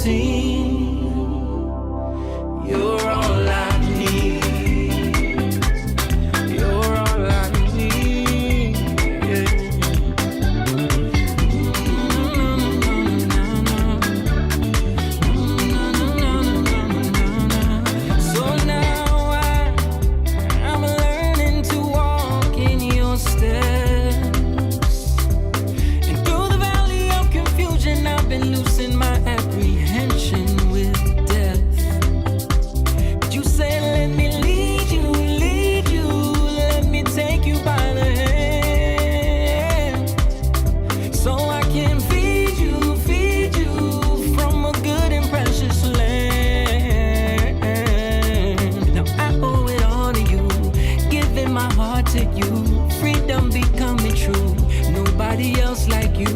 seen. You're all I need. You're all I need. Yeah. So now I'm learning to walk in your steps. And through the valley of confusion, I've been losing my apprehension with death. But you say, let me lead you, let me take you by the hand, so I can feed you from a good and precious land. Now I owe it all to you, giving my heart to you, freedom becoming true. Nobody else like you,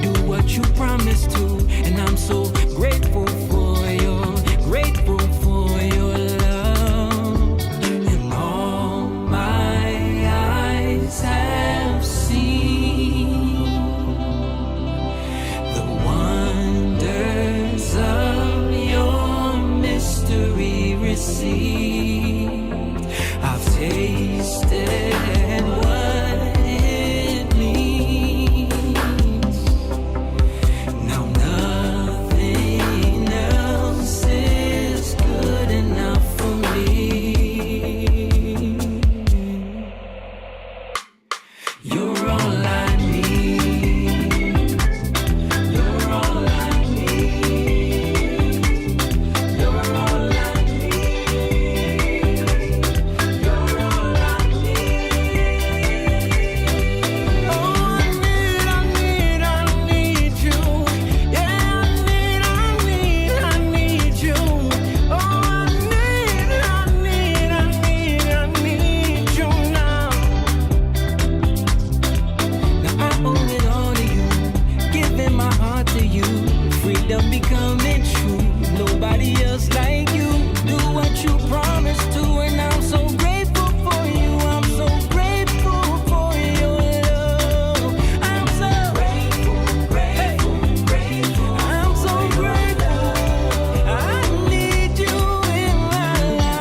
do what you promised to, and I'm so grateful for your love. And all my eyes have seen the wonders of your mystery received. I've tasted what it means. Now nothing else is good enough for me. You're all I need. You're all I need. You're all I need. You're all I need. Oh, I need you. Yeah, I need you. Oh, I need you now. Now I owe it all to you, giving my heart to you, freedom becoming true. Nobody else like you, do what you promised to, and I'm so grateful for you. I'm so grateful for your love. I'm so grateful. I'm so grateful. I need you in my life.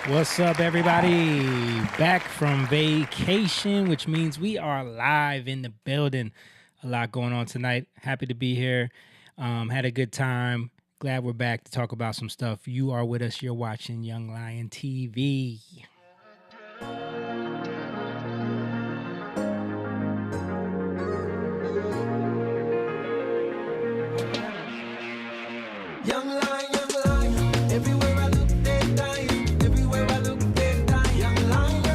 What's up, everybody? Back from vacation, which means we are live in the building. A lot going on tonight. Happy to be here. Had a good time. Glad we're back to talk about some stuff. You are with us. You're watching Young Lion TV. Young lion, everywhere I look, they're dying. Everywhere I look, they're dying. Young lion,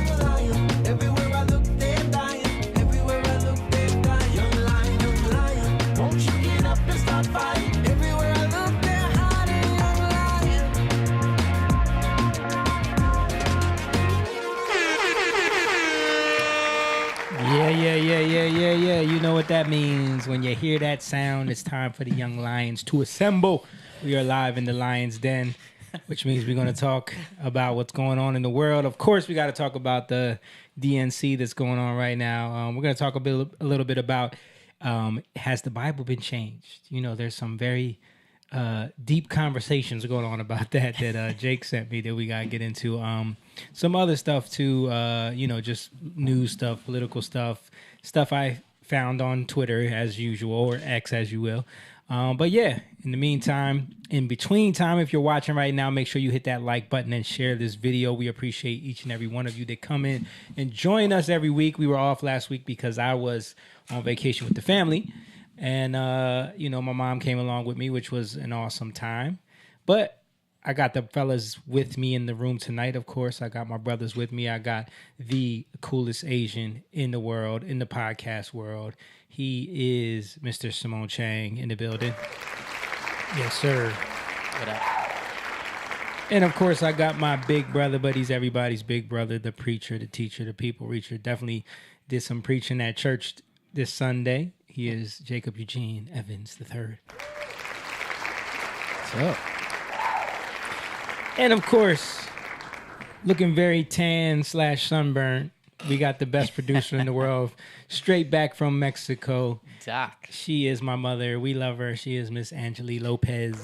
everywhere I look, they're dying. Everywhere I look, they're dying. Young lion, won't you get up and start fighting? Everywhere I look, they're hiding. Young lion. Yeah. You know what that means. When you hear that sound, it's time for the Young Lions to assemble. We are live in the Lion's Den, which means we're going to talk about what's going on in the world. Of course, we got to talk about the DNC that's going on right now. We're going to talk a little bit about has the Bible been changed? You know, there's some very deep conversations going on about that Jake sent me that we got to get into. Some other stuff too, just news stuff, political stuff I found on Twitter as usual, or X as you will. But yeah, in the meantime, in between time, if you're watching right now, make sure you hit that like button and share this video. We appreciate each and every one of you that come in and join us every week. We were off last week because I was on vacation with the family. And, my mom came along with me, which was an awesome time. But I got the fellas with me in the room tonight, of course. I got my brothers with me. I got the coolest Asian in the world, in the podcast world. He is Mr. Simone Chang in the building. Yes, sir. What up? And, of course, I got my big brother, but he's everybody's big brother, the preacher, the teacher, the people reacher. Definitely did some preaching at church this Sunday. He is Jacob Eugene Evans III. So, And of course, looking very tan / sunburnt, we got the best producer in the world, straight back from Mexico. Doc. She is my mother. We love her. She is Miss Angeli Lopez.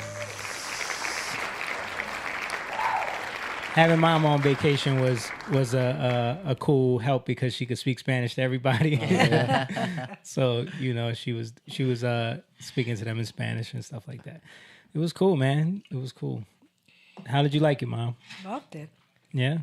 Having mom on vacation was a cool help because she could speak Spanish to everybody. So she was speaking to them in Spanish and stuff like that. It was cool, man. It was cool. How did you like it, Mom? Loved it. Yeah,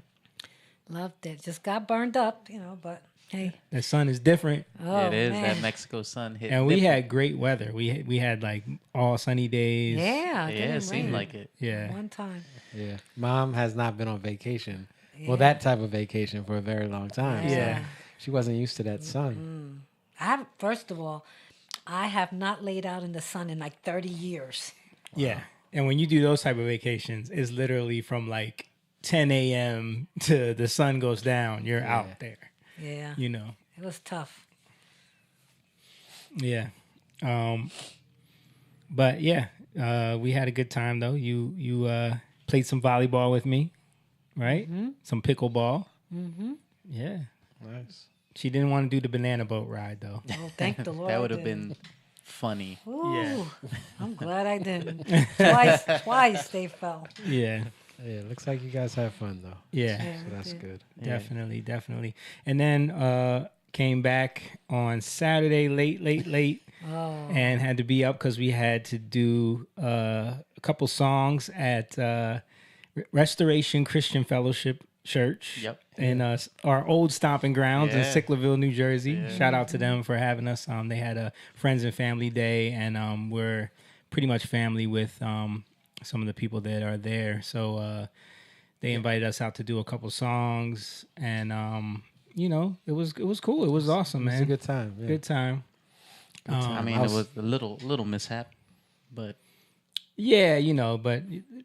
Loved it. Just got burned up, but hey. the sun is different, Oh, It is man. that Mexico sun hit. and we different. had great weather. We had like all sunny days. Yeah. Yeah, didn't it seemed rain like it. Yeah. One time. yeah. Mom has not been on vacation. Yeah. Well, that type of vacation for a very long time. Yeah. She wasn't used to that sun. First of all, I have not laid out in the sun in like 30 years. Yeah. And when you do those type of vacations, it's literally from like 10 a.m. to the sun goes down. You're out there, Yeah. It was tough. Yeah. But yeah, we had a good time though. You played some volleyball with me, right? Some pickleball. Yeah. Nice. She didn't want to do the banana boat ride though. Oh, thank the Lord. That I would have didn't. been funny. Ooh, Yeah. I'm glad I didn't. Twice they fell. Yeah. Yeah, looks like you guys have fun though. Yeah. So that's good. Definitely. And then came back on Saturday late and had to be up because we had to do a couple songs at Restoration Christian Fellowship Church. Yep. In our old stomping grounds in Yeah. Sicklerville, New Jersey. Shout out to them for having us. They had a friends and family day, and we're pretty much family with some of the people that are there. So they invited us out to do a couple songs, and it was cool. It was awesome, It was man. a good time. Yeah. Good time. I mean, it was a little mishap, but Yeah, but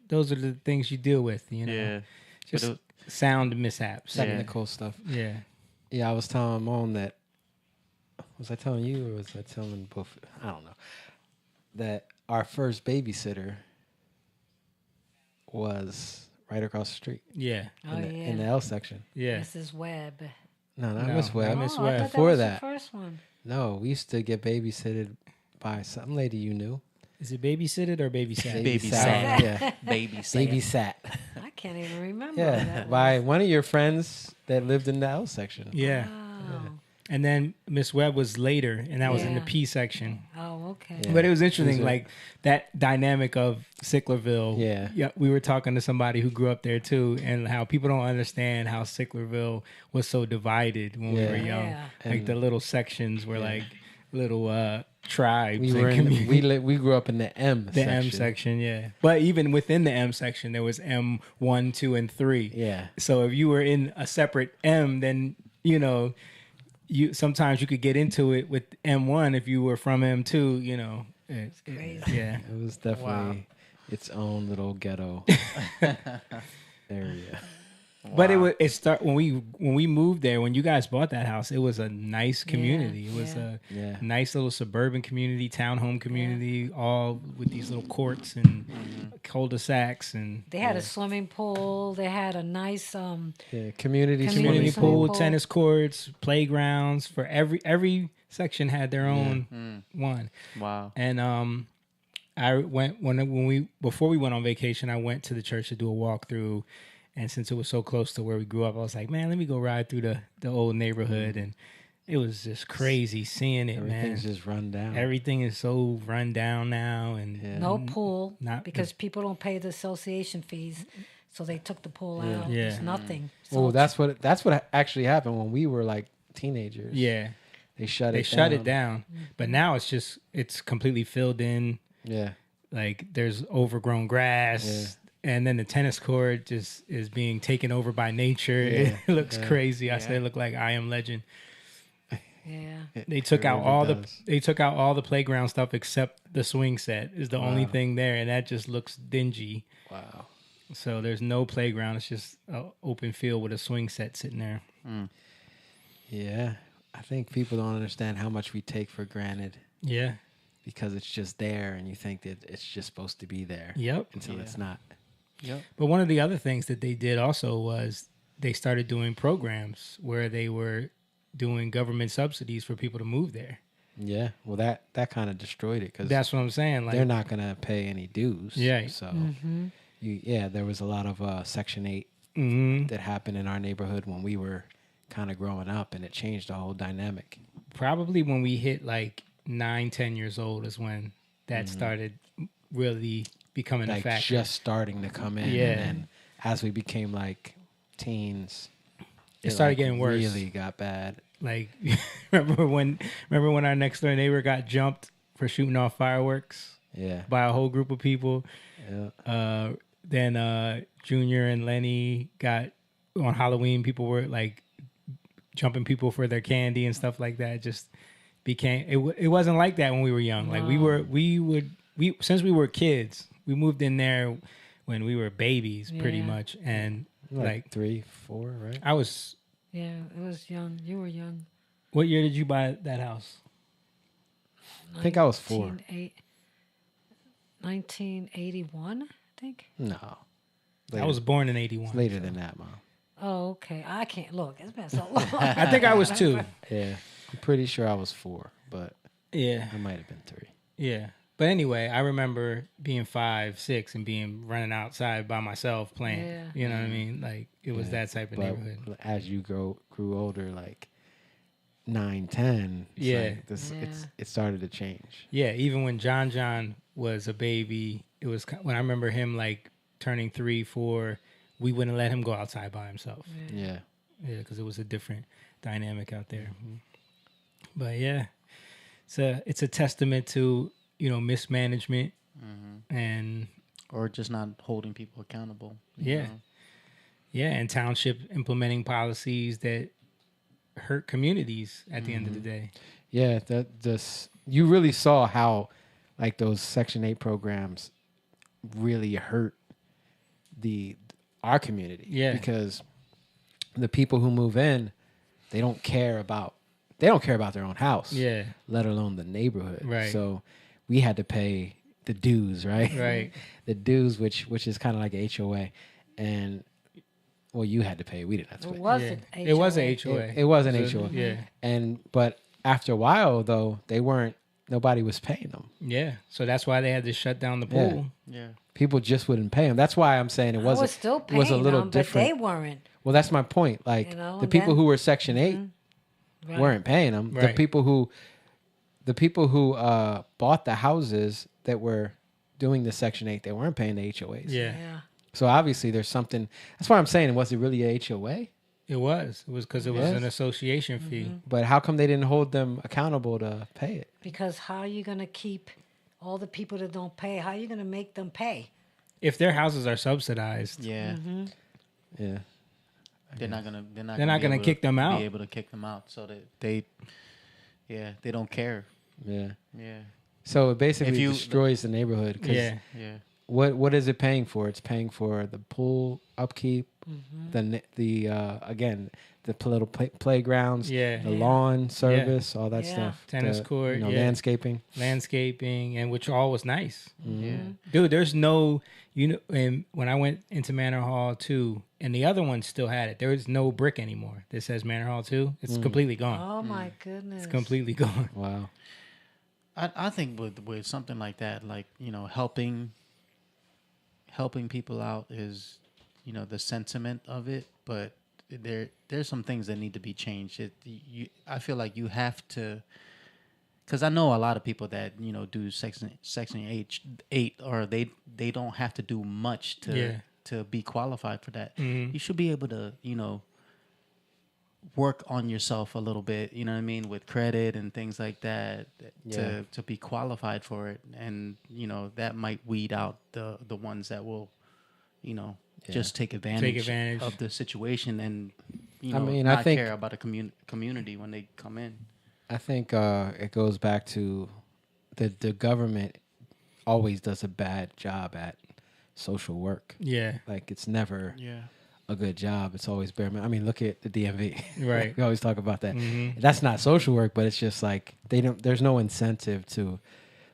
those are the things you deal with. yeah. Just But it- sound mishaps. Yeah. Technical stuff. Yeah. Yeah, I was telling Mom that. Was I telling you or was I telling both? I don't know. That our first babysitter was right across the street Yeah. Oh, in the yeah. L section. Yeah. Mrs. Webb. No, not No, Miss Webb. not Miss Oh, I Webb. thought Before was that. the first one. No, we used to get babysitted by some lady you knew. Is it babysitted or babysat? Baby Babysat. sat. Yeah. Baby sat. Babysat. I can't even remember. Yeah. That By was. one of your friends that lived in the L section. Yeah. Oh. And then Miss Webb was later, and that was in the Yeah. P section. Oh, okay. Yeah. But it was interesting, It was a- like that dynamic of Sicklerville. Yeah. We were talking to somebody who grew up there too, and how people don't understand how Sicklerville was so divided when we Yeah. were young. Yeah. Like And- the little sections were like little tribes. We and were in, communities. we grew up in the M The section. M section, yeah. But even within the M section, there was M1, 2, and 3. Yeah. So if you were in a separate M, then you sometimes you could get into it with M1 if you were from M2. crazy. Yeah, It was definitely its own little ghetto area. but it start when we moved there. When you guys bought that house, it was a nice community. It was yeah. Yeah. a nice little suburban community, townhome community, all with these little courts and cul-de-sacs and They had a swimming pool. They had a nice Yeah, community Community community swimming pool, pool. tennis courts, playgrounds for every section had their own one. Wow. And I went before we went on vacation, I went to the church to do a walkthrough, and since it was so close to where we grew up, I was like, man, let me go ride through the old neighborhood, and it was just crazy seeing it, man. Everything's just run down. Everything is so run down now, and Yeah. no pool not- because people don't pay the association fees, so they took the pool out. Yeah. There's nothing. Oh, So that's what actually happened when we were like teenagers. yeah, They shut they it shut down. it down. But now it's completely filled in. Yeah. Like there's overgrown grass, and then the tennis court just is being taken over by nature. Yeah. It looks Yeah. crazy. I said it looked like I Am Legend. yeah, They took It out really all the playground stuff except the swing set is the only Wow. thing there, and that just looks dingy. Wow. So there's no playground. It's just an open field with a swing set sitting there. Yeah. I think people don't understand how much we take for granted. Yeah. Because it's just there, and you think that it's just supposed to be there. Yep. Until it's not. Yep. But one of the other things that they did also was they started doing programs where they were doing government subsidies for people to move there. Yeah. Well, that kind of destroyed it because that's what I'm saying. Like they're not going to pay any dues. Yeah. So, there was a lot of Section 8 that happened in our neighborhood when we were kind of growing up, and it changed the whole dynamic. Probably when we hit like 9-10 years old is when that started really becoming a factor. Just starting to come in. Yeah. And then as we became like teens, it started getting worse. Really got bad. Like remember when our next door neighbor got jumped for shooting off fireworks? Yeah. By a whole group of people. Yeah. Then Junior and Lenny got on Halloween. People were like jumping people for their candy and stuff like that. Just became it wasn't like that when we were young. Like we since we were kids, we moved in there when we were babies pretty much, and like 3, 4, right? I was. Yeah, it was young. You were young. What year did you buy that house? I think I was 4. 1981, I think. No. I was born in 81. It's later than that, Mom. Oh, okay. I can't look. It's been so long. I think I was 2. Yeah. I'm pretty sure I was 4, but yeah, I might have been 3. Yeah. But anyway, I remember being 5, 6 and running outside by myself playing. Yeah. You know what I mean? Like it was that type of neighborhood. As you grew older, like 9, 10, it started to change. Yeah, even when John was a baby, it was when I remember him like turning 3, 4, we wouldn't let him go outside by himself. Yeah. Yeah, because it was a different dynamic out there. But yeah, it's a testament to, mismanagement and or just not holding people accountable. Yeah. know? Yeah, and township implementing policies that hurt communities at the end of the day. Yeah, you really saw how like those Section 8 programs really hurt our community. Yeah. Because the people who move in, they don't care about their own house. Yeah. Let alone the neighborhood. Right. So we had to pay the dues, right? Right. The dues, which is kind of like a HOA. And well, you had to pay. We didn't have to pay. It wasn't It was a HOA. It was an HOA. Yeah. But after a while though, nobody was paying them. Yeah. So that's why they had to shut down the pool. Yeah. People just wouldn't pay them. That's why I'm saying it wasn't. I was still paying was a little them, different. but they weren't. Well, that's my point. Like the people who were Section 8 weren't paying them. Right. The people who bought the houses that were doing the Section 8, they weren't paying the HOAs. Yeah. So obviously there's something. That's why I'm saying, was it really a HOA? It was because it was an association fee. But how come they didn't hold them accountable to pay it? Because how are you going to keep all the people that don't pay? How are you going to make them pay? If their houses are subsidized, Yeah. Yeah. They're not gonna kick them out. Be able to kick them out, so that they don't care. Yeah. Yeah. So it basically destroys the neighborhood. Yeah. Yeah. What is it paying for? It's paying for the pool upkeep, the little playgrounds, the lawn service, all that stuff, tennis court, landscaping, and which all was nice. Yeah. Dude, there's no, and when I went into Manor Hall 2, and the other one still had it, there is no brick anymore that says Manor Hall 2. It's completely gone. Oh my goodness. It's completely gone. Wow. I think with something like that, like helping people out is, the sentiment of it, but there's some things that need to be changed. I feel like you have to, because I know a lot of people that do Section 8, or they don't have to do much to be qualified for that. You should be able to work on yourself a little bit, you know what I mean, with credit and things like that to be qualified for it, and that might weed out the ones that will just take advantage of the situation and not care about a community when they come in. I think it goes back to the government always does a bad job at social work. Yeah. Like it's never a good job. It's always bare minimum. I mean, look at the DMV. Right. We always talk about that. That's not social work, but it's just like there's no incentive to,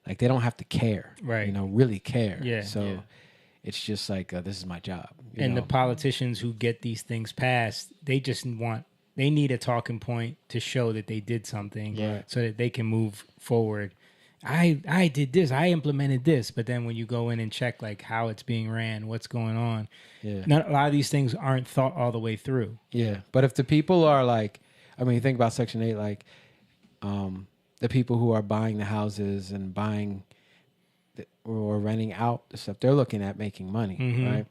like, they don't have to care. Right. You know, really care. Yeah. So Yeah. it's just like, this is my job. you And know? the politicians who get these things passed, they need a talking point to show that they did something, Yeah. so that they can move forward. I did this, I implemented this, but then when you go in and check like how it's being ran, what's going on, Yeah. a lot of these things aren't thought all the way through. Yeah, but if the people are like, I mean, you think about Section 8, like the people who are buying the houses and buying or renting out the stuff, they're looking at making money, right?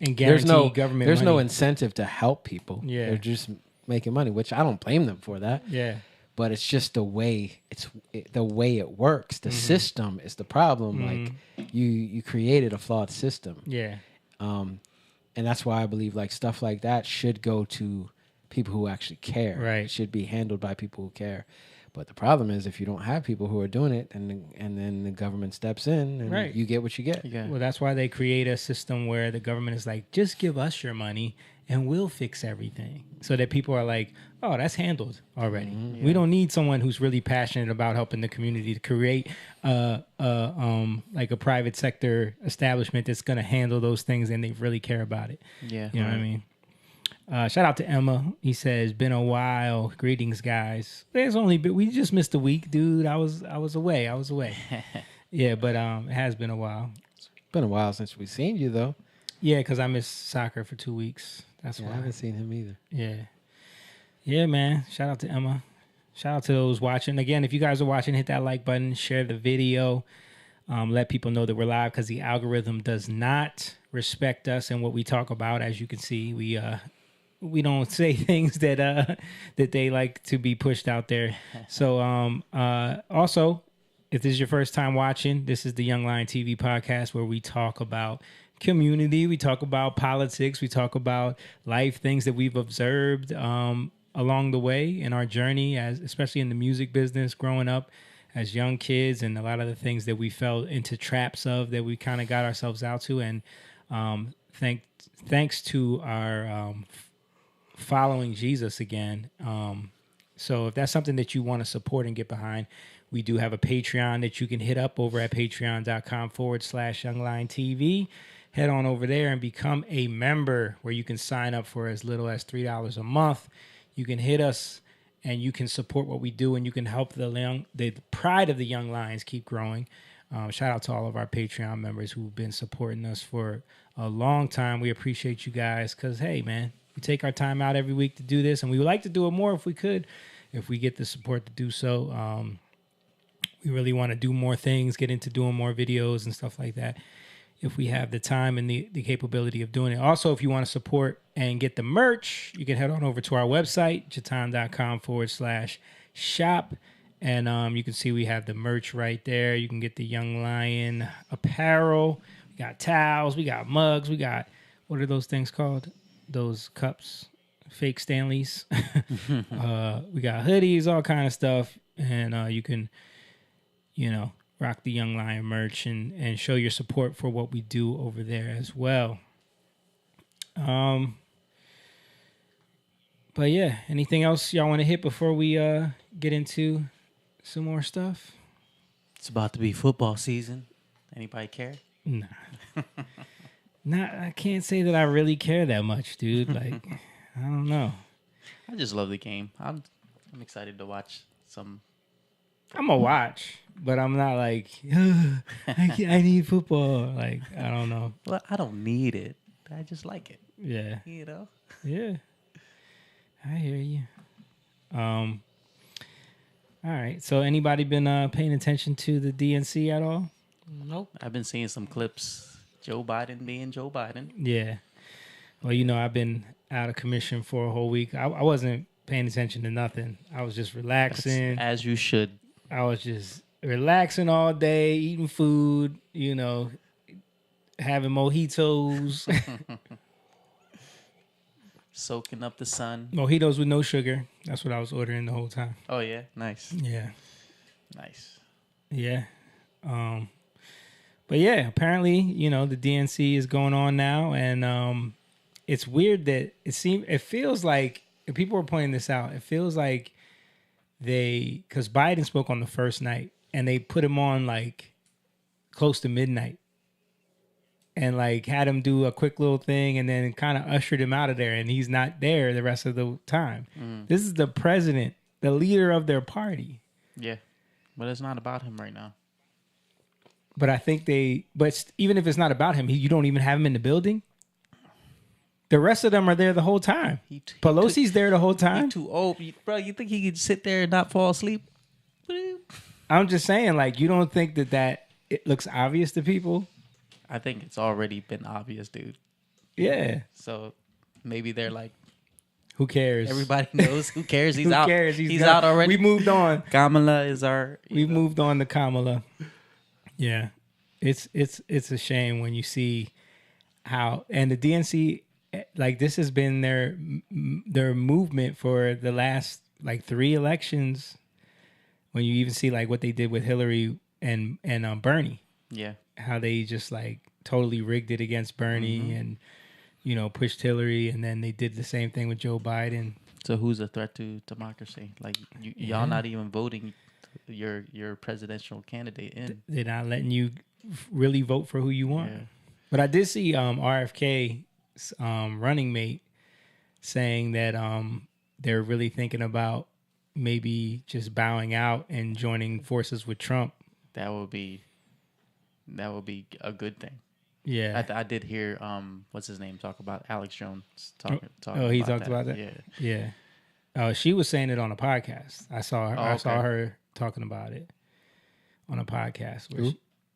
And guarantee government there's no money. incentive to help people. Yeah. They're just making money, which I don't blame them for that. Yeah. But it's just the way it works. The system is the problem. Like you created a flawed system. Yeah. And that's why I believe like stuff like that should go to people who actually care. Right. It should be handled by people who care. But the problem is if you don't have people who are doing it, and then the government steps in, and Right. you get what you get. Yeah. Well, that's why they create a system where the government is like, just give us your money and we'll fix everything. So that people are like, oh, that's handled already. We don't need someone who's really passionate about helping the community to create like a private sector establishment that's going to handle those things and they really care about it. Yeah. You know what I mean? Shout out to Emma. He says, been a while. Greetings, guys. We just missed a week, dude. I was away. Yeah, but it has been a while. It's been a while since we've seen you though. Yeah, because I missed soccer for 2 weeks. That's Yeah, I why. haven't seen him either. Yeah. Yeah, man. Shout out to Emma. Shout out to those watching. Again, if you guys are watching, hit that like button, share the video, let people know that we're live, because the algorithm does not respect us and what we talk about. As you can see, we don't say things that they like to be pushed out there. So also, if this is your first time watching, this is the Young Lion TV podcast where we talk about community, we talk about politics, we talk about life, things that we've observed along the way in our journey, as especially in the music business, growing up as young kids, and a lot of the things that we fell into traps of that we kind of got ourselves out to. And thanks to our following Jesus again. So if that's something that you want to support and get behind, we do have a Patreon that you can hit up over at patreon.com/YoungLionTV. Head on over there and become a member, where you can sign up for as little as $3 a month. You can hit us and you can support what we do, and you can help the pride of the Young Lions keep growing. Shout out to all of our Patreon members who've been supporting us for a long time. We appreciate you guys, because, hey, man, we take our time out every week to do this, and we would like to do it more if we could, if we get the support to do so. We really want to do more things, get into doing more videos and stuff like that, if we have the time and the capability of doing it. Also, if you want to support and get the merch, you can head on over to our website, jatan.com/shop. And you can see we have the merch right there. You can get the Young Lion apparel. We got towels. We got mugs. We got, what are those things called? Those cups, fake Stanleys. We got hoodies, all kind of stuff. And you can, rock the Young Lion merch and show your support for what we do over there as well. But yeah, anything else y'all want to hit before we get into some more stuff? It's about to be football season. Anybody care? Nah. I can't say that I really care that much, dude. Like, I don't know. I just love the game. I'm excited to watch some. I'm gonna watch, but I'm not like, I need football. Like, I don't know. Well, I don't need it. I just like it. Yeah. Yeah. I hear you. All right. So anybody been paying attention to the DNC at all? Nope. I've been seeing some clips. Joe Biden being Joe Biden. Yeah. Well, I've been out of commission for a whole week. I wasn't paying attention to nothing. I was just relaxing. As you should. I was just relaxing all day, eating food, having mojitos. Soaking up the sun. Mojitos with no sugar. That's what I was ordering the whole time. Oh, yeah? Nice. Yeah. Nice. Yeah. But yeah, apparently, the DNC is going on now, and it's weird that it feels like, and people were pointing this out, it feels like because Biden spoke on the first night and they put him on like close to midnight and like had him do a quick little thing and then kind of ushered him out of there, and he's not there the rest of the time. This is the president, the leader of their party. Yeah. But it's not about him right now. But I think but even if it's not about him, you don't even have him in the building. The rest of them are there the whole time. Pelosi's there the whole time. He's too old. Bro, you think he could sit there and not fall asleep? I'm just saying, like, you don't think that it looks obvious to people? I think it's already been obvious, dude. Yeah. So maybe they're like, who cares? everybody knows. Who cares? He's Who out. cares? He's gone. out already. We moved on. Kamala is our. We've moved on to Kamala. Yeah. It's a shame when you see how, and the DNC, like, this has been their movement for the last like 3 elections. When you even see like what they did with Hillary and Bernie. Yeah. How they just like totally rigged it against Bernie and, you know, pushed Hillary, and then they did the same thing with Joe Biden. So who's a threat to democracy? Like y'all not even voting your presidential candidate in. They're not letting you really vote for who you want. Yeah. But I did see RFK's running mate saying that they're really thinking about maybe just bowing out and joining forces with Trump. That would be a good thing. Yeah. I did hear what's his name talk about Alex Jones talking. Oh, he talked about that? Yeah. Yeah. Oh, she was saying it on a podcast. I saw her. Oh, I saw okay. her talking about it on a podcast. Which,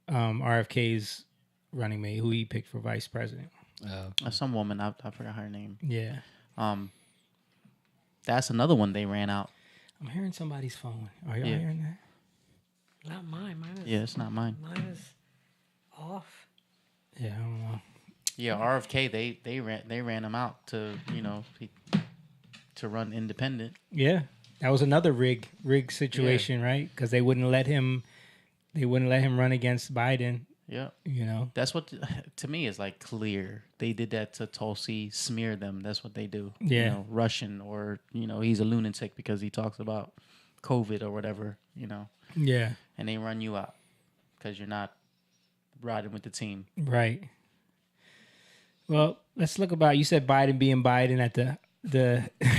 RFK's running mate, who he picked for vice president. Some woman, I forgot her name. Yeah. That's another one they ran out. I'm hearing somebody's phone. Are y'all Yeah. hearing that? Not mine. Mine is. Yeah, it's not mine. Mine is off. Yeah, I don't know. Yeah, RFK they ran him out to to run independent. Yeah, that was another rig situation, right? Because they wouldn't let him run against Biden. Yeah, You know. that's what to me is like clear. They did that to Tulsi, smear them. That's what they do. Yeah. You know, Russian or he's a lunatic because he talks about COVID or whatever. Yeah. And they run you out because you're not riding with the team. Right. Well, let's look about. You said Biden being Biden at the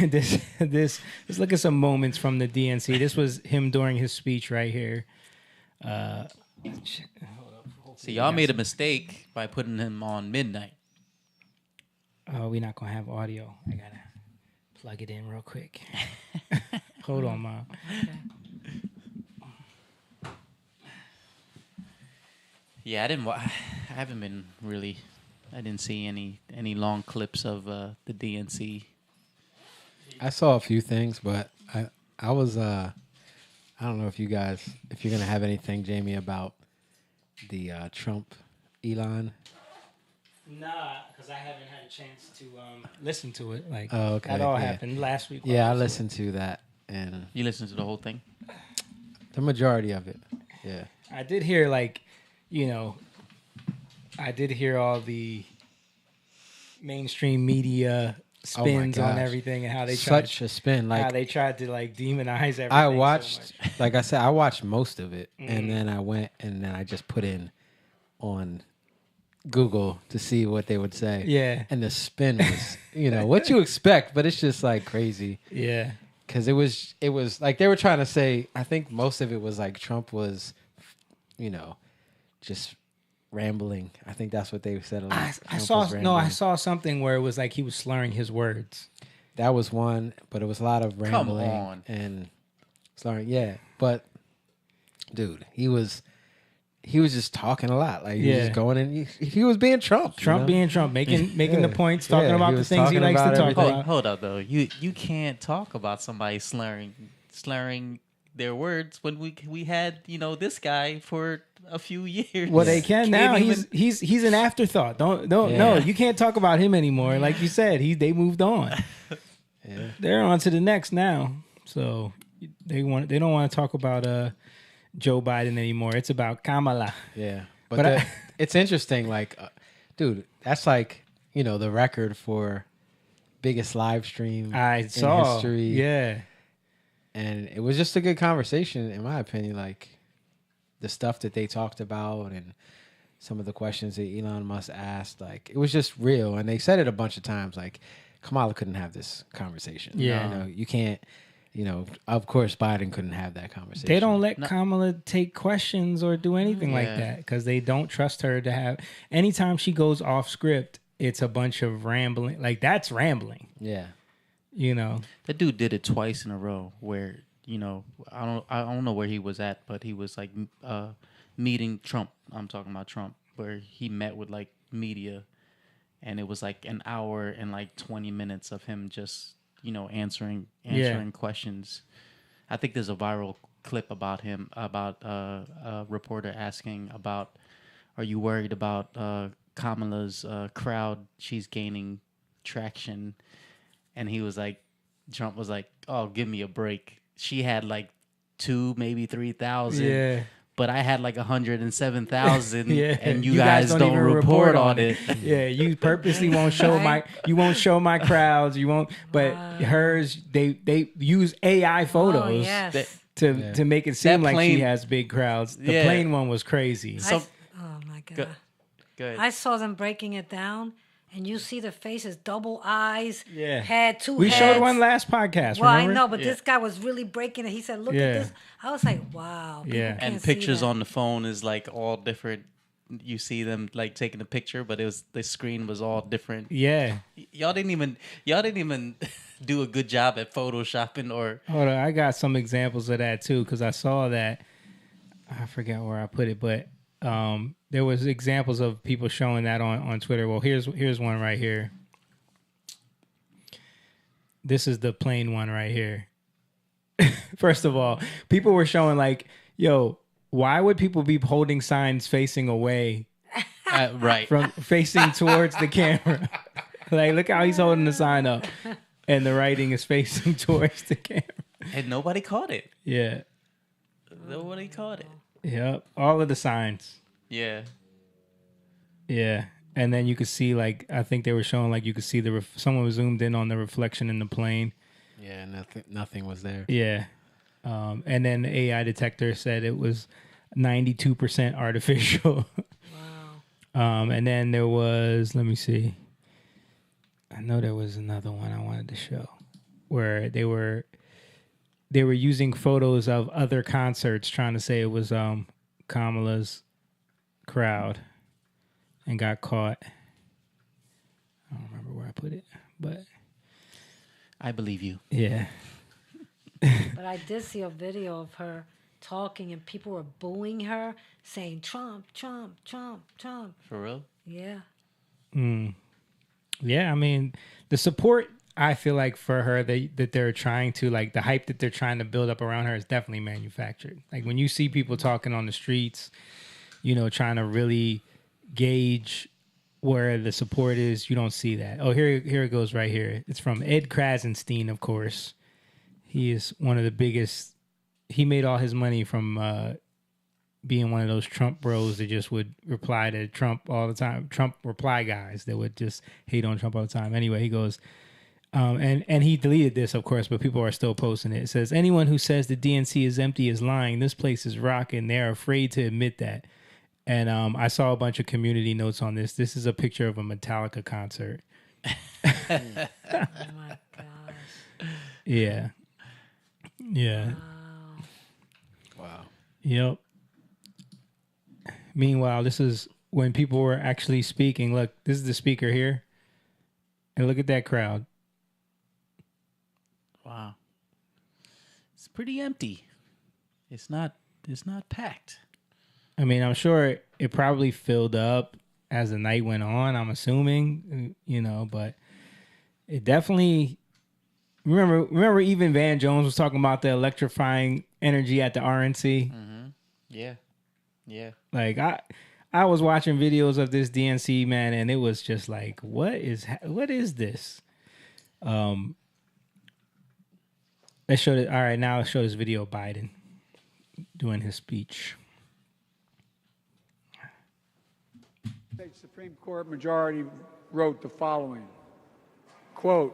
this. Let's look at some moments from the DNC. This was him during his speech right here. See, y'all made a mistake by putting him on midnight. Oh, we're not gonna have audio. I gotta plug it in real quick. Hold on, Mom. Yeah, I haven't been really. I didn't see any long clips of the DNC. I saw a few things, but I was I don't know if you're gonna have anything, Jamie, about the Trump Elon. Nah, because I haven't had a chance to listen to it. Like, Oh, okay, that all yeah. happened last week. Yeah, I listened to that and You listened to the whole thing? the majority of it. Yeah. I did hear, like, I did hear all the mainstream media spins on gosh. everything and how they tried Such a spin. how Like they tried to like demonize everything. I so watched, much. like I said, I watched most of it, and then I went and then I just put in on Google to see what they would say. Yeah. And the spin was, what you expect, but it's just like crazy. Yeah. Because it was like they were trying to say, I think most of it was like Trump was, just rambling. I think that's what they said. I saw something where it was like he was slurring his words. That was one, but it was a lot of rambling on. and slurring. Yeah, but dude, he was just talking a lot. Like he was just going in. He was being Trump. Being Trump, making the points, talking Yeah, about he the was things he talking likes to about talk everything. about. Hold up, though. You can't talk about somebody slurring their words when we had this guy for a few years. Well, they can Can't now. even- He's an afterthought. Don't no. Yeah. You can't talk about him anymore. Like you said, they moved on. Yeah. They're on to the next now. So they don't want to talk about Joe Biden anymore. It's about Kamala. Yeah, But it's interesting. Like, dude, that's like the record for biggest live stream I saw. history. Yeah. And it was just a good conversation, in my opinion. Like the stuff that they talked about and some of the questions that Elon Musk asked, like it was just real. And they said it a bunch of times, like Kamala couldn't have this conversation. Yeah. You can't. Of course, Biden couldn't have that conversation. They don't let Kamala take questions or do anything like that because they don't trust her to have. Anytime she goes off script, it's a bunch of rambling. Like that's rambling. Yeah. That dude did it twice in a row where, I don't know where he was at, but he was like meeting Trump. I'm talking about Trump, where he met with like media, and it was like an hour and like 20 minutes of him just, answering questions. I think there's a viral clip about him, about a reporter asking about, are you worried about Kamala's crowd? She's gaining traction. And he was like, Trump was like, oh, give me a break. She had like 2, maybe 3,000. Yeah. But I had like 107,000. Yeah. And you guys don't even report on it. Yeah. You purposely won't show my crowds. You won't, but hers, they use AI photos. Oh, yes. To make it seem That like plane- she has big crowds. The plane one was crazy. So- Oh my God. Good. I saw them breaking it down, and you see the faces, double eyes, Yeah. head, two We heads. showed one last podcast. Well, remember? I know, but this guy was really breaking it. He said, look Yeah. at this. I was like, wow. People Yeah. can't And see pictures that. on the phone is like all different. You see them like taking a picture, but the screen was all different. Yeah. Y'all didn't even do a good job at photoshopping or Hold on, I got some examples of that too because I saw that. I forgot where I put it, but there was examples of people showing that on Twitter. Well, here's one right here. This is the plain one right here. First of all, people were showing like, yo, why would people be holding signs facing away right. from facing towards the camera? Like, look how he's holding the sign up, and the writing is facing towards the camera. And nobody caught it. Yeah. Nobody caught it. Yep. All of the signs. Yeah. Yeah. And then you could see, like, I think they were showing, like, you could see someone was zoomed in on the reflection in the plane. Yeah, nothing was there. Yeah. And then the AI detector said it was 92% artificial. Wow. And then there was, let me see. I know there was another one I wanted to show where they were using photos of other concerts trying to say it was Kamala's crowd and got caught. I don't remember where I put it, but I believe you. yeah. But I did see a video of her talking, and people were booing her, saying, Trump, Trump, Trump, Trump. For real? Yeah. Yeah, I mean, the support I feel like for her that they're trying to, like, the hype that they're trying to build up around her is definitely manufactured. Like, when you see people talking on the streets, trying to really gauge where the support is, you don't see that. Oh, here it goes right here. It's from Ed Krasenstein, of course. He is one of the biggest. He made all his money from being one of those Trump bros that just would reply to Trump all the time. Trump reply guys that would just hate on Trump all the time. Anyway, he goes, and he deleted this, of course, but people are still posting it. It says, anyone who says the DNC is empty is lying. This place is rocking. They're afraid to admit that. And I saw a bunch of community notes on this. This is a picture of a Metallica concert. Oh, my gosh. Yeah. Yeah. Wow. Yep. Meanwhile, this is when people were actually speaking. Look, this is the speaker here. And look at that crowd. Wow. It's pretty empty. It's not packed. I mean, I'm sure it probably filled up as the night went on, I'm assuming, but it definitely remember even Van Jones was talking about the electrifying energy at the RNC. Mm-hmm. Yeah. Yeah. Like I was watching videos of this DNC, man, and it was just like, what is this? Let's show it. All right, now let's show this video of Biden doing his speech. States Supreme Court majority wrote the following, quote,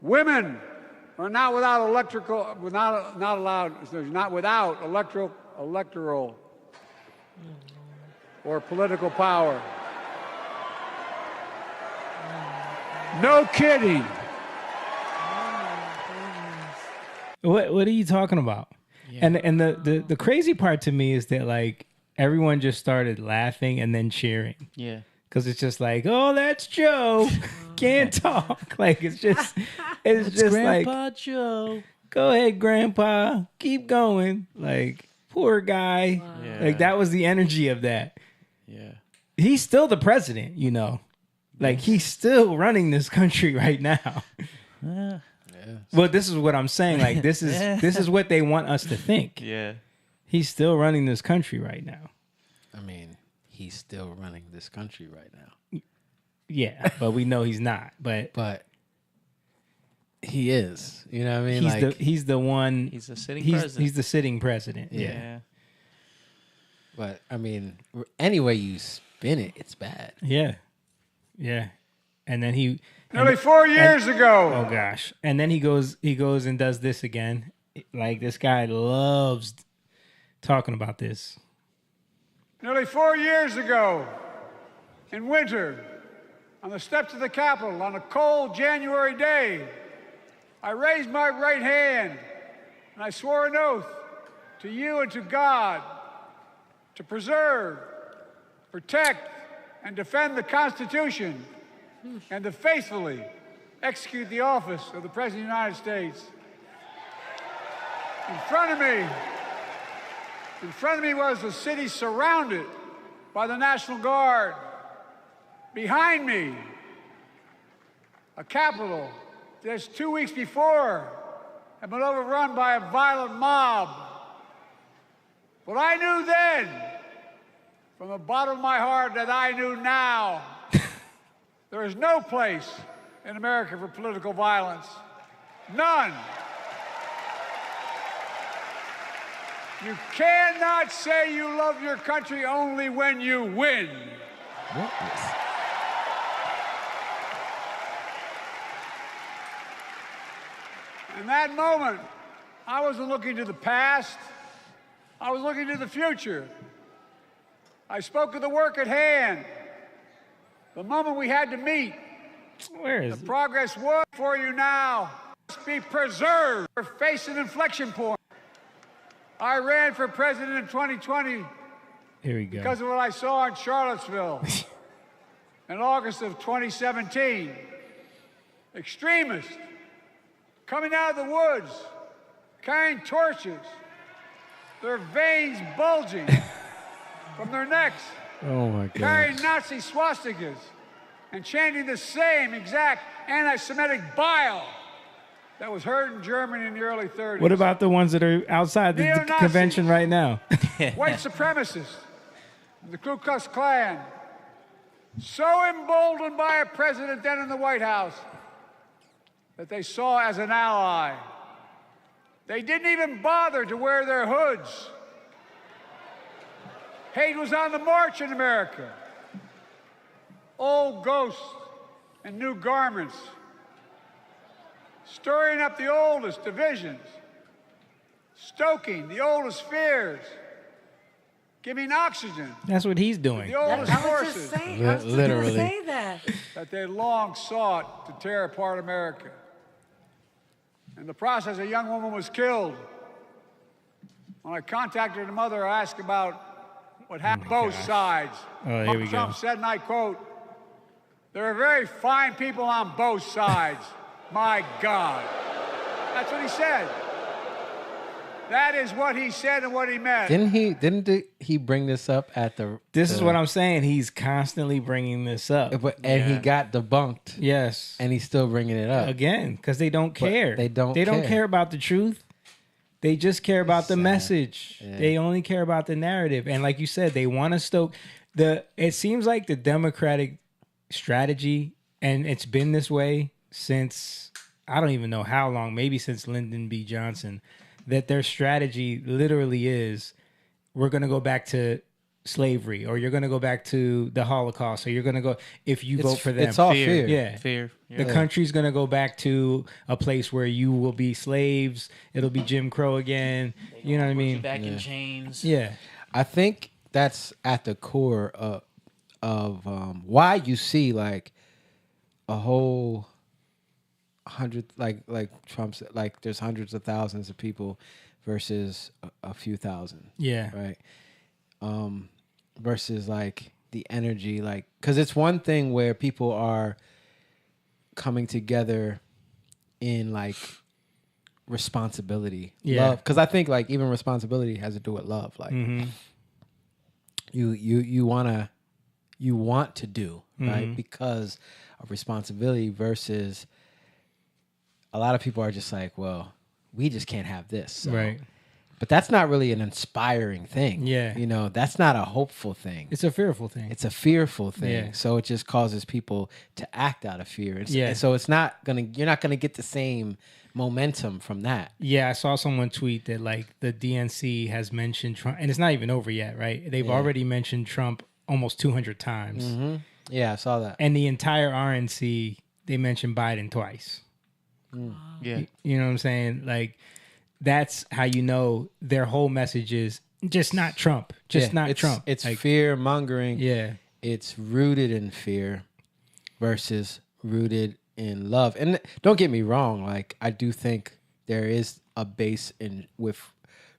women are not without electoral or political power. No kidding. What are you talking about? Yeah. And the crazy part to me is that like everyone just started laughing and then cheering. Yeah. Because it's just like, oh, that's Joe. Can't talk. Like it's just just Grandpa like, Joe. go ahead, Grandpa. Keep going. Like, poor guy. Yeah. Like that was the energy of that. Yeah. He's still the president, you know. Like he's still running this country right now. Well, this is what I'm saying. Like this is what they want us to think. Yeah. He's still running this country right now. I mean, he's still running this country right now. Yeah, but we know he's not. But He is. You know what I mean? he's the one. He's the sitting president. He's the sitting president. Yeah. Yeah. But I mean, any way you spin it, it's bad. Yeah. Yeah. And then he Nearly 4 years ago. oh gosh. And then he goes and does this again. Like this guy loves talking about this. Nearly 4 years ago, in winter, on the steps of the Capitol, on a cold January day, I raised my right hand and I swore an oath to you and to God to preserve, protect, and defend the Constitution and to faithfully execute the office of the President of the United States. In front of me was a city surrounded by the National Guard. Behind me, a Capitol just 2 weeks before had been overrun by a violent mob. But I knew then, from the bottom of my heart, that I knew now, there is no place in America for political violence. None. You cannot say you love your country only when you win. In that moment, I wasn't looking to the past. I was looking to the future. I spoke of the work at hand, the moment we had to meet. Where is The progress was for you now must be preserved. We're facing an inflection point. I ran for president in 2020 Here we go. because of what I saw in Charlottesville in August of 2017. Extremists coming out of the woods, carrying torches, their veins bulging from their necks, Oh my God. carrying Nazi swastikas, and chanting the same exact anti-Semitic bile that was heard in Germany in the early 30s. What about the ones that are outside the Neo-Nazis. convention right now? white supremacists, the Ku Klux Klan, so emboldened by a president then in the White House that they saw as an ally. They didn't even bother to wear their hoods. Hate was on the march in America. Old ghosts and new garments, stirring up the oldest divisions, stoking the oldest fears, giving oxygen That's what he's to doing. the oldest I was forces just saying, I was just Literally. gonna say that. that they long sought to tear apart America. In the process, a young woman was killed. When I contacted her mother, I asked about what happened both sides. Oh, here we Trump go. said, and I quote, "There are very fine people on both sides." My God. That's what he said. That is what he said and what he meant. Didn't he bring this up at the? This is what I'm saying. He's constantly bringing this up. And he got debunked, Yes. and he's still bringing it up. Again, because they don't care. they don't They don't care. care about the truth. They just care about the Sad. message. Yeah. They only care about the narrative. And like you said, they want to stoke it seems like the Democratic strategy, and it's been this way since I don't even know how long, maybe since Lyndon B. Johnson, that their strategy literally is we're going to go back to slavery, or you're going to go back to the Holocaust, or you're going to go if you vote for them. It's all fear. Yeah. Fear. The country's going to go back to a place where you will be slaves. It'll be Jim Crow again. You know what I mean? Back in chains. Yeah. I think that's at the core of why you see like a whole hundred, like Trump said, like there's hundreds of thousands of people versus a few thousand. Yeah. Right. Versus like the energy, like, because it's one thing where people are coming together in like responsibility, love. Because I think like even responsibility has to do with love. Like you want to do right because of responsibility versus a lot of people are just like, well, we just can't have this, so. Right. But that's not really an inspiring thing. Yeah. You know, that's not a hopeful thing. It's a fearful thing. It's a fearful thing. Yeah. So it just causes people to act out of fear. Yeah. So it's not you're not gonna get the same momentum from that. Yeah, I saw someone tweet that like the DNC has mentioned Trump, and it's not even over yet, right? They've already mentioned Trump almost 200 times. Yeah, I saw that. And the entire RNC, they mentioned Biden twice. Yeah. You know what I'm saying? Like, that's how you know their whole message is just not Trump. Just not Trump. It's like, fear mongering. Yeah. It's rooted in fear versus rooted in love. And don't get me wrong, like I do think there is a base in with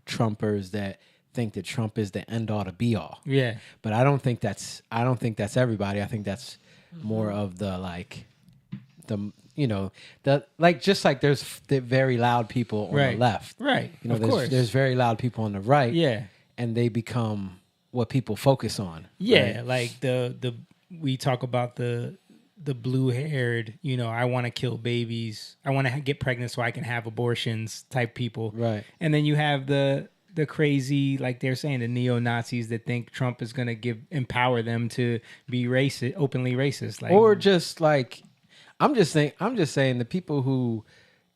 Trumpers that think that Trump is the end all to be all. Yeah. But I don't think that's everybody. I think that's more of the like the like just like there's the very loud people on the left. Right. You know, of course. there's very loud people on the right. Yeah. And they become what people focus on. Yeah, right? like the we talk about the blue-haired, I want to kill babies. I want to get pregnant so I can have abortions type people. Right. And then you have the crazy, like they're saying, the neo-Nazis that think Trump is going to empower them to be racist, openly racist. Like, or just like, I'm just saying the people who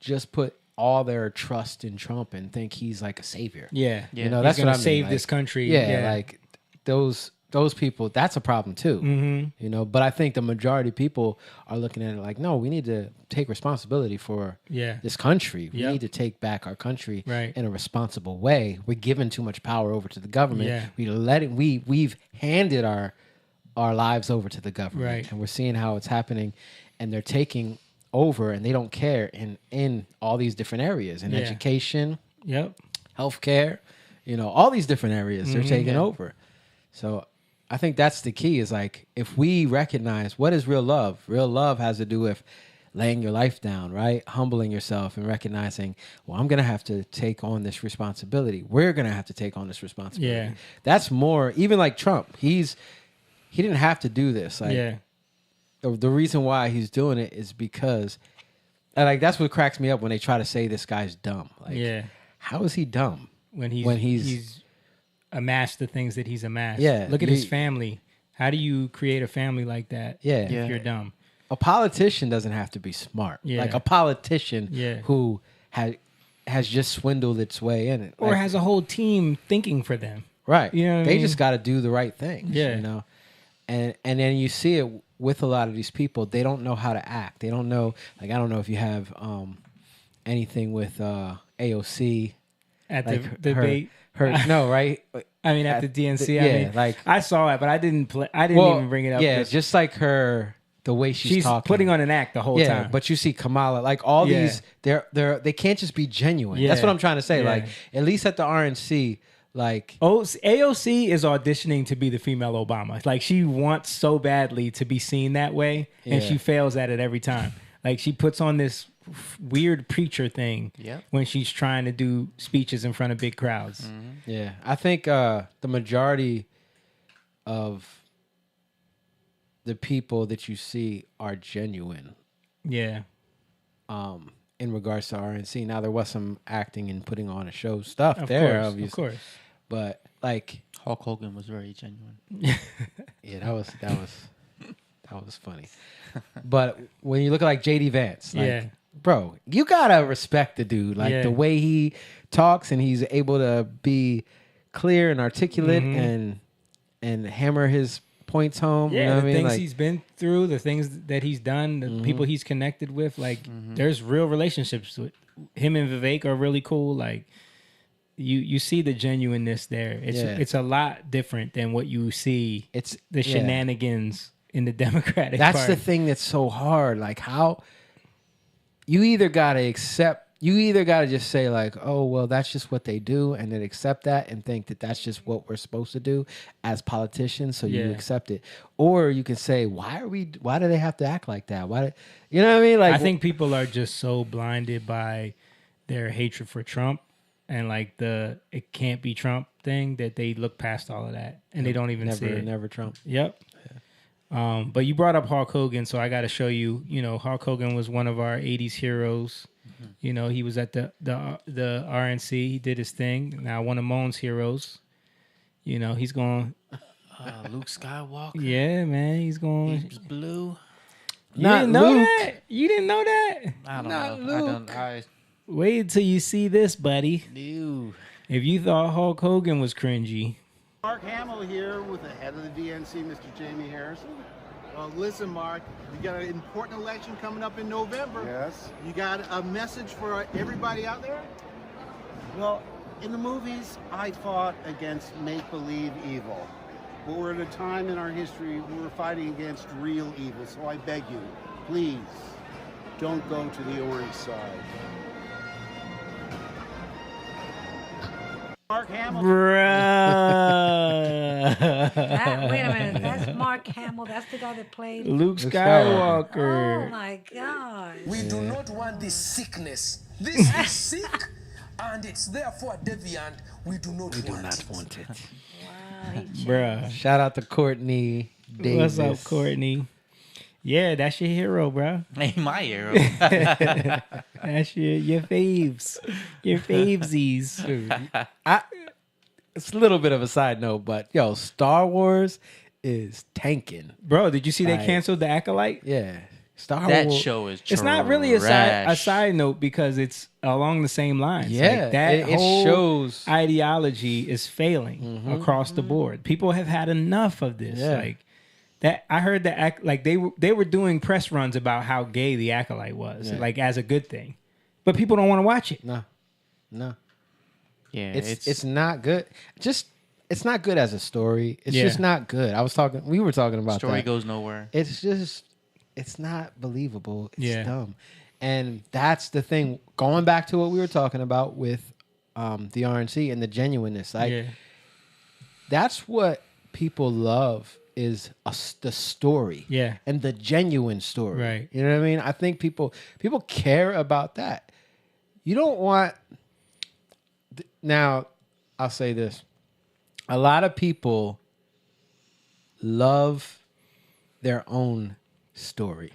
just put all their trust in Trump and think he's like a savior. Yeah. You know, that's he's what gonna I mean. save like, this country. Yeah, like those people, that's a problem too. You know, but I think the majority of people are looking at it like, no, we need to take responsibility for this country. We need to take back our country in a responsible way. We're giving too much power over to the government. We've handed our lives over to the government, and we're seeing how it's happening, and they're taking over, and they don't care in all these different areas, in education, healthcare, all these different areas they're taking over. So I think that's the key, is like, if we recognize what is real love has to do with laying your life down, right? Humbling yourself and recognizing, well, I'm going to have to take on this responsibility. We're going to have to take on this responsibility. Yeah. That's more, even like Trump, he didn't have to do this. Like, the reason why he's doing it is because, and like, that's what cracks me up when they try to say this guy's dumb. Like, how is he dumb? When he's amassed the things that he's amassed. Yeah. Look at his family. How do you create a family like that if you're dumb? A politician doesn't have to be smart. Yeah. Like a politician who has just swindled its way in it. Or like, has a whole team thinking for them. right. You know what I they mean? just got to do the right things. Yeah. You know? And then you see it with a lot of these people. They don't know how to act. They don't know, like, I don't know if you have anything with AOC. At like the debate. No, right? I mean, at the DNC. yeah, I mean, like, I saw it, but I didn't even bring it up. Yeah, just like the way she's talking. Putting on an act the whole time. But you see Kamala, like all these, they can't just be genuine. That's what I'm trying to say. Yeah. Like, at least at the RNC, like, AOC is auditioning to be the female Obama. Like, she wants so badly to be seen that way, and she fails at it every time. Like, she puts on this weird preacher thing when she's trying to do speeches in front of big crowds. Yeah, I think the majority of the people that you see are genuine. Yeah. In regards to RNC, now there was some acting and putting on a show stuff there, obviously. Of course. But like, Hulk Hogan was very genuine. yeah, that was funny. But when you look at like JD Vance, like, bro, you gotta respect the dude. Like the way he talks, and he's able to be clear and articulate, and and hammer his points home. Yeah, you know what the I mean? things Like, he's been through, the things that he's done, the people he's connected with. Like, there's real relationships with him and Vivek are really cool. Like, you see the genuineness there. It's a lot different than what you see. It's the yeah. shenanigans in the Democratic That's Party. the thing that's so hard. Like, how you either gotta just say like, oh well, that's just what they do, and then accept that and think that that's just what we're supposed to do as politicians. So you Yeah. accept it, or you can say, why do they have to act like that? You know what I mean? Like, I think people are just so blinded by their hatred for Trump and like the it can't be Trump thing that they look past all of that and they don't even see it. never Trump. Yep. But you brought up Hulk Hogan, so I got to show you. You know, Hulk Hogan was one of our '80s heroes. You know, he was at the RNC. He did his thing. Now one of Moan's heroes. You know, he's going. Luke Skywalker. Yeah, man, he's going. He's blue. You Not didn't know Luke. that? You didn't know that? I don't Not know. Luke. I Wait until you see this, buddy. knew. If you thought Hulk Hogan was cringy, Mark Hamill here with the head of the DNC, Mr. Jamie Harrison. Listen, Mark, you got an important election coming up in November. Yes. You got a message for everybody out there? Well, in the movies, I fought against make-believe evil. But we're at a time in our history where we're fighting against real evil. So I beg you, please, don't go to the orange side. Mark Hamill. bruh. Wait a minute. That's Mark Hamill. That's the guy that played. Luke Luke Skywalker. Oh my gosh. We do not want this sickness. This is sick, and it's therefore deviant. We do not want it. Wow, he changed. Bruh. Shout out to Courtney Davis. What's up, Courtney? Yeah, that's your hero, bro. Ain't my hero. That's your faves. Your favesies. It's a little bit of a side note, but yo, Star Wars is tanking. Bro, did you see they Like- canceled The Acolyte? Yeah, Star That Wars. show is It's not really a trash. side note because it's along the same lines. Yeah, Like, that it whole shows. ideology is failing across the board. People have had enough of this. Yeah. Like that, I heard that like they were doing press runs about how gay The Acolyte was, Yeah. like as a good thing, but people don't want to watch it. No. Yeah, It's not good. It's not good as a story. It's Yeah. just not good. We were talking about story that. goes nowhere. It's not believable. It's Yeah. dumb. And that's the thing. Going back to what we were talking about with the RNC and the genuineness. Like Yeah, that's what people love is the story. Yeah. And the genuine story. Right. You know what I mean? I think people care about that. You don't want now, I'll say this. A lot of people love their own story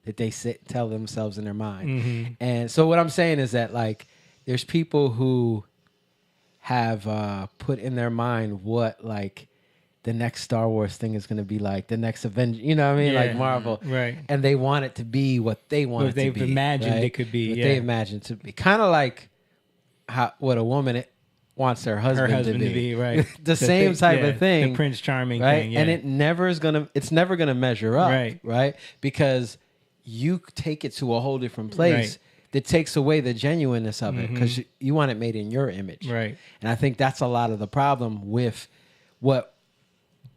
that they tell themselves in their mind. And so what I'm saying is that like there's people who have put in their mind what like the next Star Wars thing is going to be like, the next Avenger, you know what I mean? Yeah. Like Marvel. Right. And they want it to be what they want What it to they've be. imagined right? it could be, What yeah. they imagined to be. Kind of like what a woman wants her husband, to be right. the same type of thing. The Prince Charming right? thing. Yeah. And it's never gonna measure up. Right. Right? Because you take it to a whole different place Right. that takes away the genuineness of it because you want it made in your image. Right. And I think that's a lot of the problem with what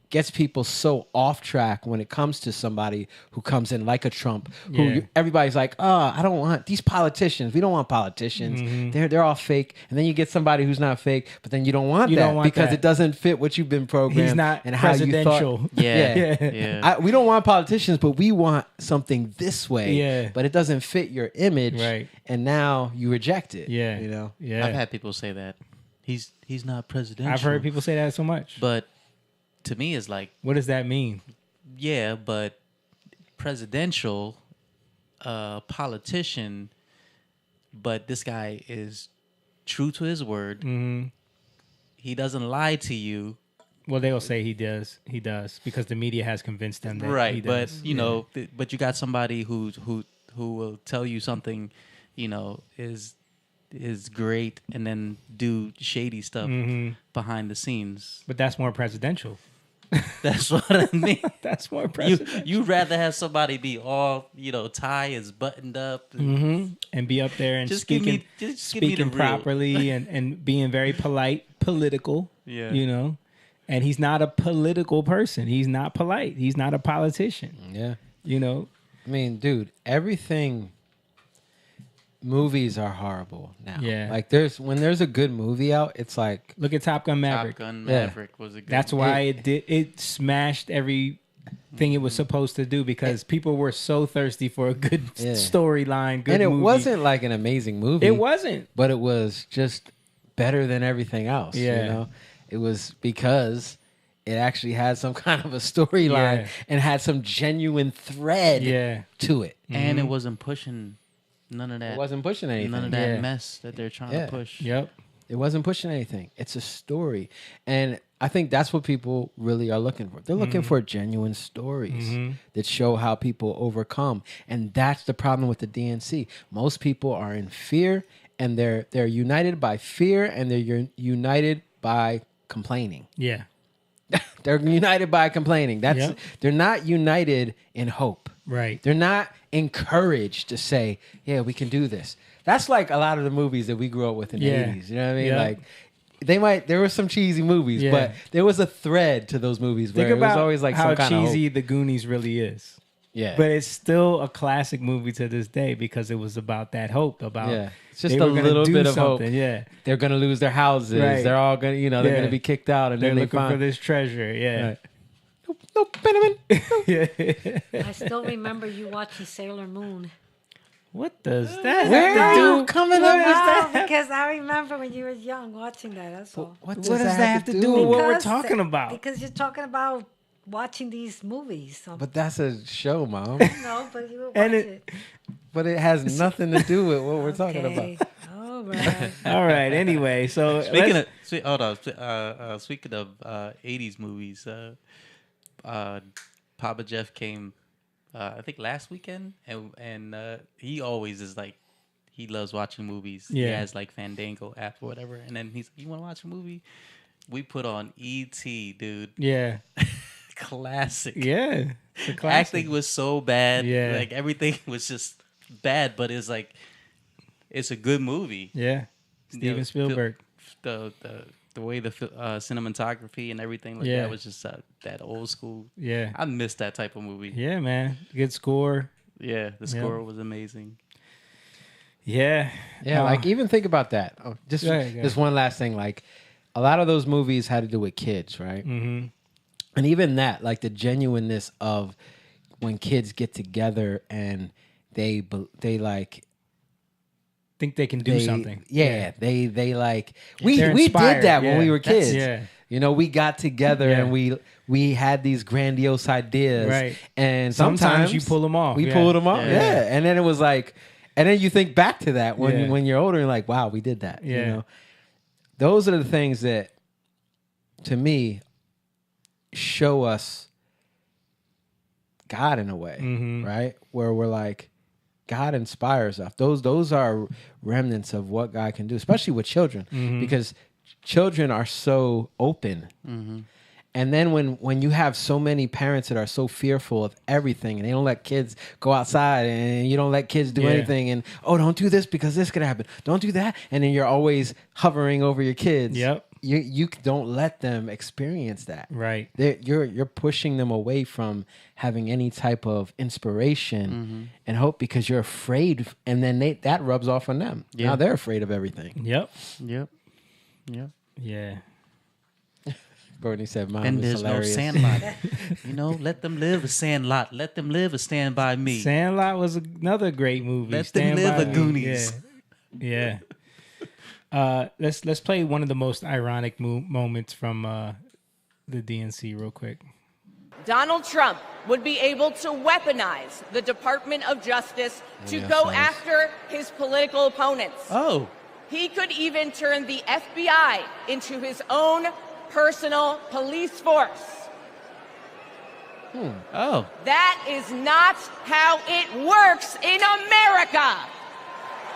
gets people so off track when it comes to somebody who comes in like a Trump, who Yeah. everybody's like, I don't want these politicians. We don't want politicians. They're all fake. And then you get somebody who's not fake, but then you don't want You that don't want because that. it doesn't fit what you've been programmed. He's not and how you presidential. thought. Yeah, Yeah. yeah. We don't want politicians, but we want something this way. Yeah. But it doesn't fit your image. Right. And now you reject it. Yeah. You know? Yeah. I've had people say that he's not presidential. I've heard people say that so much. but to me, it's like, What does that mean? yeah, but presidential, politician, but this guy is true to his word. Mm-hmm. He doesn't lie to you, Well, they'll say he does. He does because the media has convinced them that he right? But does. you know, but you got somebody who will tell you something, you know, is great, and then do shady stuff behind the scenes. But that's more presidential. That's what I mean. That's more presidential. You'd rather have somebody be all, tie is buttoned up. And be up there and Just speaking, give me the speaking real. properly and being very political. Yeah. And he's not a political person. He's not polite. He's not a politician. Yeah. I mean, dude, everything. Movies are horrible now. Yeah. Like when there's a good movie out, it's like look at Top Gun Maverick. Top Gun Maverick was a good That's why it smashed everything it was supposed to do because people were so thirsty for a good storyline, good and it movie. wasn't like an amazing movie. It wasn't. But it was just better than everything else. Yeah. It was because it actually had some kind of a storyline and had some genuine thread to it. And it wasn't pushing none of that. It wasn't pushing anything. None of that mess that they're trying to push. Yep. It wasn't pushing anything. It's a story. And I think that's what people really are looking for. They're looking for genuine stories that show how people overcome. And that's the problem with the DNC. Most people are in fear and they're united by fear and they're united by complaining. Yeah. They're united by complaining. They're not united in hope. Right. They're not encouraged to say, yeah, we can do this. That's like a lot of the movies that we grew up with in the 80s. You know what I mean? Yeah. Like there were some cheesy movies, but there was a thread to those movies where Think about it was always like how some kind of cheesy hope. The Goonies really is. Yeah. But it's still a classic movie to this day because it was about that hope, about it's just they a were gonna little do bit of hope. something. Yeah. They're gonna lose their houses. Right. They're all gonna, they're gonna be kicked out, and they're then they looking for find this treasure. Yeah. Right. No, Benjamin. I still remember you watching Sailor Moon. What does that Where have to are do? you coming What up? does No, because I remember when you were young watching that. That's all. What What does that have to do with what we're talking about? Because you're talking about watching these movies. So, But that's a show, Mom. no, but you were And watching it- it. But it has nothing to do with what we're talking Okay. about. All right. All right. Anyway, so Speaking let's- of, hold on. Speaking of 80s movies, Papa Jeff came, I think last weekend, and he always is like, he loves watching movies. He Yeah. has like Fandango app or whatever, and then he's like, you want to watch a movie? We put on E.T., dude. yeah, Classic. yeah, it's a classic. Acting was so bad. Yeah. Like everything was just bad, but it's like, it's a good movie. Yeah, Steven Spielberg. The way the cinematography and everything like Yeah. that was just that old school. Yeah, I missed that type of movie. yeah, man, good score. Yeah, the score was amazing. Yeah, Yeah, like even think about that. Oh, just Go ahead, go just one last thing. Like a lot of those movies had to do with kids, right? Mm-hmm. And even that, like the genuineness of when kids get together and they like think they can do something. Yeah, they like we They're did inspired, that when yeah. we were That's- kids. yeah. You know, we got together Yeah. and we had these grandiose ideas. Right. And Sometimes sometimes you pull 'em off, We yeah. pulled them off. Yeah. Yeah. And then it was like, and then you think back to that when Yeah. when you're older and like, wow, we did that. You Yeah. know, those are the things that, to me, show us God in a way, Mhm. right? Where we're like, God inspires us. Those are remnants of what God can do, especially with children, because children are so open. And then when you have so many parents that are so fearful of everything and they don't let kids go outside and you don't let kids do Yeah. anything and, oh, don't do this because this could happen. Don't do that. And then you're always hovering over your kids. Yep. You don't let them experience that. Right. You're pushing them away from having any type of inspiration and hope because you're afraid, and then that rubs off on them. Yeah. Now they're afraid of everything. Yep. Yep. Yeah. Courtney said, "Mine And was there's hilarious." no Sandlot. Let them live a Sandlot. Let them live a Stand By Me. Sandlot was another great movie. Let Stand them live By a Me. Goonies. Yeah. Let's play one of the most ironic moments from the DNC real quick. Donald Trump would be able to weaponize the Department of Justice to go after his political opponents. Oh. He could even turn the FBI into his own personal police force. Oh. That is not how it works in America.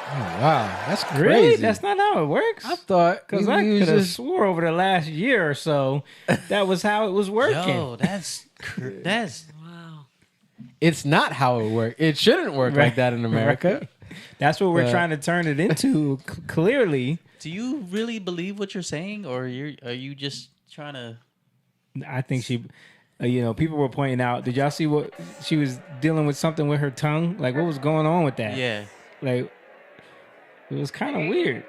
Oh, wow, that's crazy. Really? That's not how it works. I thought Because I could have swore over the last year or so that was how it was working. Yo, that's Wow. It's not how it works. It shouldn't work like that in America. Right. That's what we're trying to turn it into. Clearly, Do you really believe what you're saying, or are you just trying to? I think she. People were pointing out. Did y'all see what she was dealing with? Something with her tongue. Like, what was going on with that? Yeah. Like, it was kind of weird.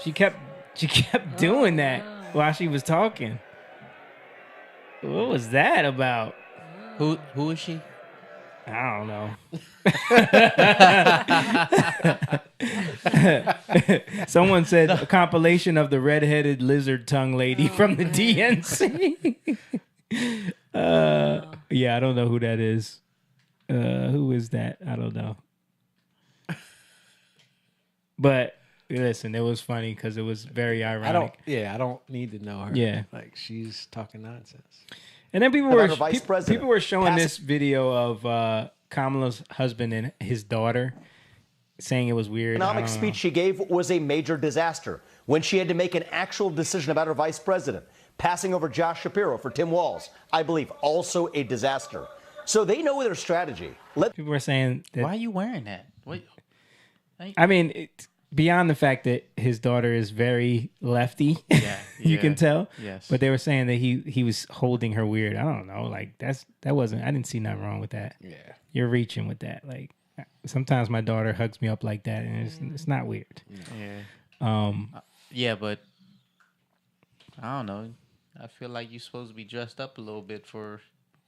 She kept doing that while she was talking. What was that about? Who is she? I don't know. Someone said a compilation of the redheaded lizard tongue lady from the DNC. Yeah, I don't know who that is. Who is that? I don't know. But listen, it was funny because it was very ironic. I don't need to know her. Yeah. Like, she's talking nonsense. And then people were showing this video of Kamala's husband and his daughter, saying it was weird. Economic speech she gave was a major disaster when she had to make an actual decision about her vice president, passing over Josh Shapiro for Tim Walz. I believe also a disaster. So they know their strategy. People were saying that, why are you wearing that? What? I mean, beyond the fact that his daughter is very lefty, you can tell. Yes. But they were saying that he was holding her weird. I don't know. Like, that wasn't. I didn't see nothing wrong with that. Yeah. You're reaching with that. Like, sometimes my daughter hugs me up like that, and it's not weird. Yeah. Yeah, but I don't know. I feel like you're supposed to be dressed up a little bit for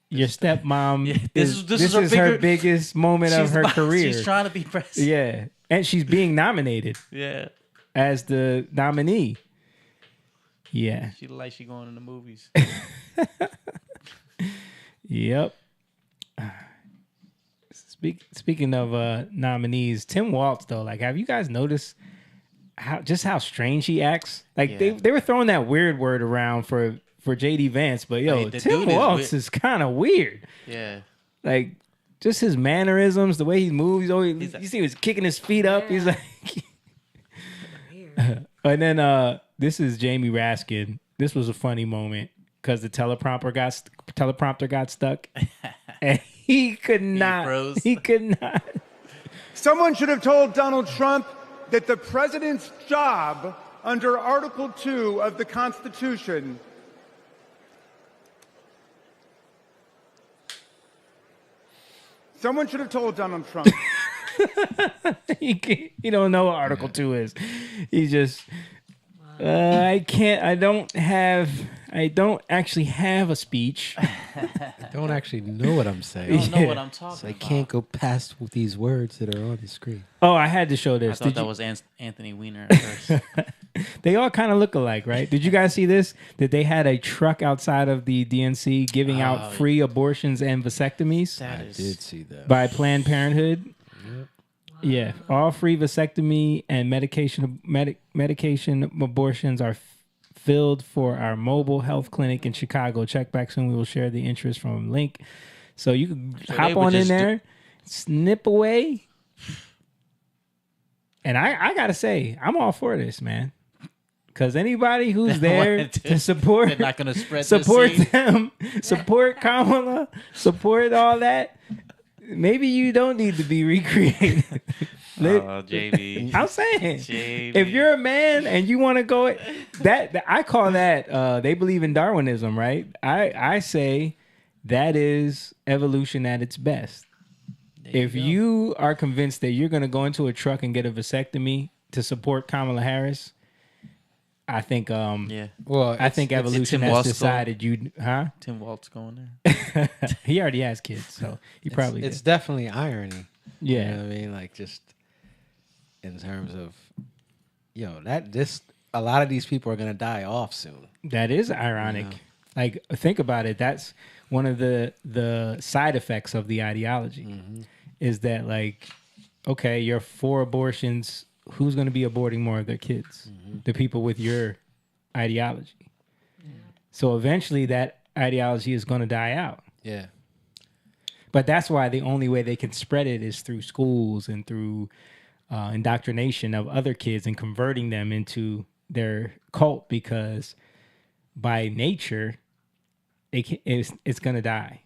your stepmom. Yeah, this is her biggest moment of her career. She's trying to be president. Yeah, and she's being nominated. Yeah, as the nominee. Yeah, she like she going in the movies. Yep. Speaking of nominees, Tim Walz though, like, have you guys noticed how strange he acts? Like, they were throwing that weird word around for JD Vance, but Tim Walz is kind of weird. Yeah, like, just his mannerisms, the way he moves. You see, he was kicking his feet up. He's like, and then this is Jamie Raskin. This was a funny moment because the teleprompter got stuck, and he could not. He could not. Someone should have told Donald Trump that the president's job under Article 2 of the Constitution Someone should have told Donald Trump. He don't know what Article 2 is. He just, I don't actually have a speech. I don't actually know what I'm saying. I don't know what I'm talking so I about. can't go past these words that are on the screen. Oh, I had to show this. I thought that was Anthony Weiner at first. They all kind of look alike, right? Did you guys see this? That they had a truck outside of the DNC giving out free abortions and vasectomies? I did see that. By Planned Parenthood. Yep. Yeah, all free vasectomy and medication abortions are filled for our mobile health clinic in Chicago. Check back soon. We will share the interest from a link. So you can hop on in there, snip away. And I got to say, I'm all for this, man. Because anybody who's there to support, they're not going to spread support them, support Kamala, support all that. Maybe you don't need to be recreated. JB. I'm saying, JB. if you're a man and you want to go, that I call that they believe in Darwinism, right? I say that is evolution at its best. If you are convinced that you're going to go into a truck and get a vasectomy to support Kamala Harris, I think Well, I think evolution has decided Tim Walz going there. He already has kids, so he probably it's did. definitely irony. Yeah. You know what I mean? Like, just in terms of a lot of these people are gonna die off soon. That is ironic. Yeah. Like, think about it. That's one of the side effects of the ideology. Mm-hmm. Is that, like, okay, you're for abortions. Who's going to be aborting more of their kids? Mm-hmm. The people with your ideology. Yeah. So eventually that ideology is going to die out. Yeah. But that's why the only way they can spread it is through schools and through indoctrination of other kids and converting them into their cult, because by nature, it's gonna die.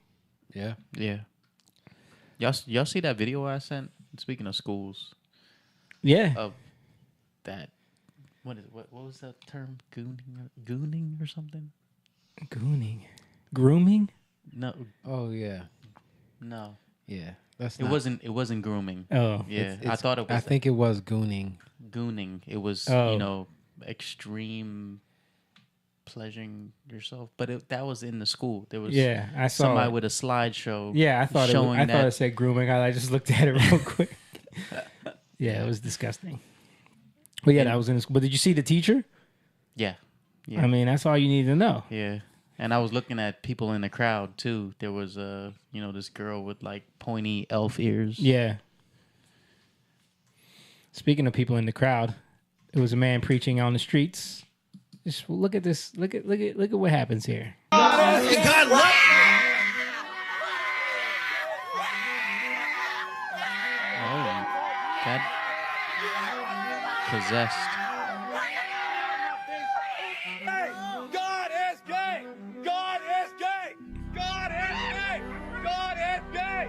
Yeah. Yeah. Y'all see that video I sent? Speaking of schools, Yeah. of that. What was that term? Gooning or something? Grooming. No, Oh yeah. no. Yeah. That's It wasn't grooming. Oh. Yeah, I thought it was. I think it was gooning. Gooning. It was Oh. Extreme pleasuring yourself, but that was in the school. There was Yeah, I saw somebody it. with a slideshow. Yeah, I thought showing I that. thought it said grooming. I just looked at it real quick. Yeah, it was disgusting. But yeah, that was in the school. But did you see the teacher? Yeah, yeah, I mean, that's all you need to know. yeah. And I was looking at people in the crowd too. There was this girl with like pointy elf ears. Yeah. Speaking of people in the crowd, there was a man preaching on the streets. Just look at this. Look at what happens here. Oh, that possessed. God is gay! God is gay! God is gay! God is gay!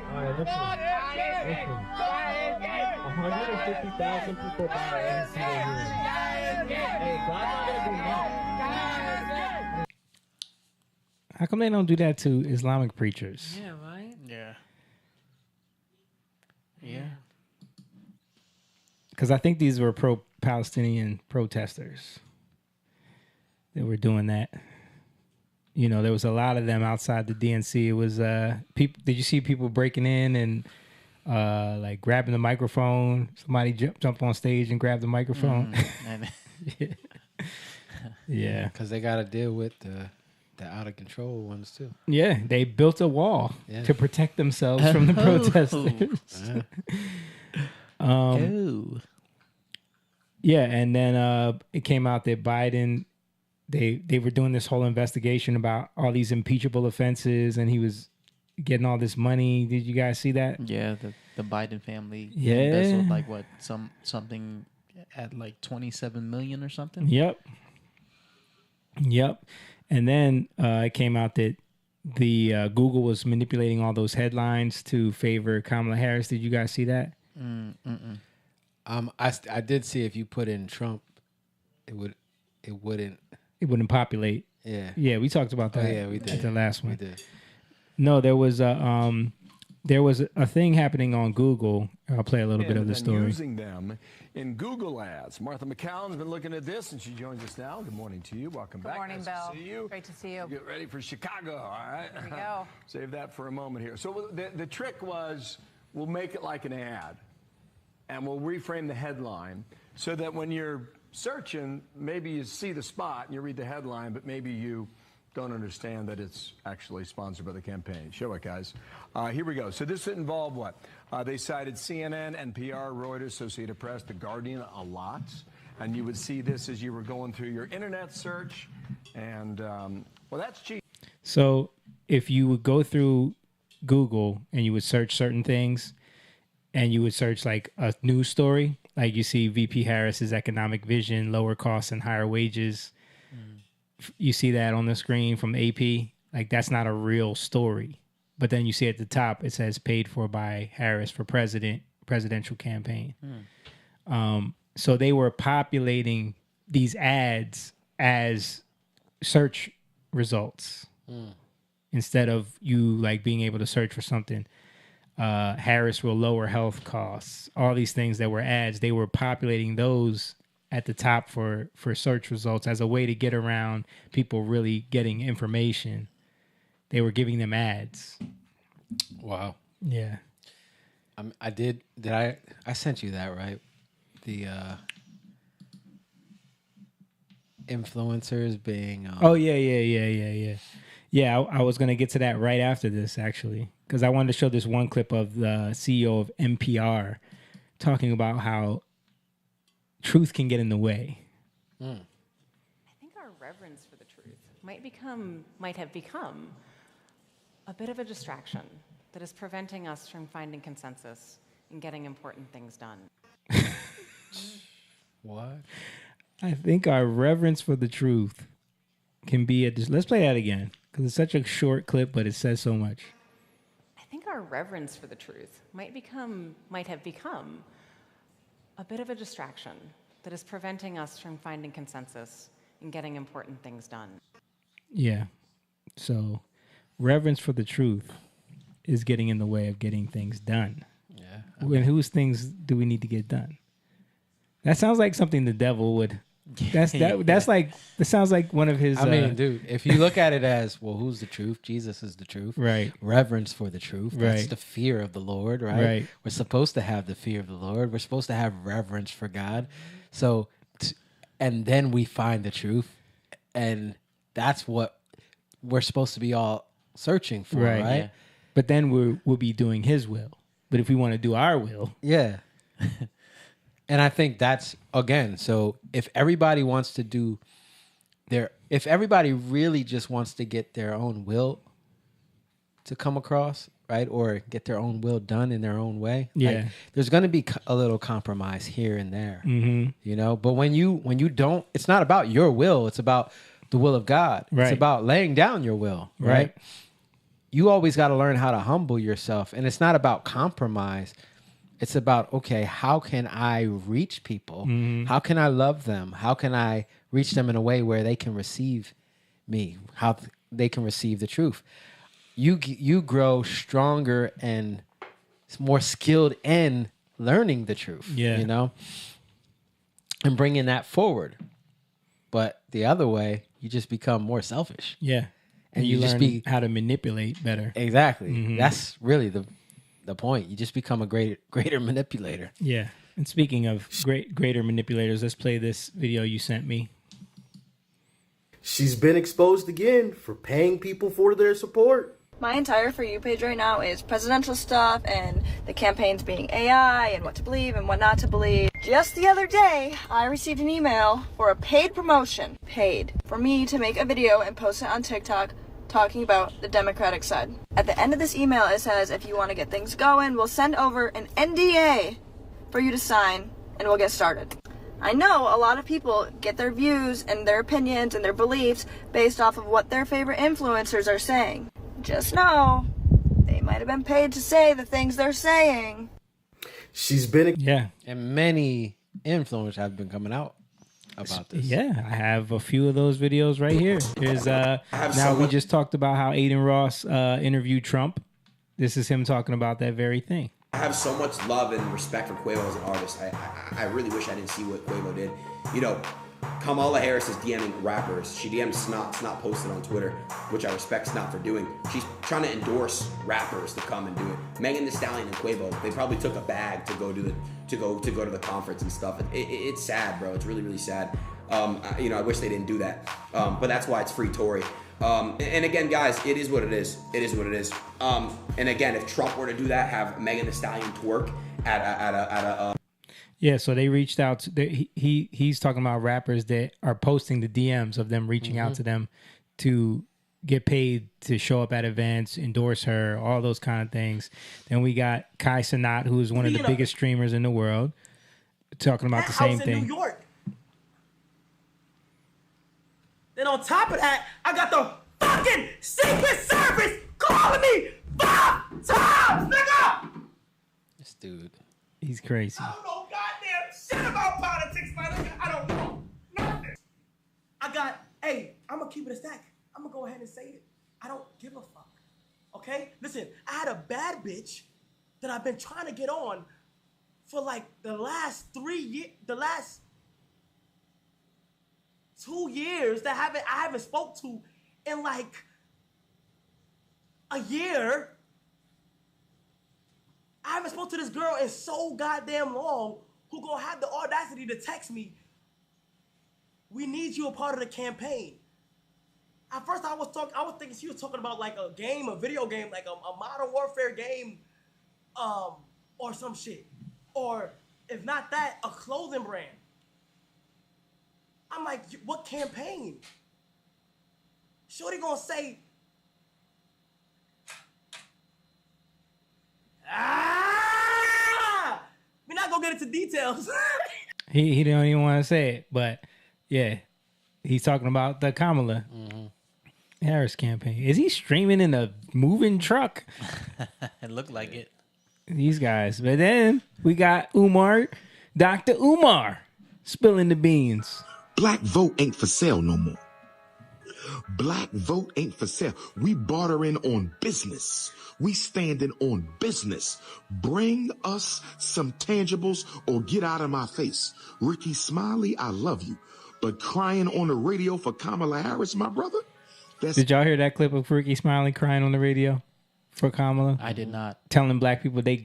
God is gay! God is gay! 150,000 people buy every single year. Hey, God's not gonna do nothing. How come they don't do that to Islamic preachers? Yeah, right? Yeah. Yeah. Because I think these were pro-Palestinian protesters that were doing that. You know, there was a lot of them outside the DNC. It was people. Did you see people breaking in and like grabbing the microphone? Somebody jump on stage and grab the microphone. Yeah. Because they got to deal with the out of control ones too. Yeah, they built a wall to protect themselves from the protesters. Yeah, and then it came out that Biden, they were doing this whole investigation about all these impeachable offenses, and he was getting all this money. Did you guys see that? Yeah, the Biden family Yeah. embezzled like what something at like 27 million or something. Yep. And then it came out that the Google was manipulating all those headlines to favor Kamala Harris. Did you guys see that? I did see if you put in Trump, it wouldn't populate. Yeah. Yeah, we talked about that. Oh, yeah, we did. At the last one. We did. No, there was a thing happening on Google. I'll play a little bit of the story. Using them in Google ads. Martha McCallum's been looking at this, and she joins us now. Good morning to you. Welcome back. Good morning, nice Bill. To see you. Great to see you. Get ready for Chicago. All right. Here we go. Save that for a moment here. So the trick was we'll make it like an ad, and we'll reframe the headline so that when you're searching, maybe you see the spot and you read the headline, but maybe you don't understand that it's actually sponsored by the campaign. Show it, guys. Here we go. So this involved what? They cited CNN, NPR, Reuters, Associated Press, The Guardian a lot. And you would see this as you were going through your internet search. And, well, that's cheap. So if you would go through Google and you would search certain things, and you would search like a news story, like you see VP Harris's economic vision, lower costs and higher wages. You see that on the screen from AP. Like, that's not a real story. But then you see at the top, it says paid for by Harris for presidential campaign. So they were populating these ads as search results instead of you like being able to search for something. Harris will lower health costs. All these things that were ads, they were populating those at the top for search results as a way to get around people really getting information. They were giving them ads. Wow. Yeah. I sent you that, right? The influencers being Oh yeah. I was gonna get to that right after this actually, because I wanted to show this one clip of the CEO of NPR talking about how truth can get in the way. I think our reverence for the truth might have become a bit of a distraction that is preventing us from finding consensus and getting important things done. What? I think our reverence for the truth can be let's play that again because it's such a short clip, but it says so much. I think our reverence for the truth might have become a bit of a distraction that is preventing us from finding consensus and getting important things done. Yeah. So reverence for the truth is getting in the way of getting things done. Yeah. And whose things do we need to get done? That sounds like something the devil would. That sounds like one of his. I mean, dude, if you look at it as, well, who's the truth? Jesus is the truth. Right. Reverence for the truth. That's Right. the fear of the Lord, right? Right. We're supposed to have the fear of the Lord. We're supposed to have reverence for God. So, and then we find the truth. And that's what we're supposed to be all searching for, right? Yeah. But then we'll be doing his will. But if we want to do our will. Yeah. And I think that's, again, so if everybody wants to do if everybody really just wants to get their own will to come across, right? Or get their own will done in their own way. Yeah. Like, there's going to be a little compromise here and there, you know? But when you don't, it's not about your will. It's about the will of God. Right. It's about laying down your will, right? You always got to learn how to humble yourself. And it's not about compromise. It's about, okay, how can I reach people? How can I love them? How can I reach them in a way where they can receive me? How they can receive the truth? You grow stronger and more skilled in learning the truth, you know, and bringing that forward. But the other way, you just become more selfish. Yeah. And you just learn how to manipulate better. Exactly. That's really the point. You just become a greater manipulator. Yeah. And speaking of greater manipulators, let's play this video you sent me. She's been exposed again for paying people for their support. My entire For You page right now is presidential stuff and the campaigns being AI and what to believe and what not to believe. Just the other day, I received an email for a paid promotion, for me to make a video and post it on TikTok talking about the Democratic side. At the end of this email, it says, if you want to get things going, we'll send over an NDA for you to sign and we'll get started. I know a lot of people get their views and their opinions and their beliefs based off of what their favorite influencers are saying. Just know, they might have been paid to say the things they're saying. She's been... Yeah. And many influencers have been coming out about this. Yeah, I have a few of those videos right here. There's we just talked about how Aiden Ross interviewed Trump. This is him talking about that very thing. I have so much love and respect for Quavo as an artist. I really wish I didn't see what Quavo did. You know, Kamala Harris is DMing rappers. She DM'd Snot posted on Twitter, which I respect Snot for doing. She's trying to endorse rappers to come and do it. Megan Thee Stallion and Quavo, they probably took a bag to go to the conference and stuff. It's sad, bro. It's really, really sad. I wish they didn't do that. But that's why it's free Tory. And again, guys, it is what it is. It is what it is. And again, if Trump were to do that, have Megan Thee Stallion twerk at a Yeah, so they reached out to he's talking about rappers that are posting the DMs of them reaching out to them to get paid to show up at events, endorse her, all those kind of things. Then we got Kai Cenat, who is one of the biggest streamers in the world, talking about the same thing. New York. Then on top of that, I got the fucking Secret Service calling me 5 times, nigga! This dude. He's crazy. I don't know goddamn shit about politics, my nigga. I don't know nothing. I'm gonna keep it a stack. I'm gonna go ahead and say it. I don't give a fuck. Okay? Listen, I had a bad bitch that I've been trying to get on for like the last 3 years, the last 2 years that I haven't spoke to in like a year. I haven't spoke to this girl in so goddamn long who gonna have the audacity to text me, we need you a part of the campaign. At first I was thinking she was talking about like a game, a video game, like a Modern Warfare game, or some shit. Or if not that, a clothing brand. I'm like, what campaign? Shorty gonna say, we're not gonna get into details. He don't even want to say it, but yeah, he's talking about the Kamala Harris campaign. Is he streaming in a moving truck? It looked like it. These guys. But then we got Dr. Umar, spilling the beans. Black vote ain't for sale no more. Black vote ain't for sale. We bartering on business. We standing on business. Bring us some tangibles or get out of my face. Ricky Smiley, I love you. But crying on the radio for Kamala Harris, my brother? Did y'all hear that clip of Ricky Smiley crying on the radio for Kamala? I did not. Telling black people they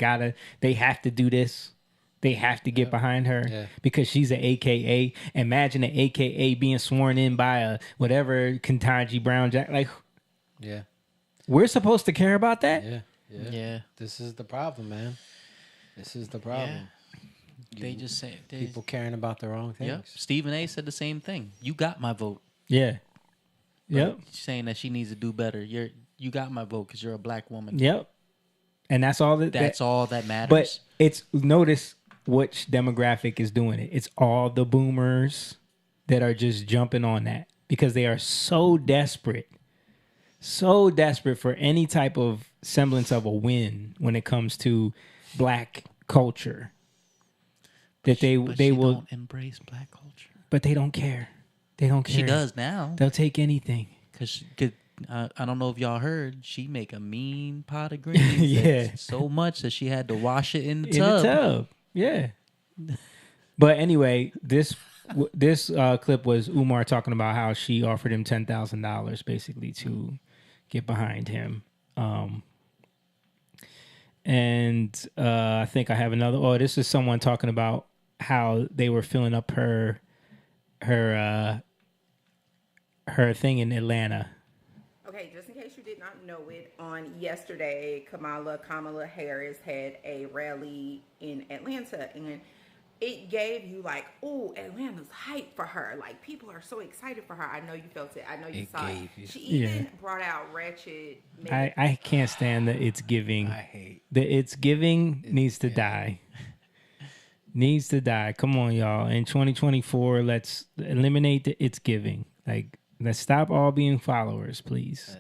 have to do this. They have to get behind her because she's an AKA. Imagine an AKA being sworn in by a whatever Ketanji Brown Jack. Like, yeah, we're supposed to care about that. Yeah. This is the problem, man. This is the problem. They just say people caring about the wrong things. Yeah. Stephen A. said the same thing. You got my vote. Yeah. Yep. Saying that she needs to do better. You got my vote because you're a black woman. Yep. And that's all that's all that matters. But it's notice which demographic is doing it. It's all the boomers that are just jumping on that because they are so desperate for any type of semblance of a win when it comes to black culture that they will don't embrace black culture. But they don't care. They don't care. She does now. They'll take anything. Because I don't know if y'all heard, she make a mean pot of greens. Yeah. So much that she had to wash it in the In tub. the tub. Yeah. But anyway, this clip was Umar talking about how she offered him $10,000 basically to get behind him. And I think I have another. Oh, this is someone talking about how they were filling up her thing in Atlanta. Okay, just in case you did not know it, on yesterday, Kamala Harris had a rally in Atlanta, and it gave you like, oh, Atlanta's hype for her. Like, people are so excited for her. I know you felt it. I know you saw it. She even brought out Ratchet. I can't stand the It's Giving. I hate the It's Giving needs to die. Needs to die. Come on, y'all. In 2024, let's eliminate the It's Giving. Like, let's stop all being followers, please.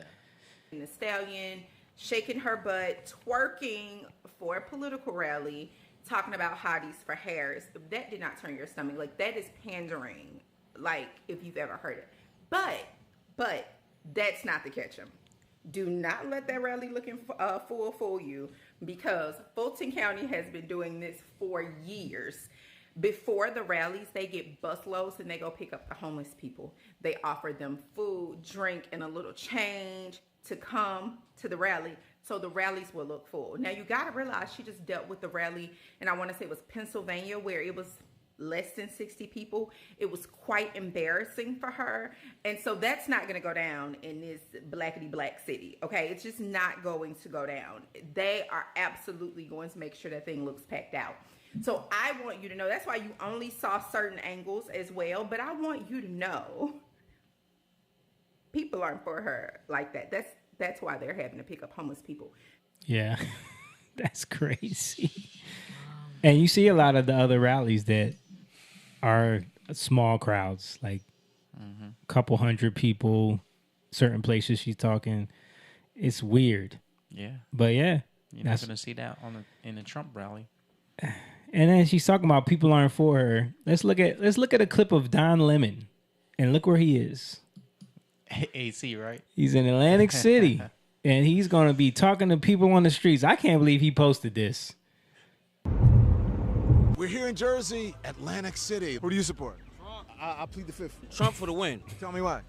The stallion shaking her butt, twerking for a political rally, talking about hotties for Harris. That did not turn your stomach. Like, that is pandering, like, if you've ever heard it. But that's not the catch 'em. Do not let that rally looking fool you, because Fulton County has been doing this for years. Before the rallies, they get busloads and they go pick up the homeless people. They offer them food, drink, and a little change to come to the rally, so the rallies will look full. Now, you got to realize she just dealt with the rally, and I want to say it was Pennsylvania, where it was less than 60 people. It was quite embarrassing for her. And so that's not going to go down in this blackity black city. Okay. It's just not going to go down. They are absolutely going to make sure that thing looks packed out. So I want you to know, that's why you only saw certain angles as well. But I want you to know, people aren't for her like that. That's why they're having to pick up homeless people. Yeah. That's crazy. And you see a lot of the other rallies that are small crowds, like a couple hundred people, certain places she's talking. It's weird. Yeah. But yeah. You're not going to see that in the Trump rally. And then she's talking about people aren't for her. Let's look at a clip of Don Lemon, and look where he is. AC, right? He's in Atlantic City, and he's going to be talking to people on the streets. I can't believe he posted this. We're here in Jersey, Atlantic City. Who do you support? Trump. I plead the fifth. Trump for the win. Tell me why.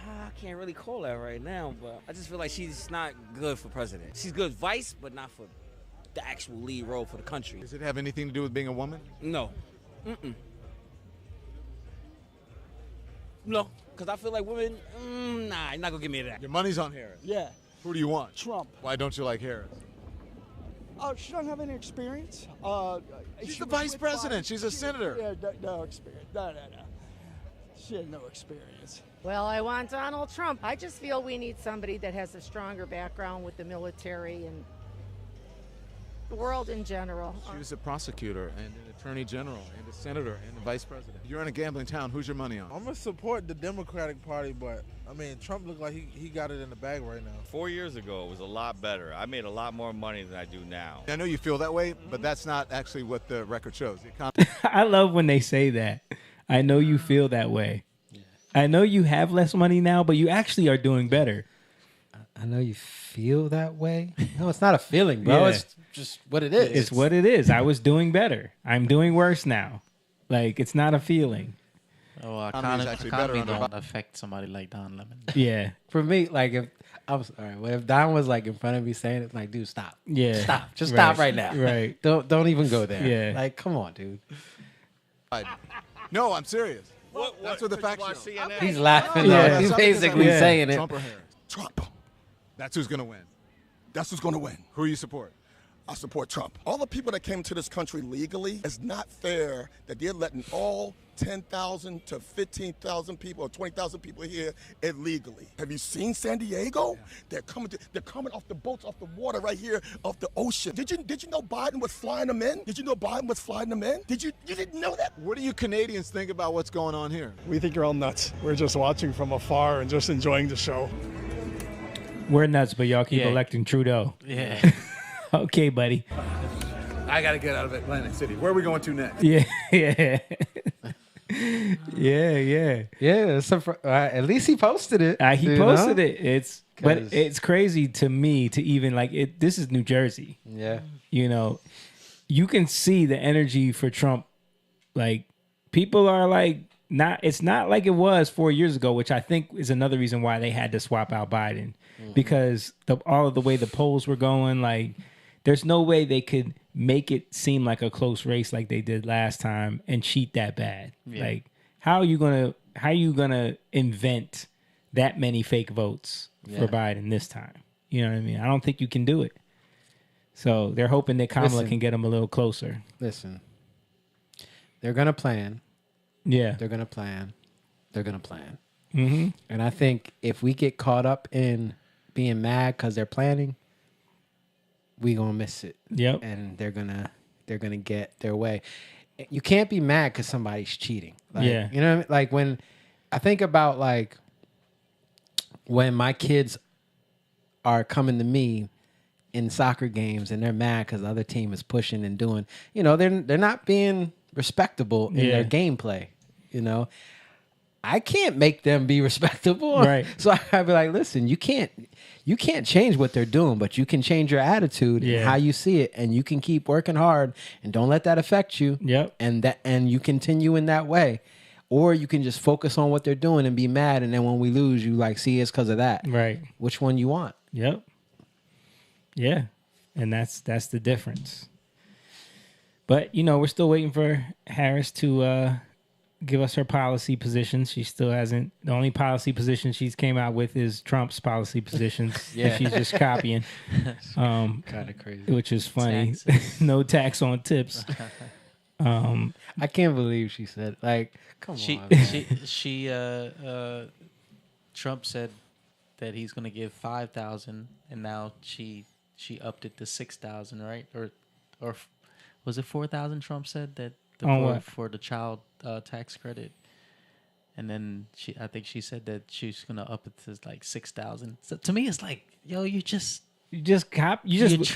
I can't really call that right now, but I just feel like she's not good for president. She's good vice, but not for the actual lead role for the country. Does it have anything to do with being a woman? No. No, because I feel like women, nah, you're not going to give me that. Your money's on Harris. Yeah. Who do you want? Trump. Why don't you like Harris? She doesn't have any experience. She's the vice president. She's a senator. Yeah, no experience. No. She had no experience. Well, I want Donald Trump. I just feel we need somebody that has a stronger background with the military and the world in general. She was a prosecutor and an attorney general and a senator and a vice president. You're in a gambling town. Who's your money on? I'm going to support the Democratic Party, but, I mean, Trump looked like he got it in the bag right now. 4 years ago, it was a lot better. I made a lot more money than I do now. I know you feel that way, but that's not actually what the record shows. I love when they say that. I know you feel that way. I know you have less money now, but you actually are doing better. I know you feel that way. No, it's not a feeling, bro. Yeah. It's just what it is. It's what it is. I was doing better. I'm doing worse now. Like, it's not a feeling. Oh, Economy's actually better economy under don't affect somebody like Don Lemon. Yeah. For me, like if I was all right, well, if Don was like in front of me saying it, like, dude, stop. Yeah. Stop. Just Right. stop right now. Right. Don't even go there. Yeah. Like, come on, dude. No, I'm serious. That's what the facts show. He's laughing. Yeah. He's basically saying it. Trump or Harris? Trump. That's who's going to win. That's who's going to win. Who you support? I support Trump. All the people that came to this country legally, it's not fair that they're letting all 10,000 to 15,000 people or 20,000 people here illegally. Have you seen San Diego? Yeah. They're coming off the boats, off the water right here, off the ocean. Did you know Biden was flying them in? Did you know Biden was flying them in? You didn't know that? What do you Canadians think about what's going on here? We think you're all nuts. We're just watching from afar and just enjoying the show. We're nuts, but y'all keep electing Trudeau. Yeah. Okay, buddy. I got to get out of Atlantic City. Where are we going to next? Yeah. Yeah. At least he posted it. He posted it. But it's crazy to me to even like it. This is New Jersey. Yeah. You know, you can see the energy for Trump. Like, people are like, it's not like it was 4 years ago, which I think is another reason why they had to swap out Biden, because all of the way the polls were going, like, there's no way they could make it seem like a close race like they did last time and cheat that bad. Yeah. Like, how are you gonna invent that many fake votes for Biden this time? You know what I mean? I don't think you can do it. So they're hoping that Kamala can get him a little closer. Listen, they're gonna plan. Yeah, they're gonna plan. They're gonna plan. Mm-hmm. And I think if we get caught up in being mad because they're planning, we gonna miss it. Yep. And they're gonna get their way. You can't be mad because somebody's cheating. Like, Yeah. You know what I mean? Like, when I think about, like, when my kids are coming to me in soccer games and they're mad because the other team is pushing and doing, you know, they're not being respectable in their gameplay. You know, I can't make them be respectable. Right. So I'd be like, listen, you can't change what they're doing, but you can change your attitude and how you see it, and you can keep working hard and don't let that affect you. Yep. And you continue in that way. Or you can just focus on what they're doing and be mad, and then when we lose, you like see it's because of that. Right. Which one you want? Yep. Yeah. And that's the difference. But, you know, we're still waiting for Harris to give us her policy positions. She still hasn't. The only policy position she's came out with is Trump's policy positions. Yeah. That she's just copying. Kind of crazy. Which is funny. No tax on tips. I can't believe she said, like, come on. Trump said that he's going to give 5,000, and now she upped it to 6,000, right? Or was it 4,000? Trump said that for the child tax credit, and then I think she said that she's going to up it to like 6,000. So to me, it's like, yo, you just all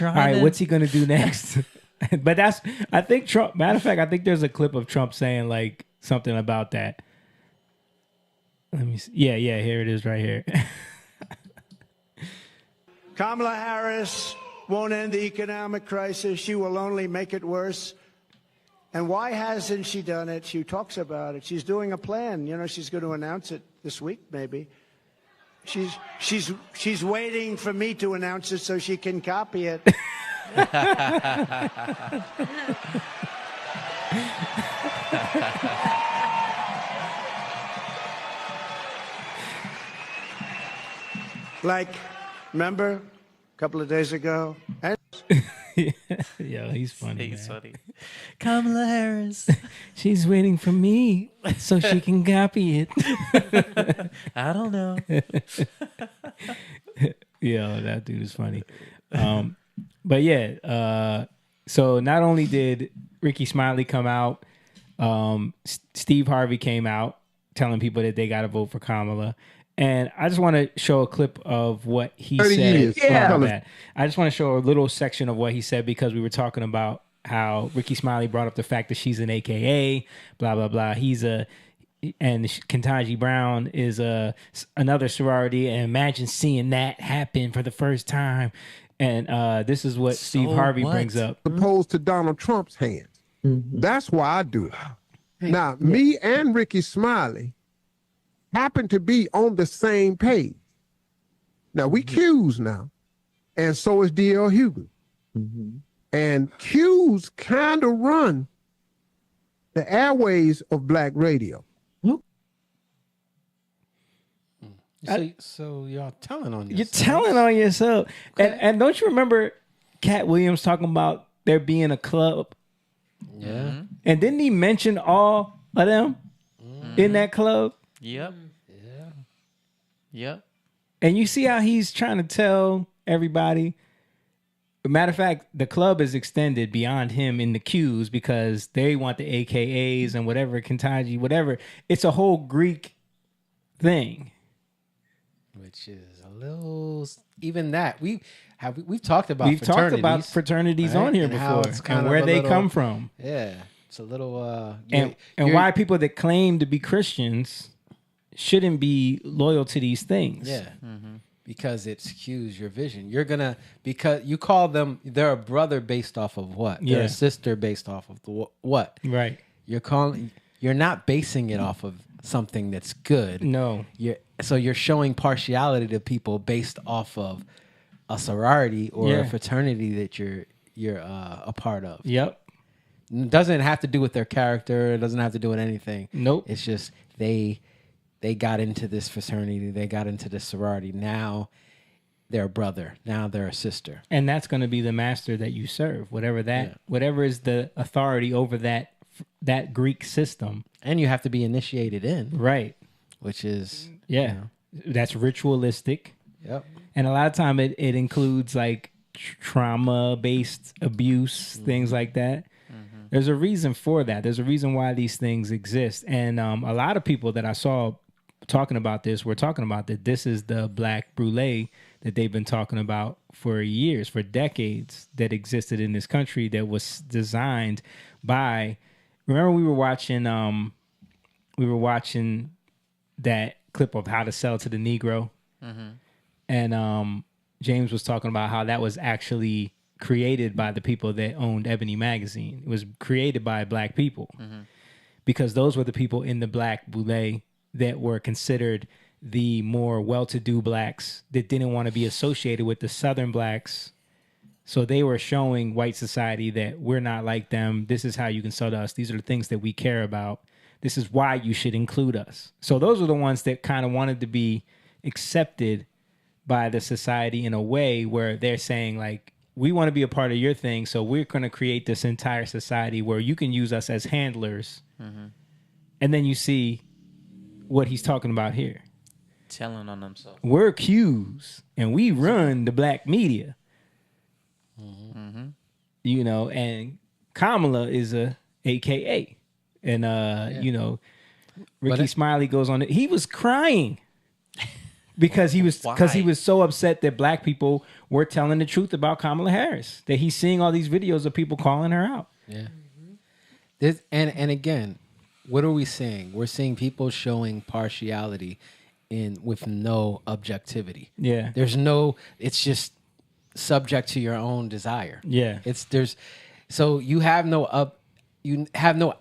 right, what's he gonna do next? But I think Trump, matter of fact, I think there's a clip of Trump saying like something about that. Let me see. Yeah, here it is right here. Kamala Harris won't end the economic crisis. She will only make it worse. And why hasn't she done it? She talks about it. She's doing a plan. You know, she's going to announce it this week, maybe. She's waiting for me to announce it so she can copy it. Like, remember a couple of days ago? Yo, he's funny. He's man. funny. Kamala Harris. She's waiting for me so she can copy it. I don't know. Yo, that dude is funny. But yeah, So not only did Ricky Smiley come out, Steve Harvey came out telling people that they got to vote for Kamala. And I just want to show a clip of what he 30 said. years. about Yeah. that. I just want to show a little section of what he said because we were talking about how Ricky Smiley brought up the fact that she's an AKA, blah, blah, blah. And Ketanji Brown is another sorority. And imagine seeing that happen for the first time. And this is what Steve Harvey brings up. Opposed to Donald Trump's hands. That's why I do it. Now, me and Ricky Smiley happen to be on the same page. Now, we Qs now, and so is D.L. Hughley. And Qs kind of run the airways of black radio. So y'all telling on yourself. You're telling on yourself. And don't you remember Cat Williams talking about there being a club? Yeah. And didn't he mention all of them in that club? Yep. Yeah. Yep. And you see how he's trying to tell everybody. Matter of fact, the club is extended beyond him in the Qs because they want the AKAs and whatever, Ketanji, whatever. It's a whole Greek thing. Which is a little, even that we've talked about. We've talked about fraternities right? on here And how before it's kind and of where a they little- come from. Yeah, it's a little. And why people that claim to be Christians shouldn't be loyal to these things. Yeah, because it skews your vision. You're gonna because you call them they're a brother based off of what? They're Yeah. a sister based off of the what? Right. You're not basing it off of something that's good. No. You're showing partiality to people based off of a sorority or a fraternity that you're a part of. Yep. It doesn't have to do with their character. It doesn't have to do with anything. Nope. It's just they got into this fraternity. They got into this sorority. Now they're a brother. Now they're a sister. And that's going to be the master that you serve, whatever is the authority over that Greek system. And you have to be initiated in. Right. Which is that's ritualistic. Yep. And a lot of time it includes like trauma-based abuse, things like that. There's a reason for that. There's a reason why these things exist. And a lot of people that I saw talking about this were talking about that this is the black brulee that they've been talking about for years, for decades, that existed in this country that was designed by... Remember we were watching that clip of How to Sell to the Negro? And James was talking about how that was actually created by the people that owned Ebony Magazine. It was created by black people because those were the people in the black boule that were considered the more well-to-do blacks that didn't want to be associated with the Southern blacks. So they were showing white society that we're not like them. This is how you can sell to us. These are the things that we care about. This is why you should include us. So those are the ones that kind of wanted to be accepted by the society in a way where they're saying like, we want to be a part of your thing. So we're going to create this entire society where you can use us as handlers. And then you see what he's talking about here. Telling on themselves. We're Qs and we run the black media. You know, and Kamala is a AKA. And, you know, Ricky Smiley goes on it. He was crying because he was so upset that black people were telling the truth about Kamala Harris, that he's seeing all these videos of people calling her out. Yeah. And again, what are we seeing? We're seeing people showing partiality with no objectivity. Yeah. It's just subject to your own desire. Yeah. So you have no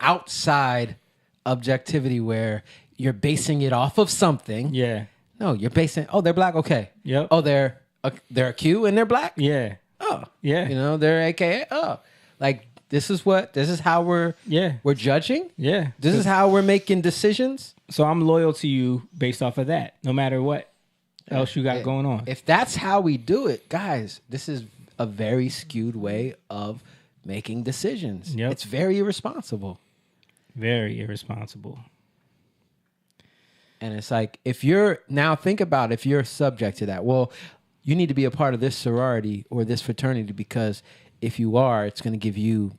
outside objectivity where you're basing it off of something. Yeah. No, you're basing, they're black, okay. Yep. Oh, they're a Q and they're black? Yeah. Oh. Yeah. You know, they're AKA. Oh. Like this is how we're judging? Yeah. This is how we're making decisions? So I'm loyal to you based off of that, no matter what else you got going on. If that's how we do it, guys, this is a very skewed way of making decisions. Yep. It's very irresponsible. Very irresponsible. And it's like, if you're subject to that, well, you need to be a part of this sorority or this fraternity because if you are, it's going to give you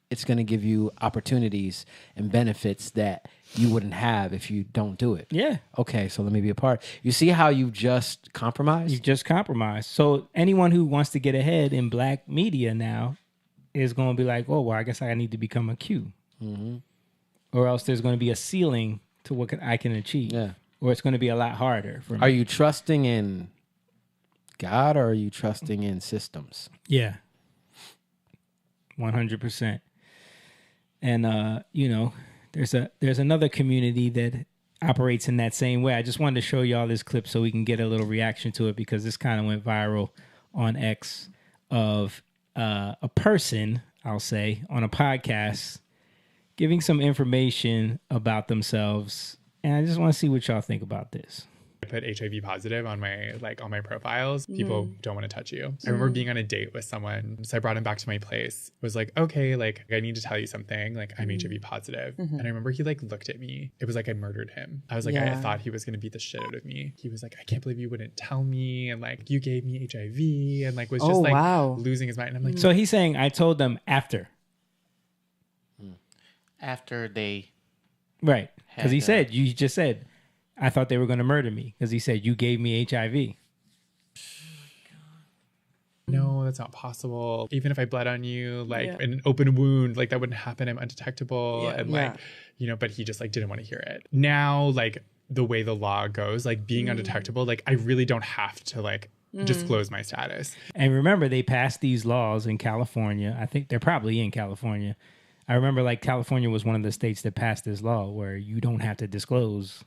it's going to give you opportunities and benefits that you wouldn't have if you don't do it. Yeah. Okay, so let me be a part. You see how you just compromised? You just compromised. So anyone who wants to get ahead in black media now is going to be like, oh, well, I guess I need to become a Q. Mm-hmm. Or else there's going to be a ceiling to what I can achieve. Yeah. Or it's going to be a lot harder for me. Are you trusting in God or are you trusting in systems? Yeah. 100%. And, you know, there's another community that operates in that same way. I just wanted to show y'all this clip so we can get a little reaction to it because this kind of went viral on X of a person, I'll say, on a podcast giving some information about themselves. And I just want to see what y'all think about this. I put HIV positive on my profiles. People don't want to touch you. I remember being on a date with someone. So I brought him back to my place. Was like, okay, like I need to tell you something. Like I'm HIV positive. And I remember he like looked at me. It was like I murdered him. I was like, I thought he was going to beat the shit out of me. He was like, I can't believe you wouldn't tell me. And like, you gave me HIV and like was just losing his mind. And I'm like, so he's saying I told them after. After they. Right. Because he said, you just said, I thought they were going to murder me because he said, you gave me HIV. No, that's not possible. Even if I bled on you, like in an open wound, like that wouldn't happen. I'm undetectable. And like, you know, but he just like didn't want to hear it. Now, like the way the law goes, like being undetectable, like I really don't have to like disclose my status. And remember, they passed these laws in California. I think they're probably in California. I remember like California was one of the states that passed this law where you don't have to disclose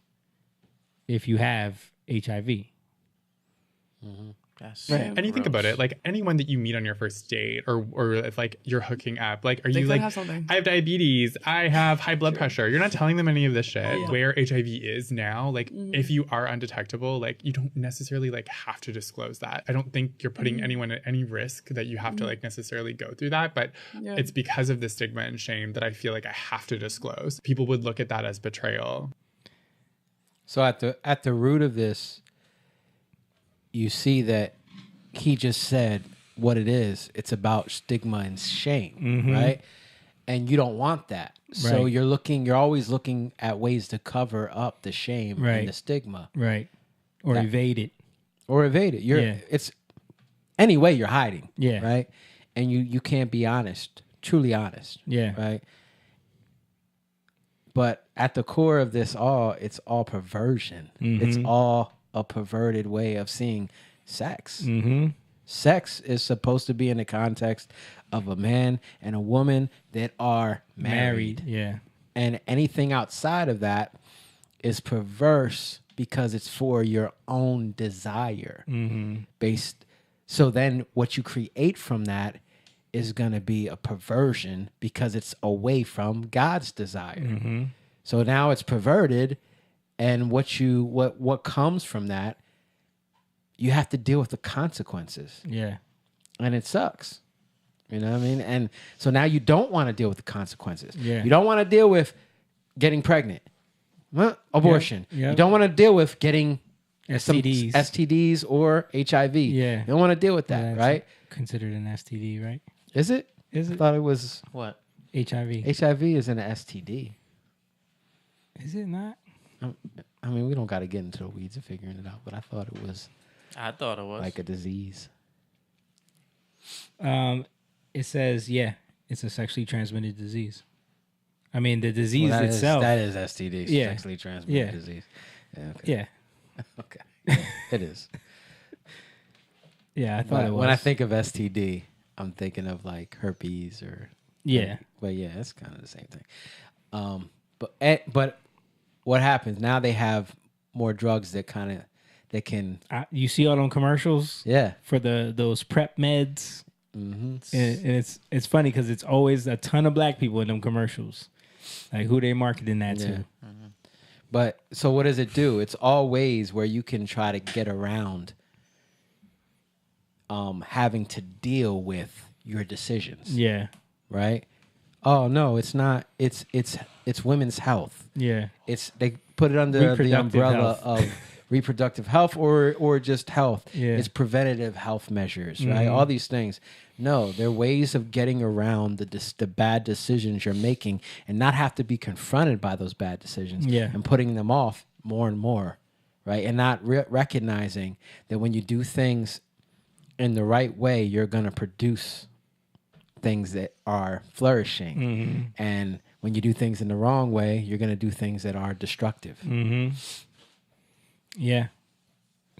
if you have HIV. Right. And you think about it, like anyone that you meet on your first date or if like you're hooking up, like are you like, I have diabetes, I have high blood pressure. You're not telling them any of this shit. Where HIV is now, like if you are undetectable, like you don't necessarily like have to disclose that. I don't think you're putting anyone at any risk that you have to like necessarily go through that. But it's because of the stigma and shame that I feel like I have to disclose. People would look at that as betrayal. So at the root of this, you see that he just said what it is. It's about stigma and shame, right? And you don't want that. So you're always looking at ways to cover up the shame and the stigma. Right. Or evade it. Or evade it. It's any way you're hiding. Yeah. Right? And you can't be honest, truly honest. Yeah. Right? But at the core of this it's all perversion. It's all a perverted way of seeing sex. Sex is supposed to be in the context of a man and a woman that are married. Yeah. And anything outside of that is perverse because it's for your own desire. Based. So then what you create from that is going to be a perversion because it's away from God's desire. So now it's perverted, and what comes from that, you have to deal with the consequences. Yeah. And it sucks. You know what I mean? And so now you don't want to deal with the consequences. Yeah. You don't want to deal with getting pregnant. Abortion. Yeah. You don't want to deal with getting STDs. some STDs or HIV. Yeah. You don't want to deal with that, right? Considered an STD, right? Is it? Is I it? thought it was what? HIV. HIV is an STD. Is it not? I mean, we don't got to get into the weeds of figuring it out, but I thought it was. I thought it was like a disease. It says, it's a sexually transmitted disease. I mean, the disease Well, itself. That is STD, Yeah. sexually transmitted Yeah. disease. Yeah. Okay. Yeah. Okay. Yeah, it is. Yeah, I thought it was. When I think of STD, I'm thinking of like herpes or. Yeah. But yeah, it's kind of the same thing. But what happens now? They have more drugs that kind of they can. You see all them commercials? Yeah. For those prep meds. And it's funny because it's always a ton of black people in them commercials. Like who they marketing that to. But so what does it do? It's all ways where you can try to get around having to deal with your decisions. Yeah. Right? Oh no, it's not. It's women's health. Yeah. It's they put it under the umbrella of reproductive health or just health. Yeah. It's preventative health measures, right? All these things. No, they're ways of getting around the bad decisions you're making and not have to be confronted by those bad decisions and putting them off more and more, right? And not recognizing that when you do things in the right way, you're going to produce things that are flourishing. And when you do things in the wrong way, you're going to do things that are destructive. Yeah.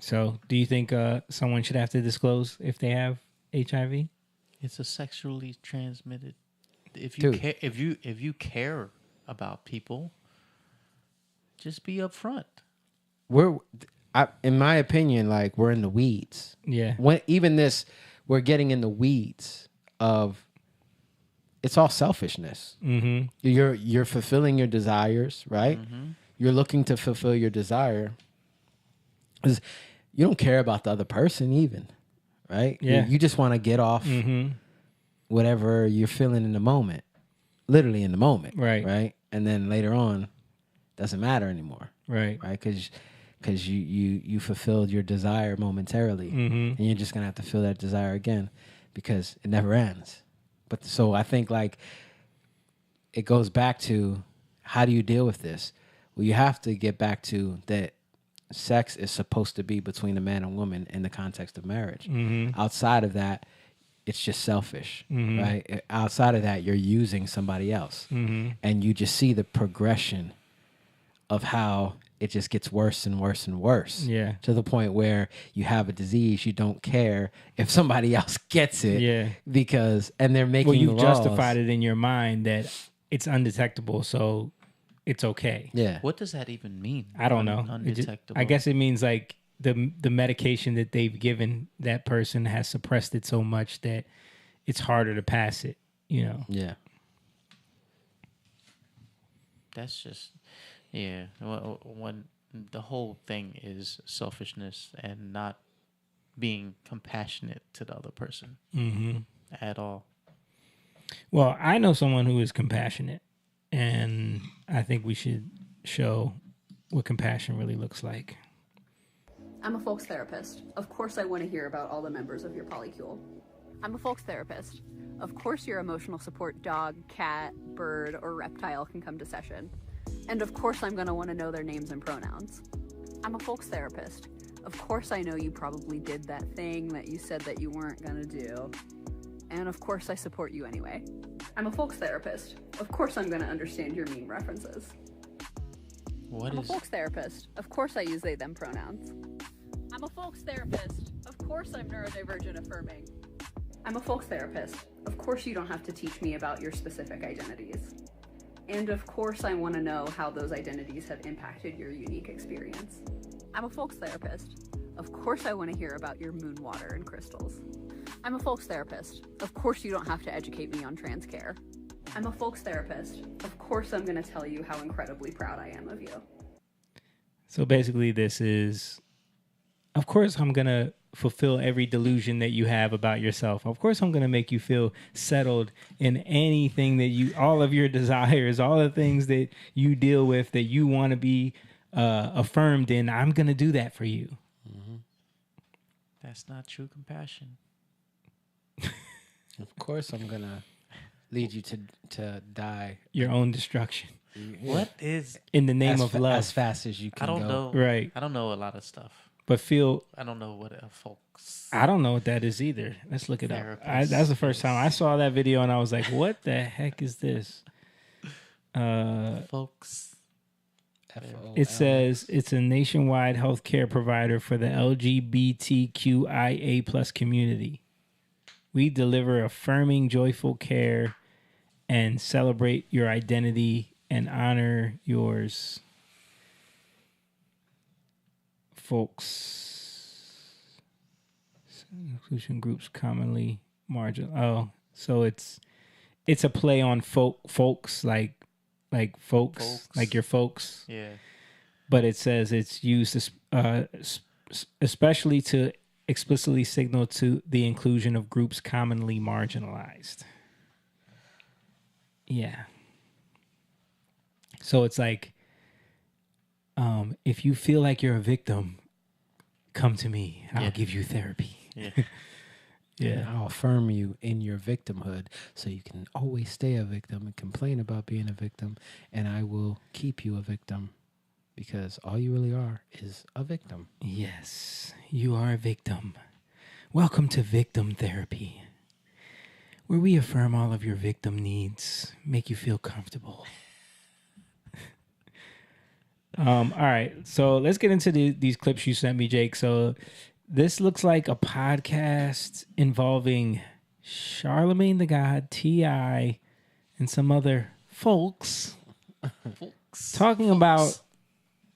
So do you think someone should have to disclose if they have HIV? It's a sexually transmitted. If Dude. if you care about people, just be upfront. In my opinion, like we're in the weeds. Yeah. We're getting in the weeds of. It's all selfishness. You're fulfilling your desires, right? You're looking to fulfill your desire. 'Cause you don't care about the other person even, right? Yeah. You just want to get off whatever you're feeling in the moment, literally in the moment, right? And then later on, doesn't matter anymore, right? Because you fulfilled your desire momentarily, and you're just gonna have to feel that desire again because it never ends. But so I think like it goes back to how do you deal with this? Well, you have to get back to that sex is supposed to be between a man and woman in the context of marriage. Outside of that, it's just selfish, right? Outside of that, you're using somebody else. And you just see the progression of how it just gets worse and worse and worse. Yeah. To the point where you have a disease, you don't care if somebody else gets it. Yeah. Because, and they're making you've laws. justified it in your mind that it's undetectable, so it's okay. Yeah. What does that even mean? I don't know. Undetectable. I guess it means like the medication that they've given that person has suppressed it so much that it's harder to pass it, you know? Yeah. That's just, yeah. When the whole thing is selfishness and not being compassionate to the other person at all. Well, I know someone who is compassionate, and I think we should show what compassion really looks like. I'm a folks therapist. Of course I want to hear about all the members of your polycule. I'm a folks therapist. Of course your emotional support dog, cat, bird, or reptile can come to session. And of course I'm going to want to know their names and pronouns. I'm a folks therapist. Of course I know you probably did that thing that you said that you weren't going to do. And of course I support you anyway. I'm a folks therapist. Of course I'm going to understand your meme references. I'm a folks therapist. Of course I use they, them pronouns. I'm a folks therapist. Of course I'm neurodivergent affirming. I'm a folks therapist. Of course you don't have to teach me about your specific identities. And of course I want to know how those identities have impacted your unique experience. I'm a folks therapist. Of course I want to hear about your moon water and crystals. I'm a folks therapist. Of course you don't have to educate me on trans care. I'm a folks therapist. Of course I'm going to tell you how incredibly proud I am of you. So basically this is, of course I'm going to fulfill every delusion that you have about yourself. Of course I'm going to make you feel settled in anything that you, all of your desires, all the things that you deal with that you want to be affirmed in. I'm going to do that for you. That's not true compassion. Of course I'm going to lead you to die. Your own destruction. What is in the name of love? As fast as you can I don't go. know. Right. I don't know a lot of stuff. But I don't know what folks. I don't know what that is either. Let's look it up. That's the first time I saw that video and I was like, what the heck is this? Folks. It says it's a nationwide healthcare provider for the LGBTQIA plus community. We deliver affirming, joyful care and celebrate your identity and honor yours. Folks. Inclusion groups commonly marginal. Oh, so it's a play on folks like folks, like your folks. Yeah. But it says it's used especially to explicitly signal to the inclusion of groups commonly marginalized. Yeah. So it's like, if you feel like you're a victim come to me. I'll give you therapy. Yeah. Yeah. I'll affirm you in your victimhood so you can always stay a victim and complain about being a victim, and I will keep you a victim because all you really are is a victim. Yes, you are a victim. Welcome to Victim Therapy, where we affirm all of your victim needs, make you feel comfortable. All right, so let's get into these clips you sent me, Jake. So this looks like a podcast involving Charlemagne the God, T.I., and some other folks talking about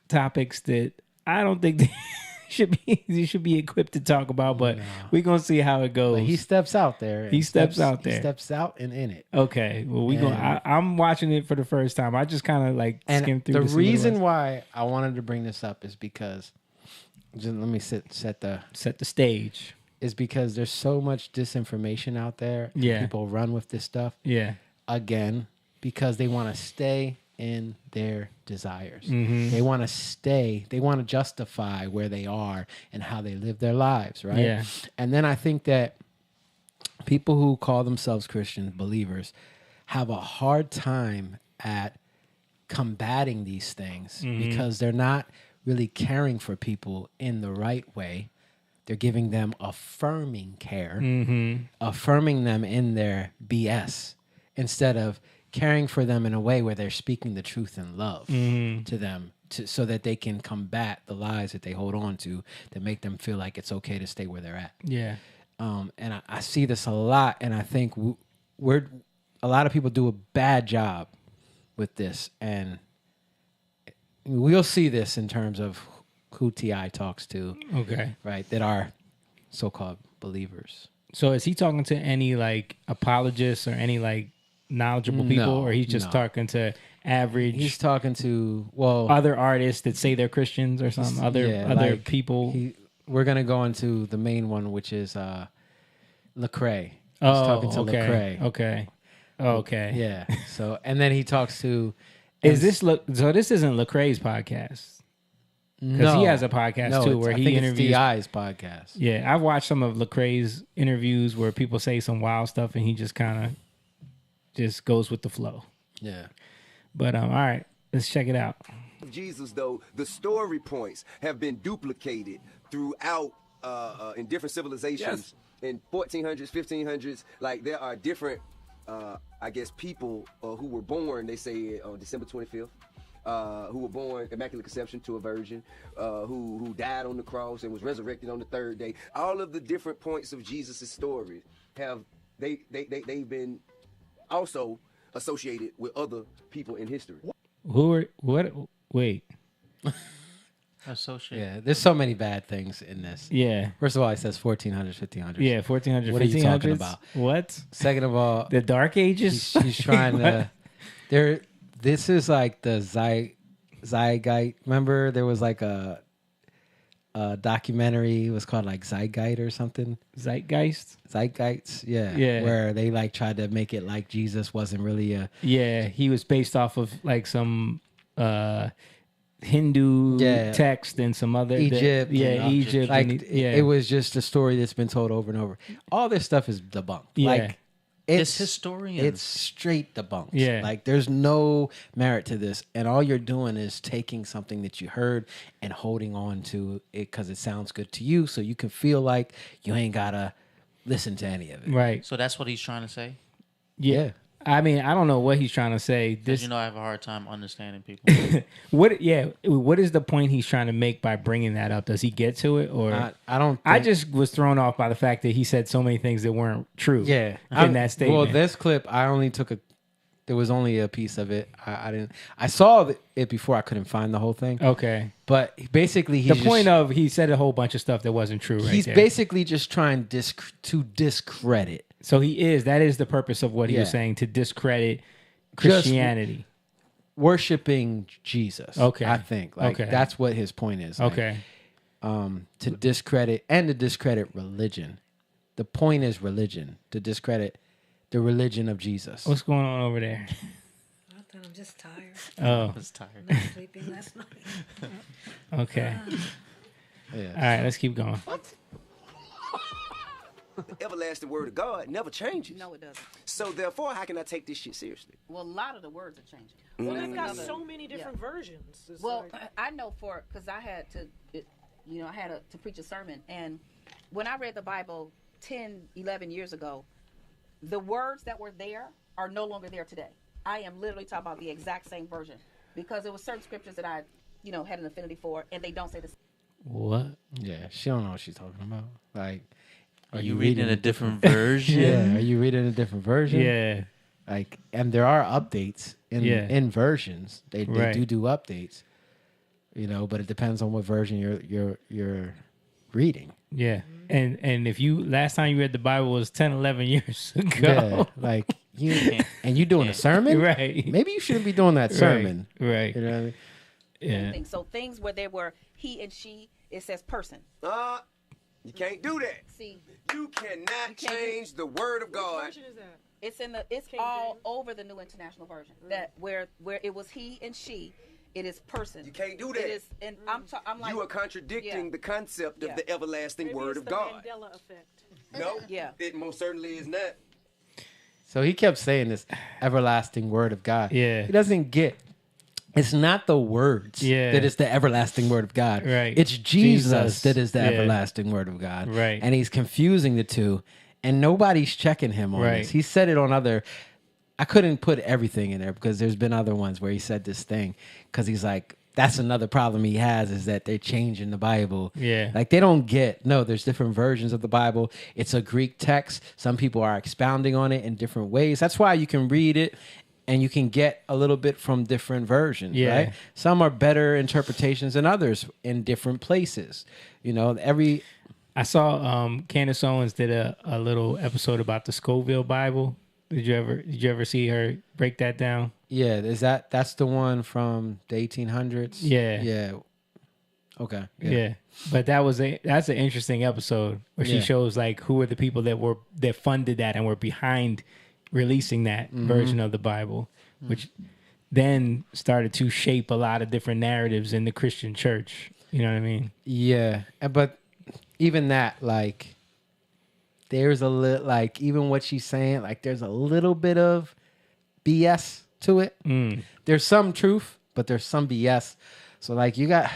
topics that I don't think they should be equipped to talk about, but we're going to see how it goes. But he steps out there. He steps out there. He steps out and in it. Okay, well, I'm watching it for the first time. I just kind of like skimmed through the reason why I wanted to bring this up is because... Just let me set the stage. Is because there's so much disinformation out there. Yeah. People run with this stuff. Yeah. Again, because they want to stay in their desires. Mm-hmm. They want to stay. They want to justify where they are and how they live their lives, right? Yeah. And then I think that people who call themselves Christian believers have a hard time at combating these things because they're not really caring for people in the right way. They're giving them affirming care, affirming them in their BS, instead of caring for them in a way where they're speaking the truth in love to them, so that they can combat the lies that they hold on to that make them feel like it's okay to stay where they're at. Yeah. And I see this a lot, and I think a lot of people do a bad job with this, and we'll see this in terms of who T.I. talks to. Okay. Right. That are so-called believers. So is he talking to any like apologists or any like knowledgeable people, or he's just talking to average? He's talking to other artists that say they're Christians or something. Other people. We're gonna go into the main one, which is Lecrae. He's talking to okay. Lecrae. Okay. Yeah. So and then he talks to. Is this so? This isn't Lecrae's podcast because he has a podcast too, where he interviews. T.I.'s podcast. Yeah, I've watched some of Lecrae's interviews where people say some wild stuff, and he just kind of just goes with the flow. Yeah. But all right, let's check it out. Jesus, though, the story points have been duplicated throughout in different civilizations in 1400s, 1500s. Like there are different. I guess people who were born, they say on December 25th, who were born Immaculate Conception to a virgin, who died on the cross and was resurrected on the third day. All of the different points of Jesus' stories have they've been also associated with other people in history. Wait. Associated. Yeah, there's so many bad things in this. Yeah. First of all, it says 1400s, 1500s. Yeah, 1400s, What are you talking about? What? Second of all, the Dark Ages. He's trying to. This is like the Zeitgeist. Remember, there was like a documentary. It was called like Zeitgeist or something. Zeitgeist. Yeah. Yeah. Where they like tried to make it like Jesus wasn't really a. Yeah, he was based off of like some Hindu text and some other Egypt. Egypt. Like it was just a story that's been told over and over. All this stuff is debunked. Yeah. Like It's historians. It's straight debunked. Yeah. Like there's no merit to this. And all you're doing is taking something that you heard and holding on to it because it sounds good to you. So you can feel like you ain't got to listen to any of it. Right. So that's what he's trying to say? Yeah. I mean, I don't know what he's trying to say. This, I have a hard time understanding people. What is the point he's trying to make by bringing that up? Does he get to it, or I don't? I just was thrown off by the fact that he said so many things that weren't true. Yeah, in that statement. Well, this clip, I only took there was only a piece of it. I didn't. I saw it before. I couldn't find the whole thing. Okay, but basically, he said a whole bunch of stuff that wasn't true. He's basically just trying to discredit. So that is the purpose of what he was saying, to discredit Christianity. Just worshiping Jesus. Okay. I think. That's what his point is. Okay. To discredit and to discredit religion. The point is religion. To discredit the religion of Jesus. What's going on over there? Nothing. I'm just tired. Oh. I was tired. Not sleeping last night. Okay. All right, let's keep going. The everlasting word of God never changes. No, it doesn't. So therefore, how can I take this shit seriously? Well, a lot of the words are changing. Well, it's got so many different versions. It's well, like... I know because I had to, to preach a sermon, and when I read the Bible 10, 11 years ago, the words that were there are no longer there today. I am literally talking about the exact same version because there were certain scriptures that I, had an affinity for, and they don't say the same. What? Yeah, she don't know what she's talking about. Like, are you reading a different version? Yeah, are you reading a different version? Yeah. Like, and there are updates in versions. They do updates, but it depends on what version you're reading. Yeah. And if last time you read the Bible was 10, 11 years ago. Yeah, like you doing a sermon? Right. Maybe you shouldn't be doing that sermon. Right. You know what I mean? Yeah. So things where there were he and she, it says person. You can't do that. See, you cannot change the word of God. Which version is that? It's all over the New International Version. That where it was he and she, it is person. You can't do that. It is, and I'm like, you are contradicting the concept of the everlasting word of the God. Mandela effect. No, it most certainly is not. So he kept saying this everlasting word of God. Yeah. He doesn't get. It's not the words that is the everlasting word of God. Right. It's Jesus that is the everlasting word of God. Right. And he's confusing the two, and nobody's checking him on this. He said it on other. I couldn't put everything in there because there's been other ones where he said this thing because he's like, that's another problem he has is that they're changing the Bible. Yeah. Like they don't get, no, there's different versions of the Bible. It's a Greek text. Some people are expounding on it in different ways. That's why you can read it and you can get a little bit from different versions, right? Some are better interpretations than others in different places. I saw Candace Owens did a little episode about the Scoville Bible. Did you ever see her break that down? Yeah, that's the one from the 1800s? Yeah. Yeah. Okay. Yeah. But that's an interesting episode where she shows like who are the people that funded that and were behind releasing that version of the Bible, which then started to shape a lot of different narratives in the Christian church. You know what I mean? Yeah. But even that, like, there's a little, like, even what she's saying, like, there's a little bit of BS to it. There's some truth, but there's some BS. So, like, you got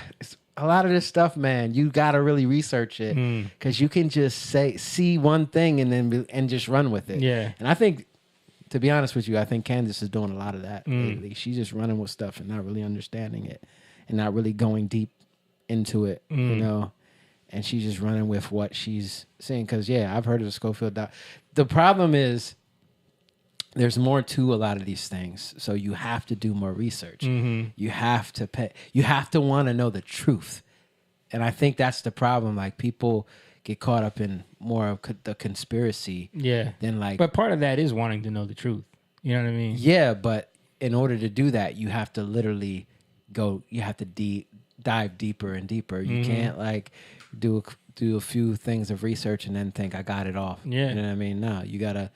a lot of this stuff, man. You got to really research it because you can just see one thing and just run with it. Yeah. And I think, to be honest with you, I think Candace is doing a lot of that lately. She's just running with stuff and not really understanding it and not really going deep into it, and she's just running with what she's saying. Because, I've heard of the Schofield. The problem is there's more to a lot of these things. So you have to do more research. You have to you have to want to know the truth. And I think that's the problem. Like, people get caught up in more of the conspiracy. Than like. But part of that is wanting to know the truth. You know what I mean? Yeah, but in order to do that, you have to literally go. You have to dive deeper and deeper. You can't like do a few things of research and then think I got it off. Yeah. You know what I mean? No, you gotta.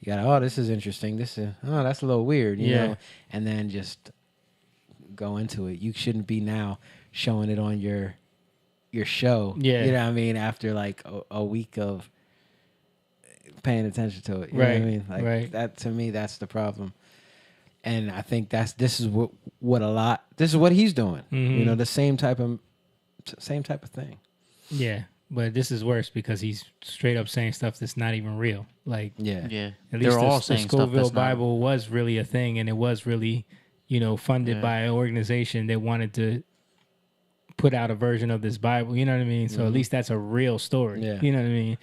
Oh, this is interesting. This is that's a little weird. You know, and then just go into it. You shouldn't be now showing it on your show. Yeah. You know what I mean? After like a week of paying attention to it. You know what I mean? Like that, to me, that's the problem. And I think this is what he's doing. You know, the same type of thing. Yeah. But this is worse because he's straight up saying stuff that's not even real. Like, yeah. At least the Scoville Bible was really a thing, and it was really, funded by an organization that wanted to put out a version of this Bible. You know what I mean? So at least that's a real story. Yeah. You know what I mean?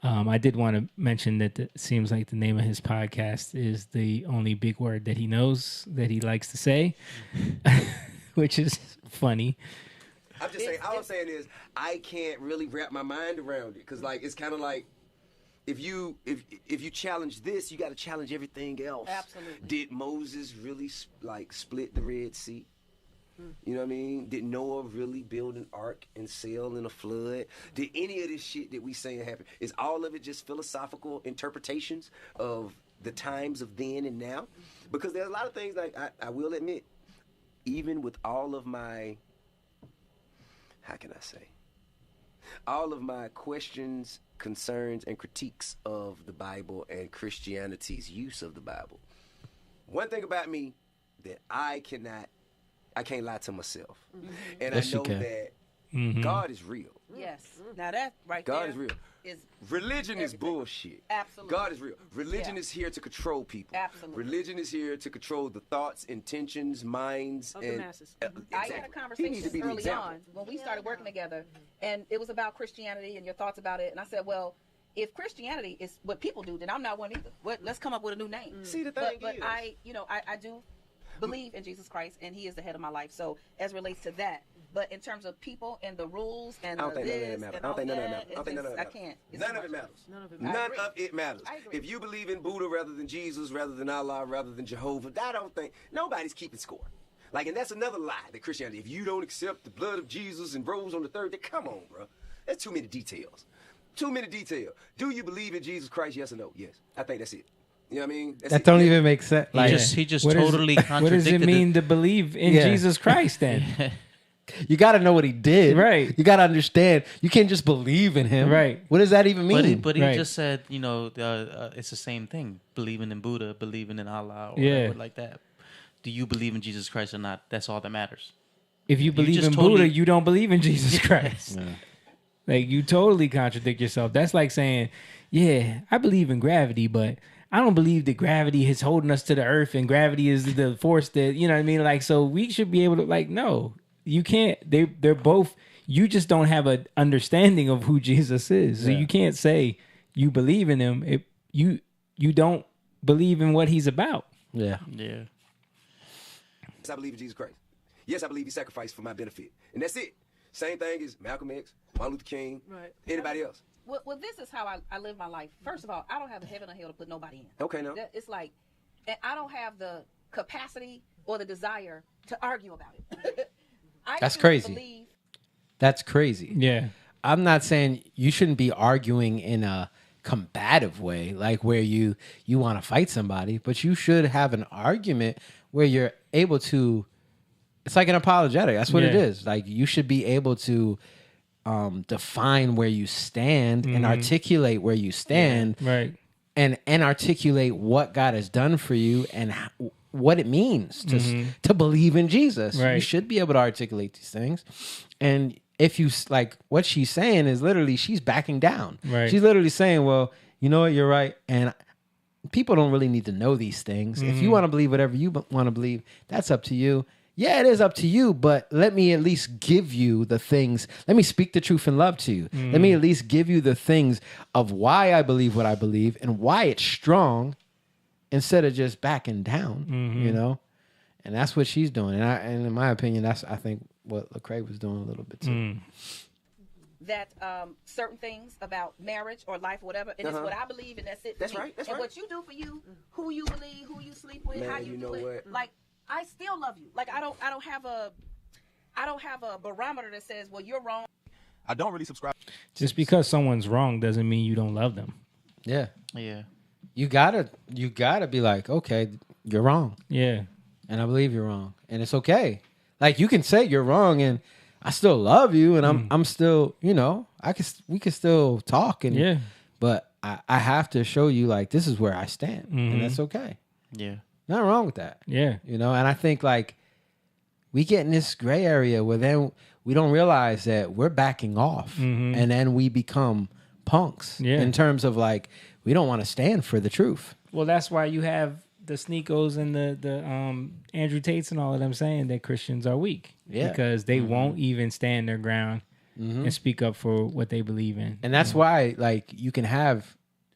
I did want to mention that it seems like the name of his podcast is the only big word that he knows that he likes to say, which is funny. I'm just saying, all I'm saying is I can't really wrap my mind around it because, like, it's kind of like if you challenge this, you got to challenge everything else. Absolutely. Did Moses really split the Red Sea? You know what I mean? Did Noah really build an ark and sail in a flood? Did any of this shit that we saying happen? Is all of it just philosophical interpretations of the times of then and now? Because there's a lot of things, like, I will admit, even with all of my, how can I say? all of my questions, concerns, and critiques of the Bible and Christianity's use of the Bible. One thing about me that I can't lie to myself. And Yes, I know you can. that God is real. Yes. Now that right God there is real. is Religion is everything. bullshit. Absolutely. God is real. Religion is here to control people. Absolutely. Religion is here to control the thoughts, intentions, minds, Of the and masses. Exactly. I had a He needs to conversation be the early example. on when we started working together, and it was about Christianity and your thoughts about it. And I said, well, if Christianity is what people do, then I'm not one either. Let's come up with a new name. See, the thing but is, I do believe in Jesus Christ, and He is the head of my life. So as it relates to that, but in terms of people and the rules and I don't think none of that this matters. and I don't all think none of that that, matters. I don't think none of that I matters. can't. It's None too of it much. matters. None of it None matters. of it matters. If you believe in Buddha rather than Jesus, rather than Allah, rather than Jehovah, I don't think nobody's keeping score. Like, and that's another lie that Christianity. If you don't accept the blood of Jesus and rose on the third day, come on, bro. That's too many details. Too many details. Do you believe in Jesus Christ? Yes or no? Yes. I think that's it. You know what I mean? That's That it. don't even make sense. He Like, just What is- totally What does it contradicted mean to believe in Yeah. Jesus Christ then? you got to know what he did. Right. You got to understand. You can't just believe in him. Right. What does that even mean? But he Right. just said, it's the same thing. Believing in Buddha, believing in Allah, or Yeah. whatever like that. Do you believe in Jesus Christ or not? That's all that matters. If you believe just in totally- Buddha, you don't believe in Jesus Christ. Like, you totally contradict yourself. That's like saying, yeah, I believe in gravity, but I don't believe that gravity is holding us to the earth and gravity is the force that, you know what I mean? Like, so we should be able to, like, no, you can't. They're both, you just don't have an understanding of who Jesus is. So Yeah. you can't say you believe in him if you don't believe in what he's about. Yeah. Yeah. Yes, I believe in Jesus Christ. Yes, I believe he sacrificed for my benefit. And that's it. Same thing as Malcolm X, Martin Luther King, anybody else. Well, this is how I live my life. First of all, I don't have a heaven or hell to put nobody in. Okay, now. It's like, and I don't have the capacity or the desire to argue about it. I That's choose to crazy. believe- That's crazy. Yeah. I'm not saying you shouldn't be arguing in a combative way, like where you want to fight somebody, but you should have an argument where you're able to. It's like an apologetic. That's what it Yeah. is. Like, you should be able to define where you stand and Mhm. articulate where you stand, Right. and articulate what God has done for you and what it means to believe in Jesus. You Right. should be able to articulate these things. And if you like, what she's saying is literally she's backing down. Right. She's literally saying, well, you know what, you're right. And people don't really need to know these things. If you want to believe whatever you want to believe, that's up to you. Yeah, it is up to you, but let me at least give you the things. Let me speak the truth in love to you. Let me at least give you the things of why I believe what I believe and why it's strong, instead of just backing down, you know? And that's what she's doing. And in my opinion, that's, I think, what Lecrae was doing a little bit too. that certain things about marriage or life or whatever, and it's what I believe, and that's it. For me. That's and right. what you do for you, who you believe, who you sleep with, Man, how you you do know it. what? Like, I still love you. Like, I don't have a barometer that says, well, you're wrong. I don't really subscribe. Just because someone's wrong doesn't mean you don't love them. Yeah. Yeah. You gotta be like, okay, you're wrong. Yeah. And I believe you're wrong. And it's okay. Like, you can say you're wrong and I still love you and I'm still, you know, we can still talk and Yeah. but I have to show you, like, this is where I stand. And that's okay. Yeah. Nothing wrong with that. Yeah. You know, and I think, like, we get in this gray area where then we don't realize that we're backing off and then we become punks in terms of, like, we don't want to stand for the truth. Well, that's why you have the Sneakos and the Andrew Tates and all of them saying that Christians are weak. Yeah. Because they won't even stand their ground and speak up for what they believe in. And that's why, like, you can have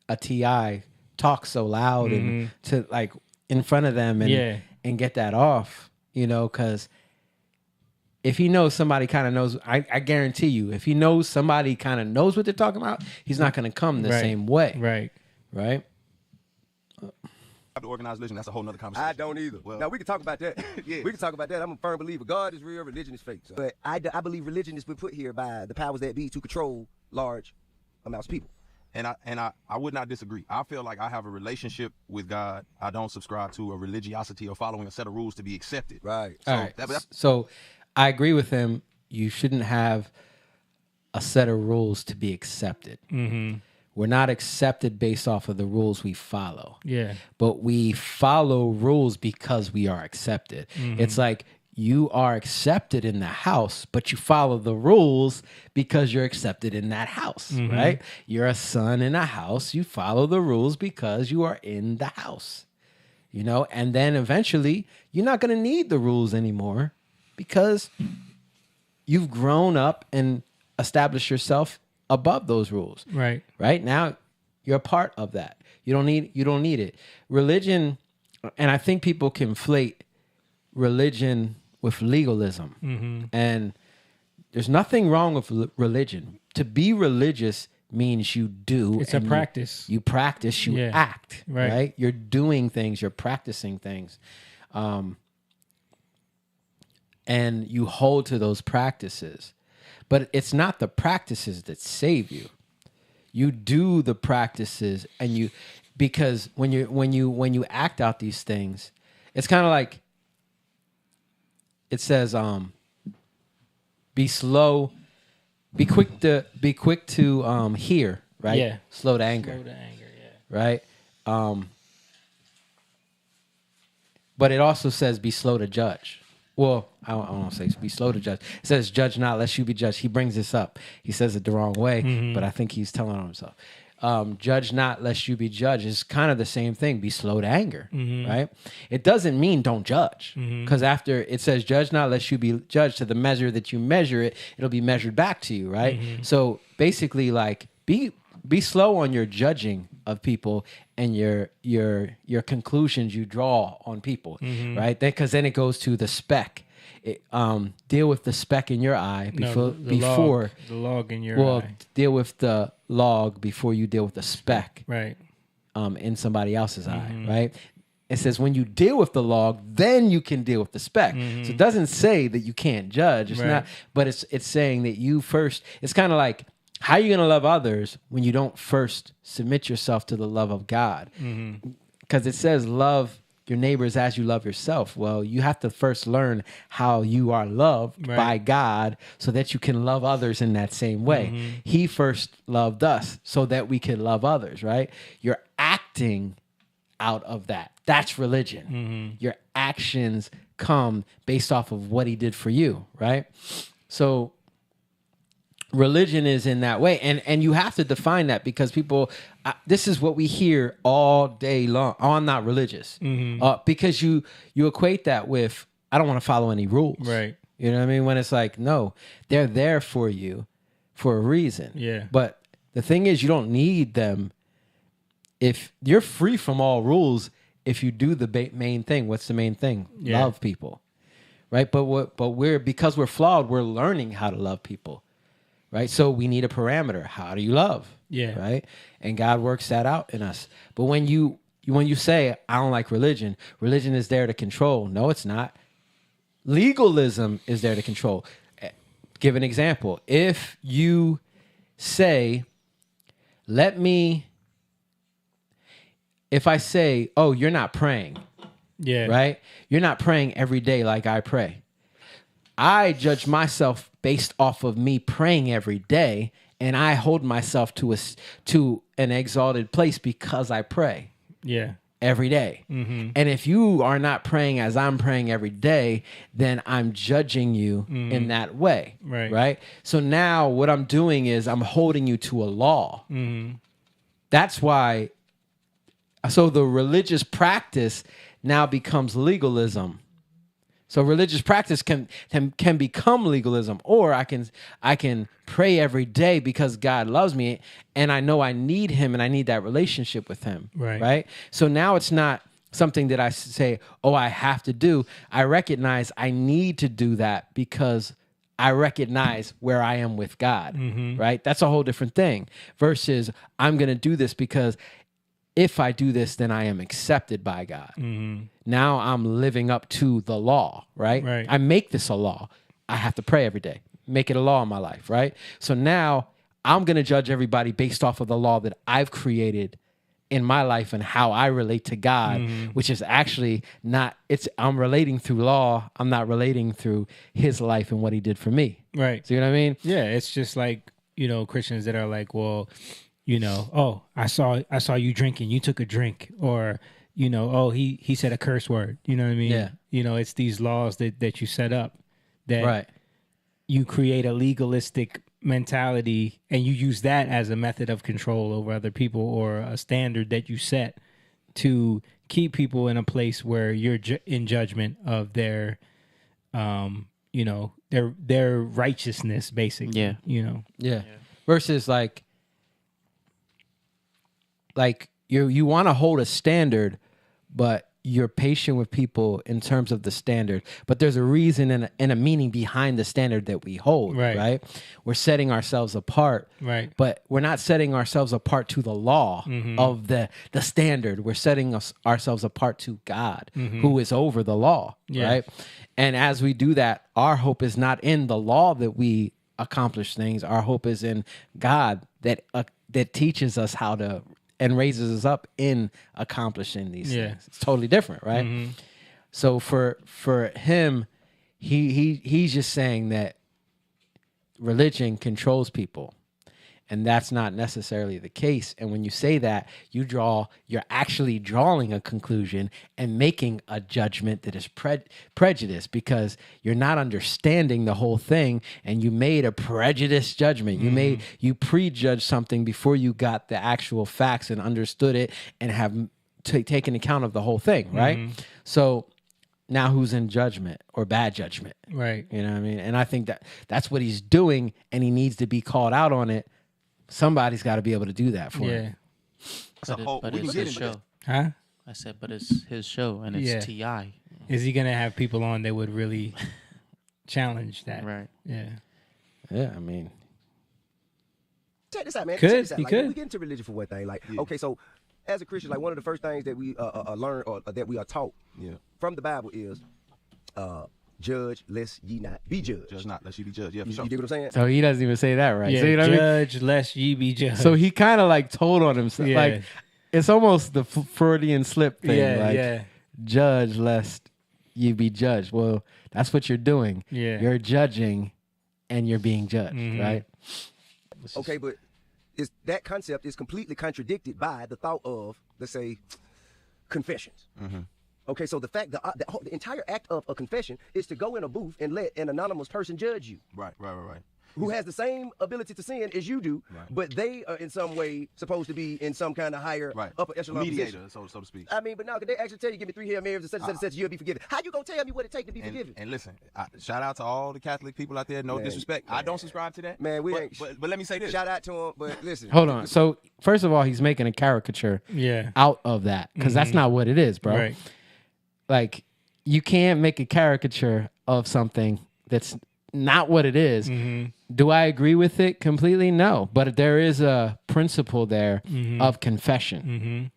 a TI talk so loud and to, like, in front of them and get that off, you know, because if he knows somebody kind of knows, I guarantee you, if he knows somebody kind of knows what they're talking about, he's not going to come the same way. Right. Right? The organized religion, that's a whole nother conversation. I don't either. Well, now, we can talk about that. Yeah. We can talk about that. I'm a firm believer. God is real, religion is fake. So. But I believe religion has been put here by the powers that be to control large amounts of people. And I would not disagree. I feel like I have a relationship with God. I don't subscribe to a religiosity or following a set of rules to be accepted. Right. All right. So I agree with him. You shouldn't have a set of rules to be accepted. Mm-hmm. We're not accepted based off of the rules we follow. Yeah. But we follow rules because we are accepted. Mhm. It's like you are accepted in the house, but you follow the rules because you're accepted in that house, Mhm. right? You're a son in a house. You follow the rules because you are in the house, you know? And then eventually you're not going to need the rules anymore because you've grown up and established yourself above those rules. Right. Right now, you're a part of that. You don't need it. Religion, and I think people conflate religion with legalism. Mhm. And there's nothing wrong with religion. To be religious means you do. It's a and practice. You practice, you Yeah. act, Right. right? You're doing things, you're practicing things. And you hold to those practices. But it's not the practices that save you. You do the practices, and because when you act out these things, it's kind of like it says, be quick to hear, right? Yeah. Slow to anger. Slow to anger, yeah. Right? But it also says be slow to judge. Well, I don't want to say be slow to judge. It says judge not lest you be judged. He brings this up. He says it the wrong way, Mhm. but I think he's telling on himself. Judge not lest you be judged is kind of the same thing. Be slow to anger, Mhm. right? It doesn't mean don't judge, Mhm. because after it says judge not lest you be judged, to the measure that you measure it, it'll be measured back to you, right? Mhm. So basically, like be slow on your judging of people and your conclusions you draw on people, Mhm. right? Because then it goes to the speck. Deal with the speck in your eye No, before the log in your eye. deal with the log before you deal with the speck, right? In somebody else's eye, Mhm. right? It says when you deal with the log, then you can deal with the speck. Mhm. So it doesn't say that you can't judge. It's Right. not, but it's saying that you first. It's kind of like, how are you going to love others when you don't first submit yourself to the love of God? Mhm. Because it says love your neighbors as you love yourself. Well, you have to first learn how you are loved Right. by God so that you can love others in that same way. Mhm. He first loved us so that we could love others, right? You're acting out of that. That's religion. Mhm. Your actions come based off of what he did for you, right? So religion is in that way, and you have to define that, because people this is what we hear all day long. Oh, I'm not religious. Mhm. Because you equate that with, I don't want to follow any rules, Right. You know what I mean? When it's like, no, they're there for you for a reason. Yeah. But the thing is, you don't need them. If you're free from all rules, if you do the main thing. What's the main thing? Yeah. Love people, right? But because we're flawed, we're learning how to love people. Right. So we need a parameter. How do you love? Yeah. Right. And God works that out in us. But when you say, I don't like religion is there to control. No, it's not. Legalism is there to control. Give an example. If you say, if I say, oh, you're not praying. Yeah. Right. You're not praying every day like I pray. I judge myself based off of me praying every day, and I hold myself to an exalted place because I pray. Yeah. Every day. Mhm. And if you are not praying as I'm praying every day, then I'm judging you in that way. Right. Right. So now what I'm doing is I'm holding you to a law. Mhm. That's why. So the religious practice now becomes legalism. So religious practice can become legalism, or I can pray every day because God loves me and I know I need him and I need that relationship with him. Right. Right. So now it's not something that I say, oh, I have to do. I recognize I need to do that because I recognize where I am with God. Mhm. Right. That's a whole different thing versus I'm going to do this because if I do this, then I am accepted by God. Mhm. Now I'm living up to the law, right? Right. I make this a law. I have to pray every day. Make it a law in my life, right? So now I'm going to judge everybody based off of the law that I've created in my life and how I relate to God, which is actually I'm relating through law. I'm not relating through his life and what he did for me. Right. See what I mean? Yeah. It's just like Christians that are like, well, oh, I saw you drinking, you took a drink, or oh, he said a curse word. You know what I mean? Yeah. It's these laws that you set up that Right. you create a legalistic mentality, and you use that as a method of control over other people, or a standard that you set to keep people in a place where you're in judgment of their their righteousness, basically. Yeah. Versus like you want to hold a standard, but you're patient with people in terms of the standard. But there's a reason and a meaning behind the standard that we hold, right? We're setting ourselves apart, right? But we're not setting ourselves apart to the law of the standard. We're setting ourselves apart to God, who is over the law, right? And as we do that, our hope is not in the law that we accomplish things. Our hope is in God that teaches us how to and raises us up in accomplishing these things. It's totally different, right? So for him, he's just saying that religion controls people, and that's not necessarily the case. And when you say that, you're actually drawing a conclusion and making a judgment that is prejudice, because you're not understanding the whole thing, and you made a prejudiced judgment. You prejudged something before you got the actual facts and understood it and have taken account of the whole thing, right? So now who's in judgment or bad judgment? Right. You know what I mean? And I think that's what he's doing, and he needs to be called out on it. Somebody's got to be able to do that for him. But it's his show. Huh? I said, but it's his show, and it's T.I. Is he going to have people on that would really challenge that? Right. Yeah. Yeah, I mean. Check this out, man. Could. Check this out. He Like, could. we get into religion for one thing. Like, okay, so as a Christian, like one of the first things that we learn or that we are taught from the Bible is judge lest ye not be judged. Judge not lest ye be judged. Yeah, for sure. You dig what I'm saying? So he doesn't even say that, right? Yeah, so you know judge lest ye be judged. So he kind of like told on himself. Yeah. Like, it's almost the Freudian slip thing. Yeah, Judge lest you be judged. Well, that's what you're doing. Yeah. You're judging and you're being judged, right? Okay, but that concept is completely contradicted by the thought of, let's say, confessions. Okay, so the the entire act of a confession is to go in a booth and let an anonymous person judge you. Right. Who has the same ability to sin as you do, but they are in some way supposed to be in some kind of higher upper echelon mediator, position. so to speak. I mean, but now, could they actually tell you, give me 3 Hail Marys and such, you'll be forgiven? How you gonna tell me what it takes to be forgiven? And listen, shout out to all the Catholic people out there. No disrespect. I don't subscribe to that. Man, but let me say this. Shout out to him, but listen. Hold on. So first of all, he's making a caricature out of that, because that's not what it is, bro. Right. Like, you can't make a caricature of something that's not what it is. Do I agree with it completely? No. But there is a principle there of confession.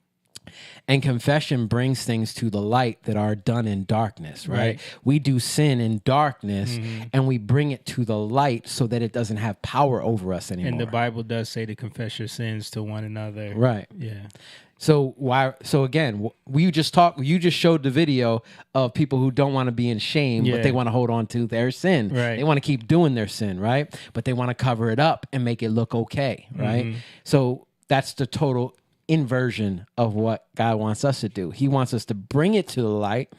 And confession brings things to the light that are done in darkness, right? We do sin in darkness and we bring it to the light so that it doesn't have power over us anymore. And the Bible does say to confess your sins to one another. Right. Yeah. So again, you just showed the video of people who don't want to be in shame, but they want to hold on to their sin. Right. They want to keep doing their sin, right? But they want to cover it up and make it look okay, right? So that's the total inversion of what God wants us to do. He wants us to bring it to the light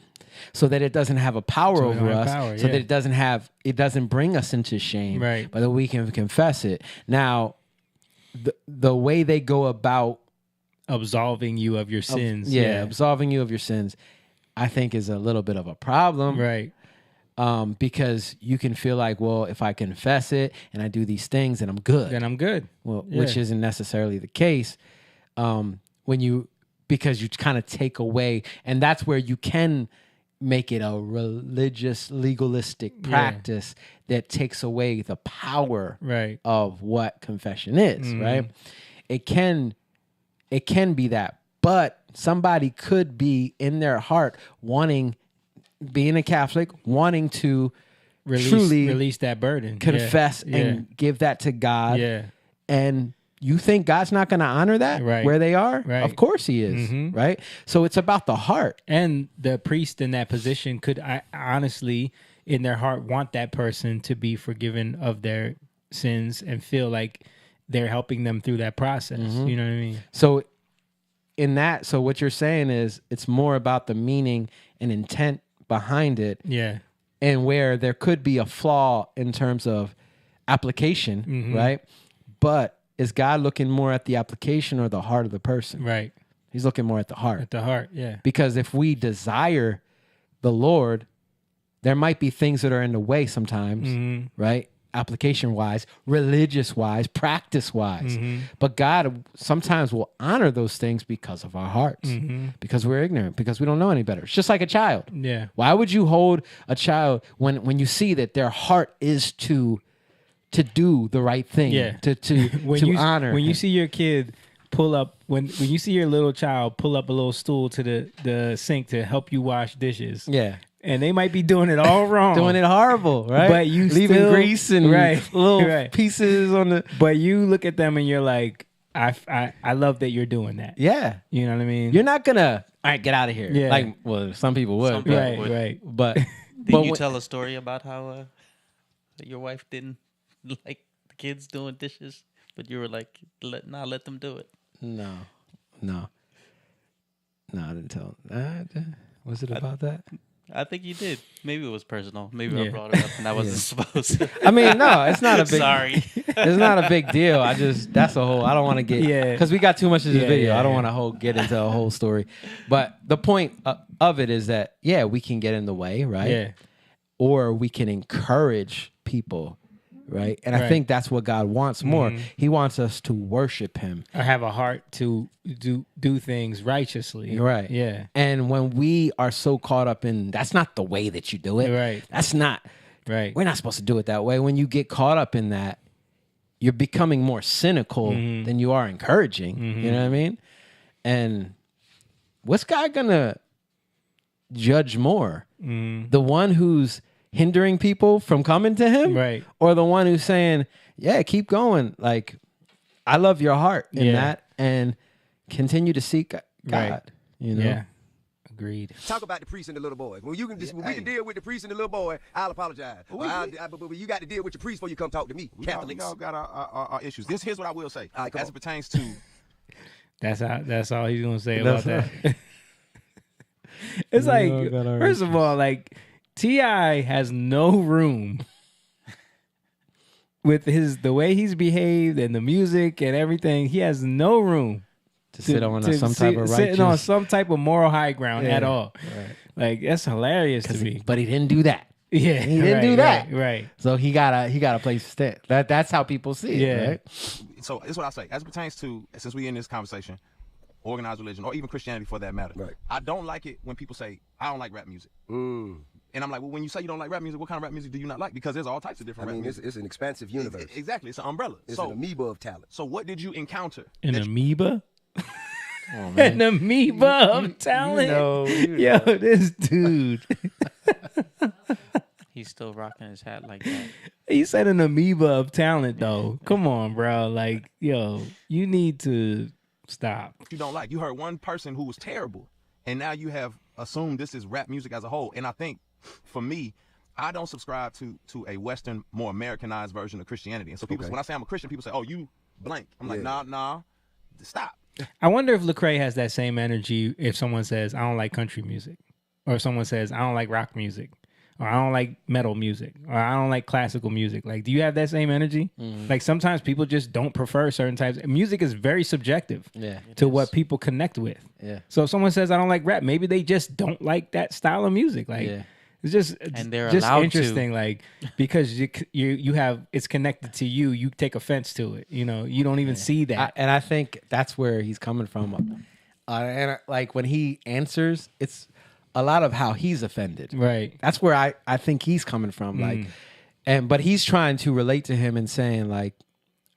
so that it doesn't have a power over us, so that it doesn't bring us into shame, right? But that we can confess it. Now, the way they go about absolving you of your sins. Absolving you of your sins, I think is a little bit of a problem. Right. Because you can feel like, well, if I confess it and I do these things, then I'm good. Then I'm good. Well, which isn't necessarily the case. Because you kind of take away, and that's where you can make it a religious, legalistic practice that takes away the power of what confession is, right? It can be that, but somebody could be in their heart being a Catholic, wanting to truly release that burden, confess and give that to God. And you think God's not going to honor that where they are? Right. Of course he is, right? So it's about the heart. And the priest in that position could honestly, in their heart, want that person to be forgiven of their sins and feel like they're helping them through that process. You know what I mean? So so what you're saying is it's more about the meaning and intent behind it. Yeah. And where there could be a flaw in terms of application, right? But is God looking more at the application or the heart of the person? Right. He's looking more at the heart. At the heart, yeah. Because if we desire the Lord, there might be things that are in the way sometimes, right? Application-wise, religious-wise, practice-wise. But God sometimes will honor those things because of our hearts, because we're ignorant, because we don't know any better. It's just like a child. Yeah. Why would you hold a child when you see that their heart is to do the right thing, Yeah. to honor? When you see your kid pull up, when you see your little child pull up a little stool to the sink to help you wash dishes. Yeah. And they might be doing it all wrong. Doing it horrible, right? But you leaving still, grease and little pieces on the... But you look at them and you're like, I love that you're doing that. Yeah. You know what I mean? You're not gonna, all right, get out of here. Yeah. Like, well, some people would. Some people but, would. Right. But Did you tell a story about how your wife didn't like the kids doing dishes, but you were like, let them do it? No, I didn't tell. Was it about that? I think you did. Maybe it was personal. Maybe I brought it up and I wasn't supposed to. I mean, no, it's not a big. Sorry, it's not a big deal. I don't want to get because we got too much of this video. I don't want to get into a whole story. But the point of it is that we can get in the way, right? Yeah. Or we can encourage people. Right. And I think that's what God wants more. He wants us to worship him. Or have a heart to do things righteously. Right. Yeah. And when we are so caught up in that's not the way that you do it. Right. That's not right. We're not supposed to do it that way. When you get caught up in that, you're becoming more cynical than you are encouraging. You know what I mean? And what's God gonna judge more? The one who's hindering people from coming to him, right? Or the one who's saying, "Yeah, keep going." Like, I love your heart in that, and continue to seek God. Right. You know, yeah, agreed. Talk about the priest and the little boy. When we can deal with the priest and the little boy, I'll apologize. But you got to deal with your priest before you come talk to me. Catholics. We all got our issues. Here's what I will say as it pertains to. That's all he's gonna say about that. It's like, first of all, like. T.I. has no room with the way he's behaved and the music and everything. He has no room to sit on some type of righteous, sitting on some type of moral high ground at all. Right. Like that's hilarious to me. But he didn't do that. Yeah, he didn't do that. Right. So he got a place to stay. That's how people see it. Right? So it's what I say. As it pertains to, since we in this conversation, organized religion or even Christianity for that matter. Right. I don't like it when people say I don't like rap music. And I'm like, well, when you say you don't like rap music, what kind of rap music do you not like? Because there's all types of different rap music. It's an expansive universe. Exactly. It's an umbrella. It's an amoeba of talent. So what did you encounter? An amoeba? Oh, man. An amoeba of talent? Yo, this dude. He's still rocking his hat like that. He said an amoeba of talent, though. Come on, bro. Like, yo, you need to stop. You don't like. You heard one person who was terrible, and now you have assumed this is rap music as a whole. And I think, for me, I don't subscribe to a Western, more Americanized version of Christianity. And so people, when I say I'm a Christian, people say, "Oh, you blank." I'm like, nah, stop. I wonder if Lecrae has that same energy if someone says, "I don't like country music," or if someone says, "I don't like rock music," or "I don't like metal music," or "I don't like classical music." Like, do you have that same energy? Like, sometimes people just don't prefer certain types. Music is very subjective to what people connect with. Yeah. So if someone says, "I don't like rap," maybe they just don't like that style of music. Like, it's just and they're just allowed interesting. to. Like, because you have it's connected to you. You take offense to it. You know, you don't even see that. And I think that's where he's coming from. And like when he answers, it's a lot of how he's offended. Right. That's where I think he's coming from. Like, but he's trying to relate to him and saying, like,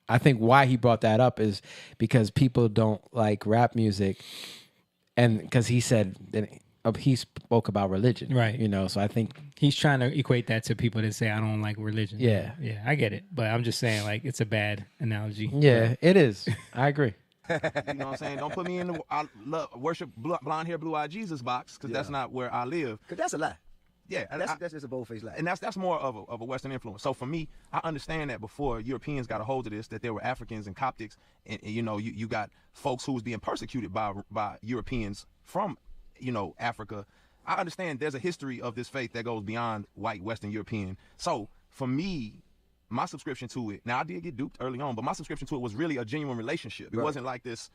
I think why he brought that up is because people don't like rap music, and because he said that he spoke about religion, right? You know, so I think he's trying to equate that to people that say I don't like religion. Yeah, I get it, but I'm just saying, like, it's a bad analogy. Yeah, it is. I agree. You know what I'm saying? Don't put me in the worship blonde hair, blue eyed Jesus box, because that's not where I live. Because that's a lie. Yeah, that's just a bold-faced lie. And that's more of a Western influence. So for me, I understand that before Europeans got a hold of this, that there were Africans and Coptics, and you know, you got folks who was being persecuted by Europeans from, you know, Africa. I understand there's a history of this faith that goes beyond white Western European. So for me, my subscription to it, now I did get duped early on, but my subscription to it was really a genuine relationship. It wasn't like this,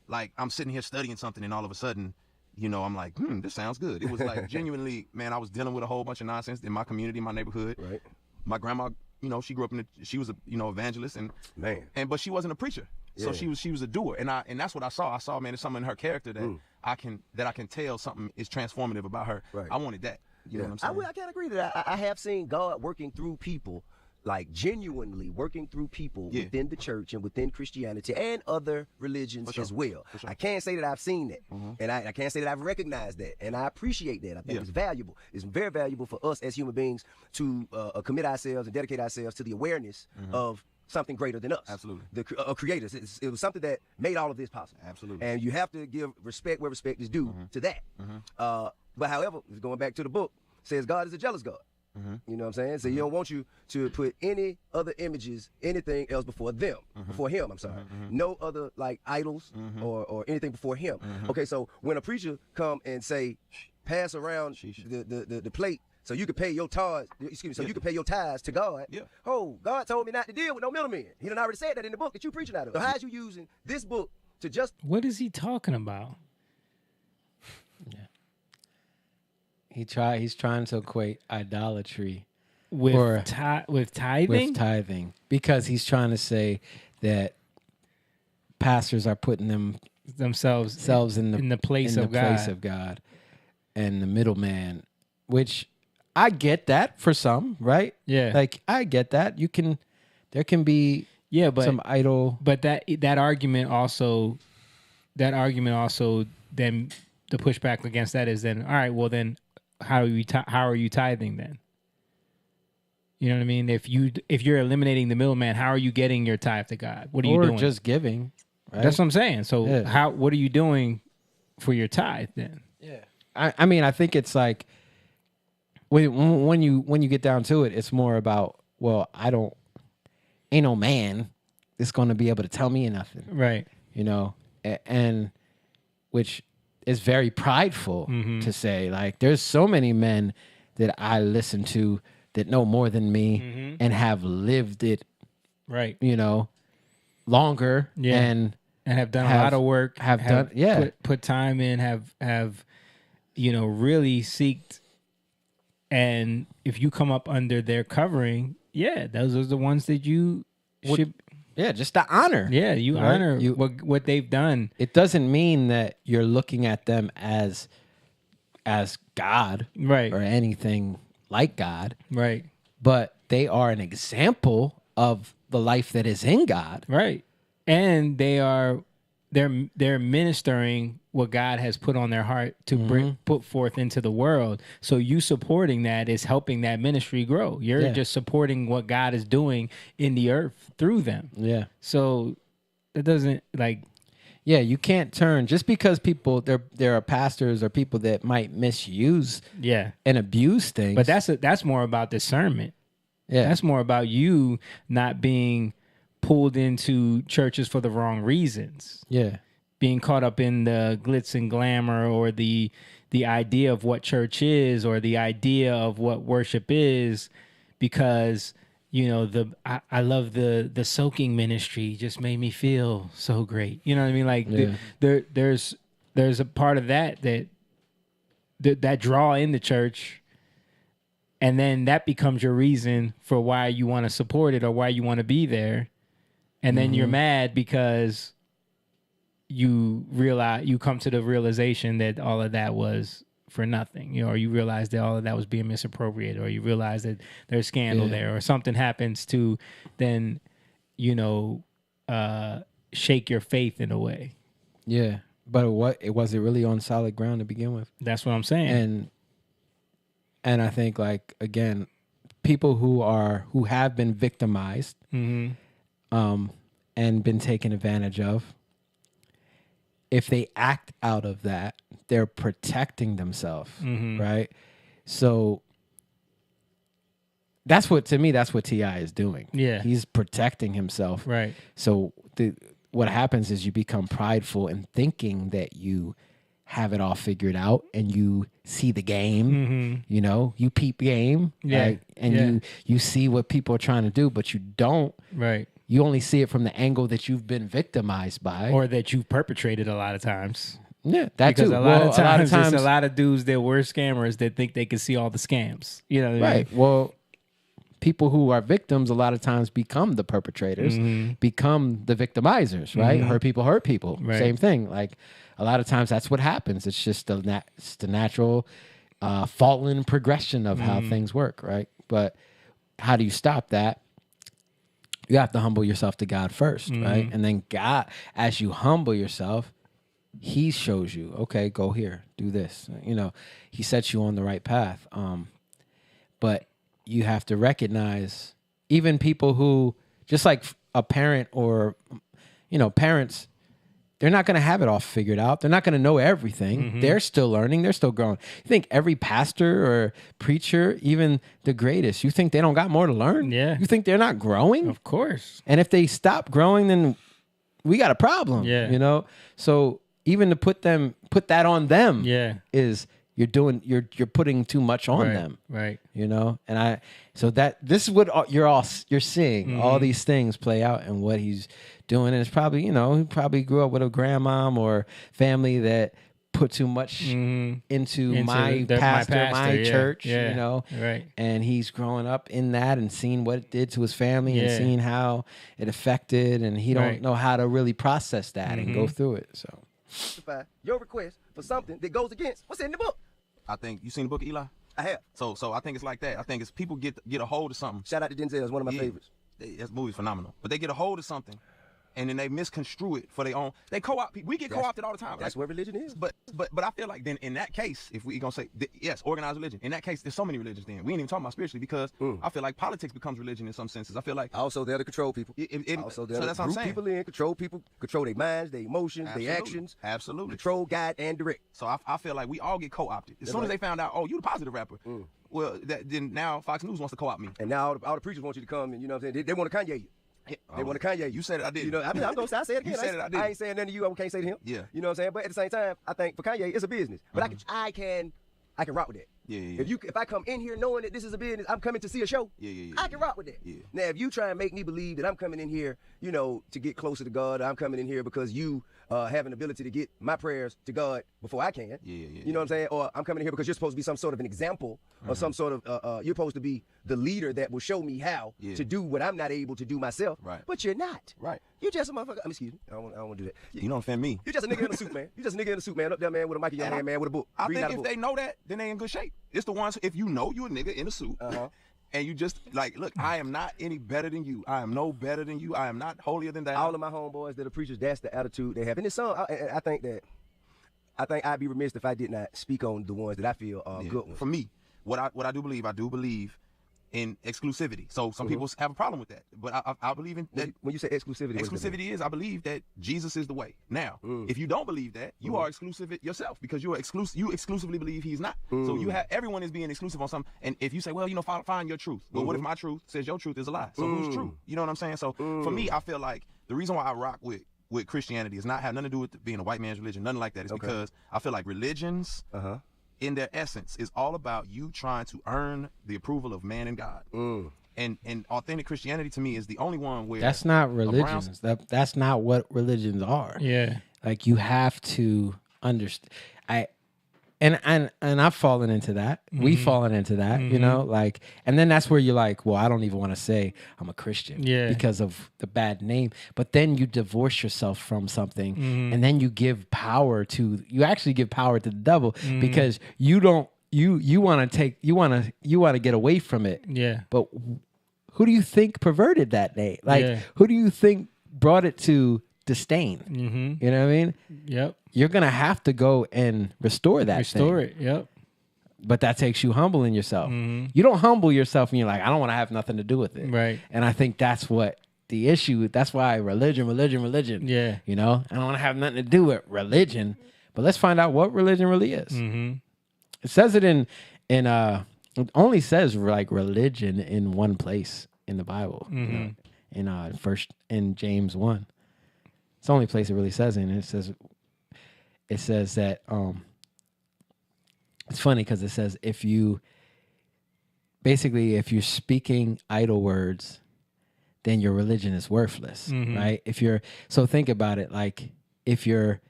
like I'm sitting here studying something and all of a sudden, you know, I'm like, this sounds good. It was like genuinely, man, I was dealing with a whole bunch of nonsense in my community, my neighborhood. Right. My grandma, you know, she grew up she was a, you know, evangelist but she wasn't a preacher. So Yeah. she was a doer. And that's what I saw. I saw, man, there's something in her character that I can tell something is transformative about her. Right. I wanted that. You know what I'm saying? I can't agree to that. I have seen God working through people, like genuinely working through people within the church and within Christianity and other religions as well. Sure. I can't say that I've seen that, and I can't say that I've recognized that, and I appreciate that. I think it's valuable. It's very valuable for us as human beings to commit ourselves and dedicate ourselves to the awareness of something greater than us. Absolutely. The creators. It was something that made all of this possible. Absolutely. And you have to give respect where respect is due to that. But however, going back to the book, says God is a jealous God. You know what I'm saying? So he don't want you to put any other images, anything else before them, before him, I'm sorry. No other like idols or anything before him. Okay, so when a preacher come and say, pass around the plate so you can pay your tithes, so you can pay your tithes to God. Oh, God told me not to deal with no middlemen. He done already said that in the book that you preaching out of. So how's you using this book to just... What is he talking about? He's trying to equate idolatry with tithing. With tithing, because he's trying to say that pastors are putting themselves in the place of God and the middleman, which I get that for some, right? Yeah, like I get that. There can be but some idol, but that argument also then the pushback against that is then all right. Well then. How are you tithing then? You know what I mean? If you're eliminating the middleman, how are you getting your tithe to God? What are you doing? Or just giving. Right? That's what I'm saying. So what are you doing for your tithe then? Yeah. I mean, I think it's like when you get down to it, it's more about, well, ain't no man that's going to be able to tell me nothing. Right. You know, and which is very prideful to say, like, there's so many men that I listen to that know more than me and have lived it, right? You know, longer and have done a lot of work, put time in, have you know, really seeked. And if you come up under their covering, those are the ones that you should. Yeah, just the honor. Yeah, you honor what they've done. It doesn't mean that you're looking at them as God, right, or anything like God, right. But they are an example of the life that is in God, right. And they're ministering what God has put on their heart to put forth into the world. So you supporting that is helping that ministry grow. You're just supporting what God is doing in the earth through them. Yeah. So it doesn't you can't turn just because people there are pastors or people that might misuse and abuse things. But that's more about discernment. Yeah. That's more about you not being pulled into churches for the wrong reasons. Yeah. Being caught up in the glitz and glamour or the idea of what church is or the idea of what worship is, because you know I love the soaking ministry, just made me feel so great. You know what I mean? Like there's a part of that draw in the church, and then that becomes your reason for why you want to support it or why you want to be there, and then you're mad because you come to the realization that all of that was for nothing, you know, or you realize that all of that was being misappropriated, or you realize that there's scandal there, or something happens to then, you know, shake your faith in a way. Yeah. But was it really on solid ground to begin with? That's what I'm saying. And I think, like, again, people who have been victimized and been taken advantage of, if they act out of that, they're protecting themselves, right? So that's what T.I. is doing. Yeah. He's protecting himself. Right. So what happens is you become prideful in thinking that you have it all figured out and you see the game, you know, you peep game, right? And you see what people are trying to do, but you don't. Right. You only see it from the angle that you've been victimized by. Or that you've perpetrated a lot of times. Yeah, that because too. A lot of times there's a lot of dudes that were scammers that think they can see all the scams. You know what I mean? Well, people who are victims a lot of times become the perpetrators, become the victimizers, right? Hurt people. Right. Same thing. Like a lot of times that's what happens. It's just the natural fallen progression of how things work, right? But how do you stop that? You have to humble yourself to God first, right? And then God, as you humble yourself, he shows you, okay, go here, do this. You know, he sets you on the right path. But you have to recognize even people who, just like a parent or, you know, parents, they're not going to have it all figured out. They're not going to know everything. They're still learning. They're still growing. You think every pastor or preacher, even the greatest, you think they don't got more to learn? Yeah. You think they're not growing? Of course. And if they stop growing, then we got a problem. Yeah. You know? So even to put that on them is you're putting too much on them. Right. You know? And this is what you're seeing all these things play out and what he's doing. And it's probably, you know, he probably grew up with a grandmom or family that put too much into my pastor, my church, you know? Right. And he's growing up in that and seeing what it did to his family and seeing how it affected, and he don't know how to really process that and go through it. So your request for something that goes against what's in the book. I think you seen the book, Eli? I have. So I think it's like that. I think it's people get a hold of something. Shout out to Denzel, it's one of my favorites. That movie's phenomenal. But they get a hold of something, and then they misconstrue it for their own. They co-opt people. We get co-opted all the time. That's what religion is. But I feel like then in that case, if we gonna say yes, organized religion. In that case, there's so many religions. Then we ain't even talking about spiritually because I feel like politics becomes religion in some senses. I feel like also they're to control people. Also they're to group people in, control people, control their minds, their emotions, their actions. Absolutely. Control, guide, and direct. So I feel like we all get co-opted. As soon as they found out, oh, you the positive rapper. Well, then now Fox News wants to co-opt me. And now all the preachers want you to come and, you know what I'm saying? They want to Kanye you. They want to Kanye you. You said it, I did. You know, I'm gonna say it again. You said it, I did. I ain't saying nothing to you. I can't say to him. Yeah. You know what I'm saying? But at the same time, I think for Kanye, it's a business. But I can rock with that. Yeah. If I come in here knowing that this is a business, I'm coming to see a show. I can rock with that. Yeah. Now, if you try and make me believe that I'm coming in here, you know, to get closer to God, I'm coming in here because you have an ability to get my prayers to God before I can. You know what I'm saying? Or I'm coming in here because you're supposed to be some sort of an example or some sort of you're supposed to be the leader that will show me how to do what I'm not able to do myself. Right. But you're not. Right. You just a motherfucker. Excuse me. I don't want to do that. You don't offend me. You just a nigga in a suit, man. You just a nigga in a suit, man. Up there, man, with a mic in your hand, man, with a book. I think if they know that, then they in good shape. It's the ones, if you know you a nigga in a suit, and you just like, look, I am not any better than you. I am no better than you. I am not holier than thou. All of my homeboys that are preachers, that's the attitude they have. And it's some, I think I'd be remiss if I did not speak on the ones that I feel are good ones. For me, what I do believe in exclusivity. So some people have a problem with that, but I believe in that. When you say exclusivity, I believe that Jesus is the way. Now, if you don't believe that, you are exclusive yourself because you exclusively believe he's not. So everyone is being exclusive on something. And if you say, well, you know, find your truth. Well, what if my truth says your truth is a lie? So who's true? You know what I'm saying? So for me, I feel like the reason why I rock with Christianity is not have nothing to do with being a white man's religion, nothing like that. It's because I feel like religions in their essence is all about you trying to earn the approval of man and God. And authentic Christianity to me is the only one where that's not religions. That's not what religions are. Yeah. Like you have to understand. And I've fallen into that. We've fallen into that, you know, like, and then that's where you're like, well, I don't even want to say I'm a Christian because of the bad name. But then you divorce yourself from something and then you actually give power to the devil because you want to get away from it. Yeah. But who do you think perverted that name? Like, who do you think brought it to disdain? You know what I mean? Yep. You're gonna have to go and restore that. It. Yep. But that takes you humbling yourself. You don't humble yourself and you're like, I don't want to have nothing to do with it. Right. And I think that's what the issue. That's why religion. Yeah. You know, I don't want to have nothing to do with religion. But let's find out what religion really is. It says it in It only says like religion in one place in the Bible, you know, in James 1. It's the only place it really says it. And it says that it's funny because it says if you're speaking idle words, then your religion is worthless, right? So think about it, like if you're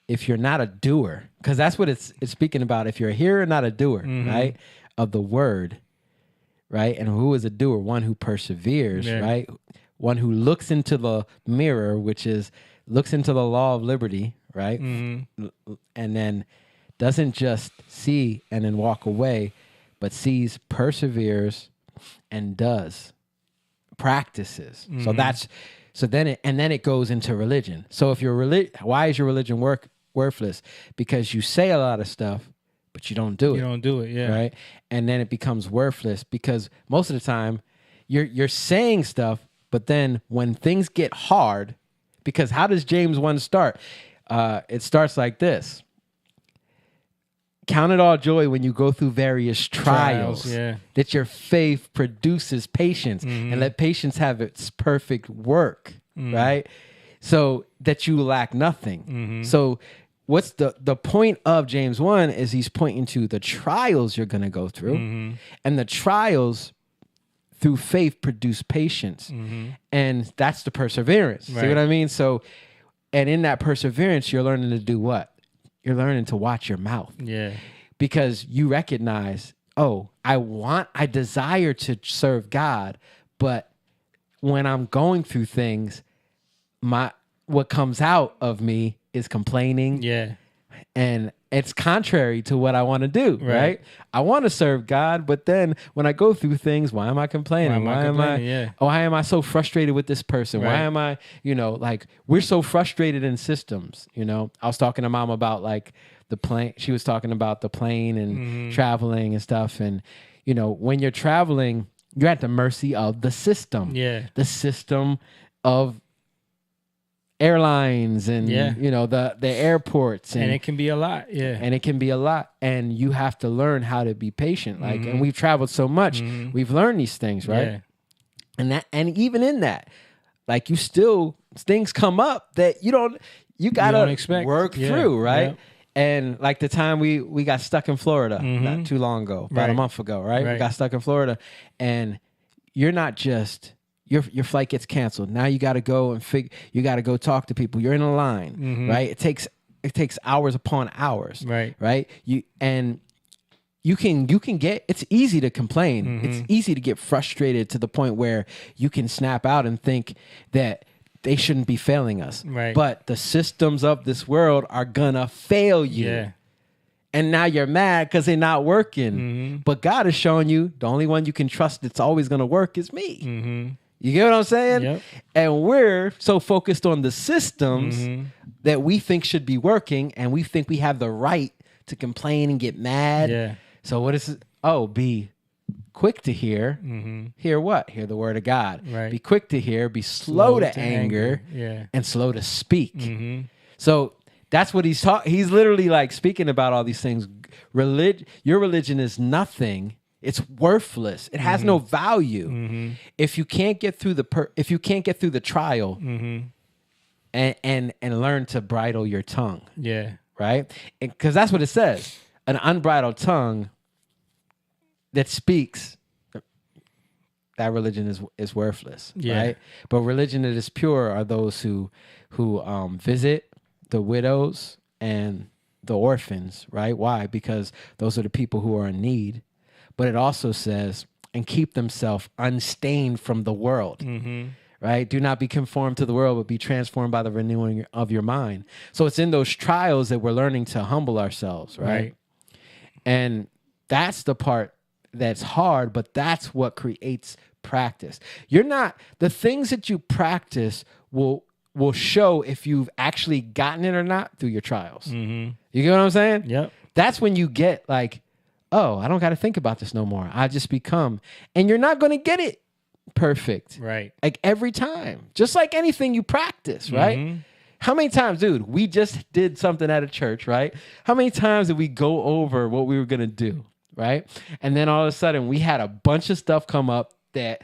not a doer, because that's what it's speaking about. If you're a hearer, not a doer, right, of the word, right? And who is a doer? One who perseveres, right? One who looks into the mirror, which is looks into the law of liberty, right? And then doesn't just see and then walk away, but sees, perseveres, and does, practices. So then it goes into religion. So if why is your religion worthless? Because you say a lot of stuff, but you don't do it. You don't do it, yeah. Right? And then it becomes worthless because most of the time you're saying stuff, but then when things get hard, because how does James 1 start? It starts like this. Count it all joy when you go through various trials that your faith produces patience, and let patience have its perfect work, right? So that you lack nothing. So what's the point of James 1 is he's pointing to the trials you're going to go through, and the trials through faith produce patience, and that's the perseverance. Right. See what I mean? So, and in that perseverance, you're learning to do what? You're learning to watch your mouth. Yeah. Because you recognize, I desire to serve God, but when I'm going through things, what comes out of me is complaining. Yeah. And it's contrary to what I want to do, right? I want to serve God, but then when I go through things, why am I complaining? Why am I so frustrated with this person? Why am I, like we're so frustrated in systems, I was talking to Mom about like the plane. She was talking about the plane and traveling and stuff. And, when you're traveling, you're at the mercy of the system. Yeah. The system of airlines and the airports and it can be a lot. And it can be a lot, and you have to learn how to be patient. Like, and we've traveled so much, we've learned these things, right? And even in that, like things come up that you gotta work through, right? And like the time we got stuck in Florida not too long ago, about a month ago, right? We got stuck in Florida, and you're not just your flight gets canceled. Now you got to go and you got to go talk to people. You're in a line, right? It takes hours upon hours, right? You can get, it's easy to complain. It's easy to get frustrated to the point where you can snap out and think that they shouldn't be failing us. Right. But the systems of this world are gonna fail you. Yeah. And now you're mad because they're not working. But God is showing you the only one you can trust that's always gonna work is me. You get what I'm saying? Yep. And we're so focused on the systems that we think should be working, and we think we have the right to complain and get mad. Yeah. So what is it? Be quick to hear. Hear what? Hear the word of God. Right. Be quick to hear. Be slow to anger. Yeah. And slow to speak. So that's what he's talking. He's literally like speaking about all these things. Your religion is nothing. It's worthless. It has no value. If you can't get through the trial and learn to bridle your tongue. Yeah. Right? Because that's what it says. An unbridled tongue that speaks, that religion is worthless. Yeah. Right? But religion that is pure are those who visit the widows and the orphans, right? Why? Because those are the people who are in need. But it also says, and keep themselves unstained from the world, right? Do not be conformed to the world, but be transformed by the renewing of your mind. So it's in those trials that we're learning to humble ourselves, right? And that's the part that's hard, but that's what creates practice. The things that you practice will show if you've actually gotten it or not through your trials. You get what I'm saying? Yep. That's when you get like, I don't got to think about this no more. I just become. And you're not going to get it perfect. Right. Like every time. Just like anything you practice, right? How many times, dude, we just did something at a church, right? How many times did we go over what we were going to do, right? And then all of a sudden we had a bunch of stuff come up that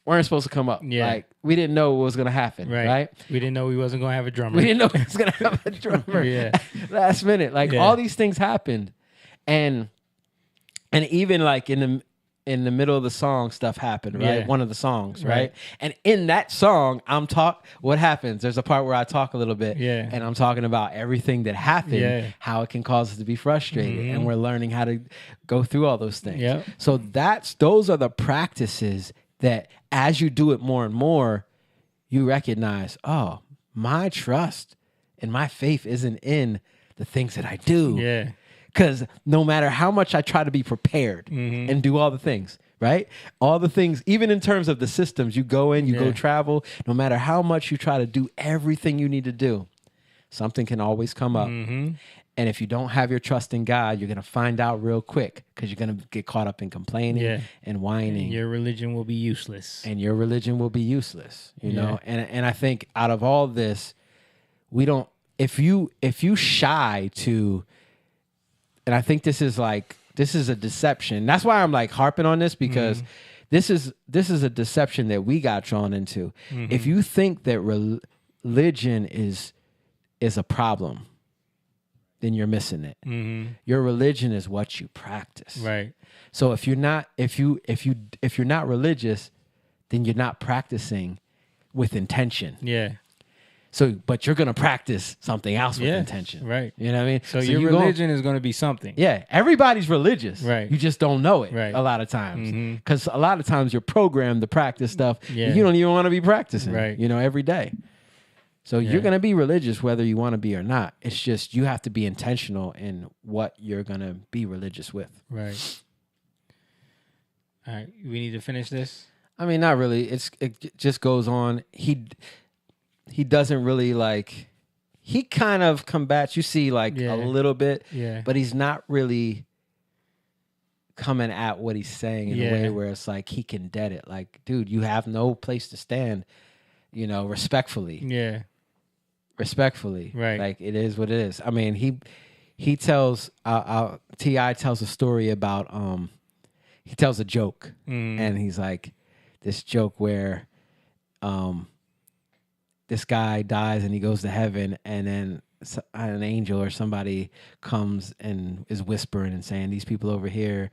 weren't supposed to come up. Yeah. Like we didn't know what was going to happen, right? We didn't know we wasn't going to have a drummer. We didn't know we was going to have a drummer last minute. Like all these things happened. And even like in the middle of the song, stuff happened, right? Yeah. One of the songs, right? And in that song, what happens? There's a part where I talk a little bit, and I'm talking about everything that happened, how it can cause us to be frustrated, and we're learning how to go through all those things. Yep. So those are the practices that, as you do it more and more, you recognize, oh, my trust and my faith isn't in the things that I do. Yeah. Because no matter how much I try to be prepared and do all the things, right? All the things, even in terms of the systems, you go in, you go travel, no matter how much you try to do everything you need to do, something can always come up. And if you don't have your trust in God, you're going to find out real quick because you're going to get caught up in complaining and whining. And your religion will be useless. You know? And I think out of all this, we don't, if you shy to, and I think this is a deception. That's why I'm like harping on this, because this is a deception that we got drawn into. If you think that religion is a problem, then you're missing it. Your religion is what you practice. Right. So if you're not religious, then you're not practicing with intention. Yeah. So, but you're going to practice something else with intention. Right. You know what I mean? So your religion is going to be something. Yeah. Everybody's religious. Right. You just don't know it right. a lot of times. Because a lot of times you're programmed to practice stuff you don't even want to be practicing, every day. So you're going to be religious whether you want to be or not. It's just you have to be intentional in what you're going to be religious with. Right. All right. We need to finish this? I mean, not really. It just goes on. He doesn't really like, he kind of combats, you see like a little bit, but he's not really coming at what he's saying in a way where it's like he can dead it. Like, dude, you have no place to stand, respectfully. Yeah. Respectfully. Right. Like, it is what it is. I mean, he tells, T.I. tells a story about, he tells a joke and he's like, this joke where, this guy dies and he goes to heaven, and then an angel or somebody comes and is whispering and saying, these people over here,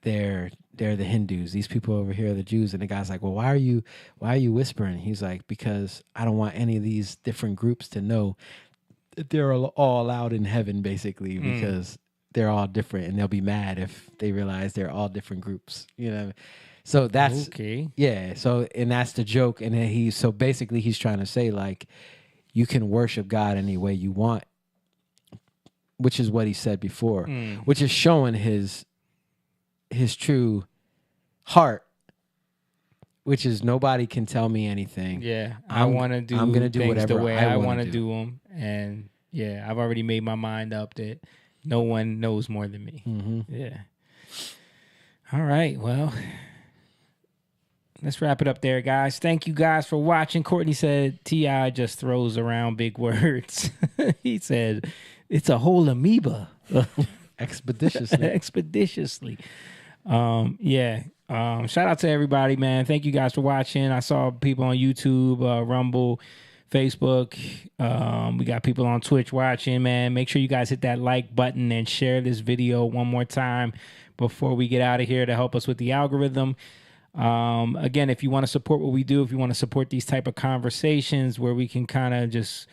they're the Hindus. These people over here are the Jews. And the guy's like, well, why are you whispering? He's like, because I don't want any of these different groups to know that they're all allowed in heaven, basically, because they're all different, and they'll be mad if they realize they're all different groups, So that's okay. Yeah. So, and that's the joke. And then basically he's trying to say, like, you can worship God any way you want, which is what he said before, which is showing his true heart, which is nobody can tell me anything. Yeah. I'm going to do whatever the way I want to do them. And yeah, I've already made my mind up that no one knows more than me. Yeah. All right. Well, let's wrap it up there, guys. Thank you guys for watching. Courtney said T.I. just throws around big words. He said it's a whole amoeba. Expeditiously. Shout out to everybody, man. Thank you guys for watching. I saw people on YouTube, Rumble, Facebook. We got people on Twitch watching, man. Make sure you guys hit that like button and share this video one more time before we get out of here to help us with the algorithm. Again, if you want to support what we do, if you want to support these type of conversations where we can kind of just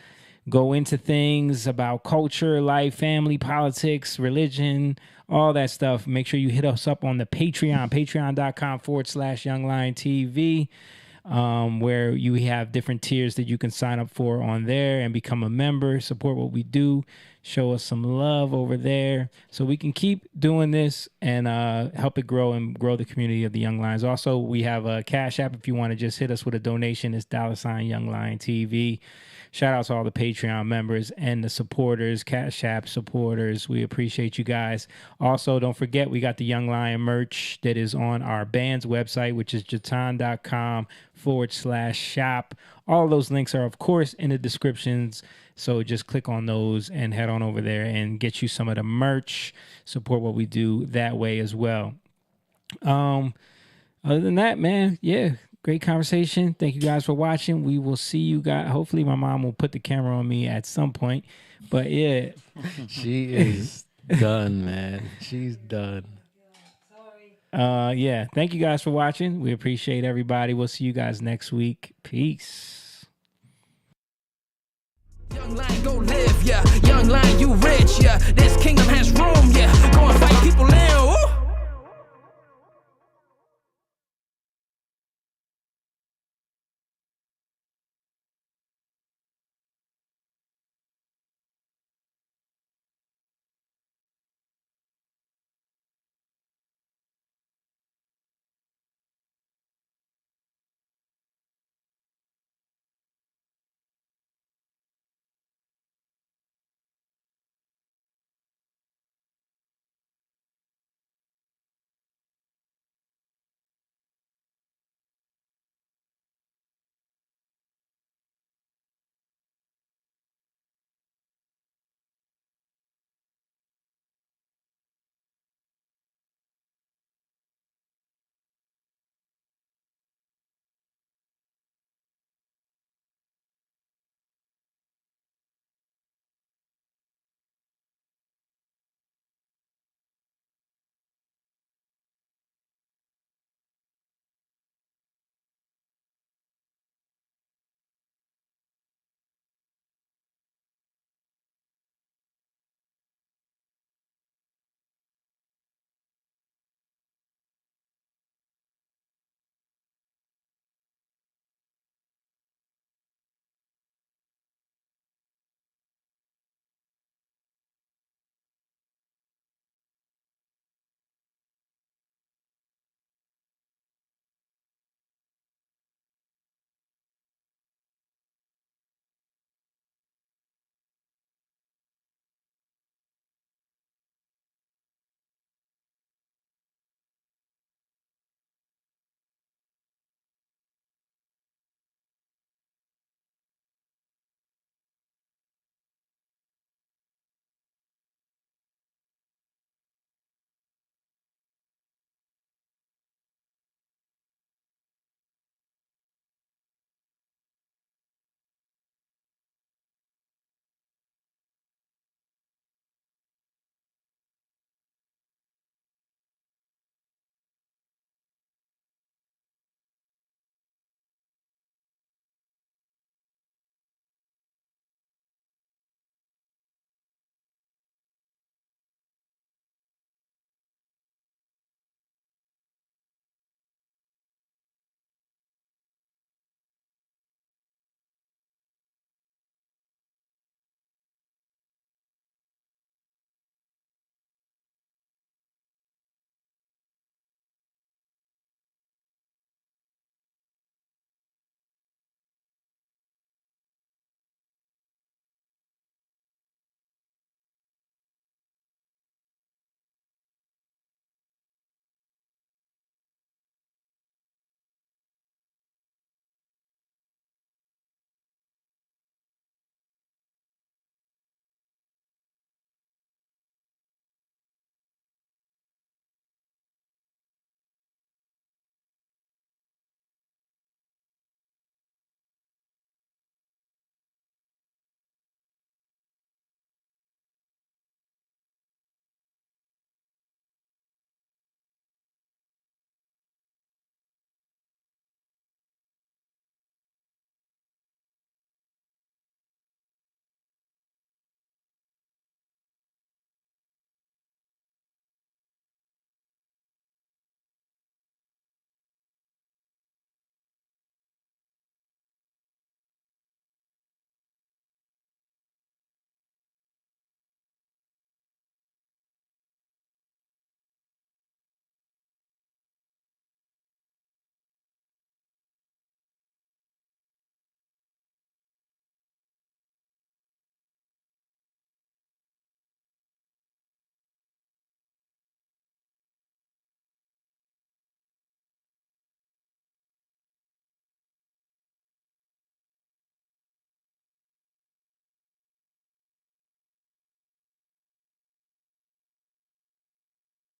go into things about culture, life, family, politics, religion, all that stuff, make sure you hit us up on the Patreon, patreon.com/YoungLionTV, where you have different tiers that you can sign up for on there and become a member, support what we do, show us some love over there so we can keep doing this and help it grow and grow the community of the Young Lions. Also, we have a Cash App if you want to just hit us with a donation. It's $YoungLionTV. Shout out to all the Patreon members and the supporters, Cash App supporters. We appreciate you guys. Also, don't forget, we got the Young Lion merch that is on our band's website, which is jatan.com/shop. All those links are, of course, in the descriptions. So just click on those and head on over there and get you some of the merch. Support what we do that way as well. Other than that, man, yeah, great conversation. Thank you guys for watching. We will see you guys. Hopefully my mom will put the camera on me at some point. But yeah. She is done, man. She's done. Yeah. Thank you guys for watching. We appreciate everybody. We'll see you guys next week. Peace. Young lion, go live, yeah. Young lion, you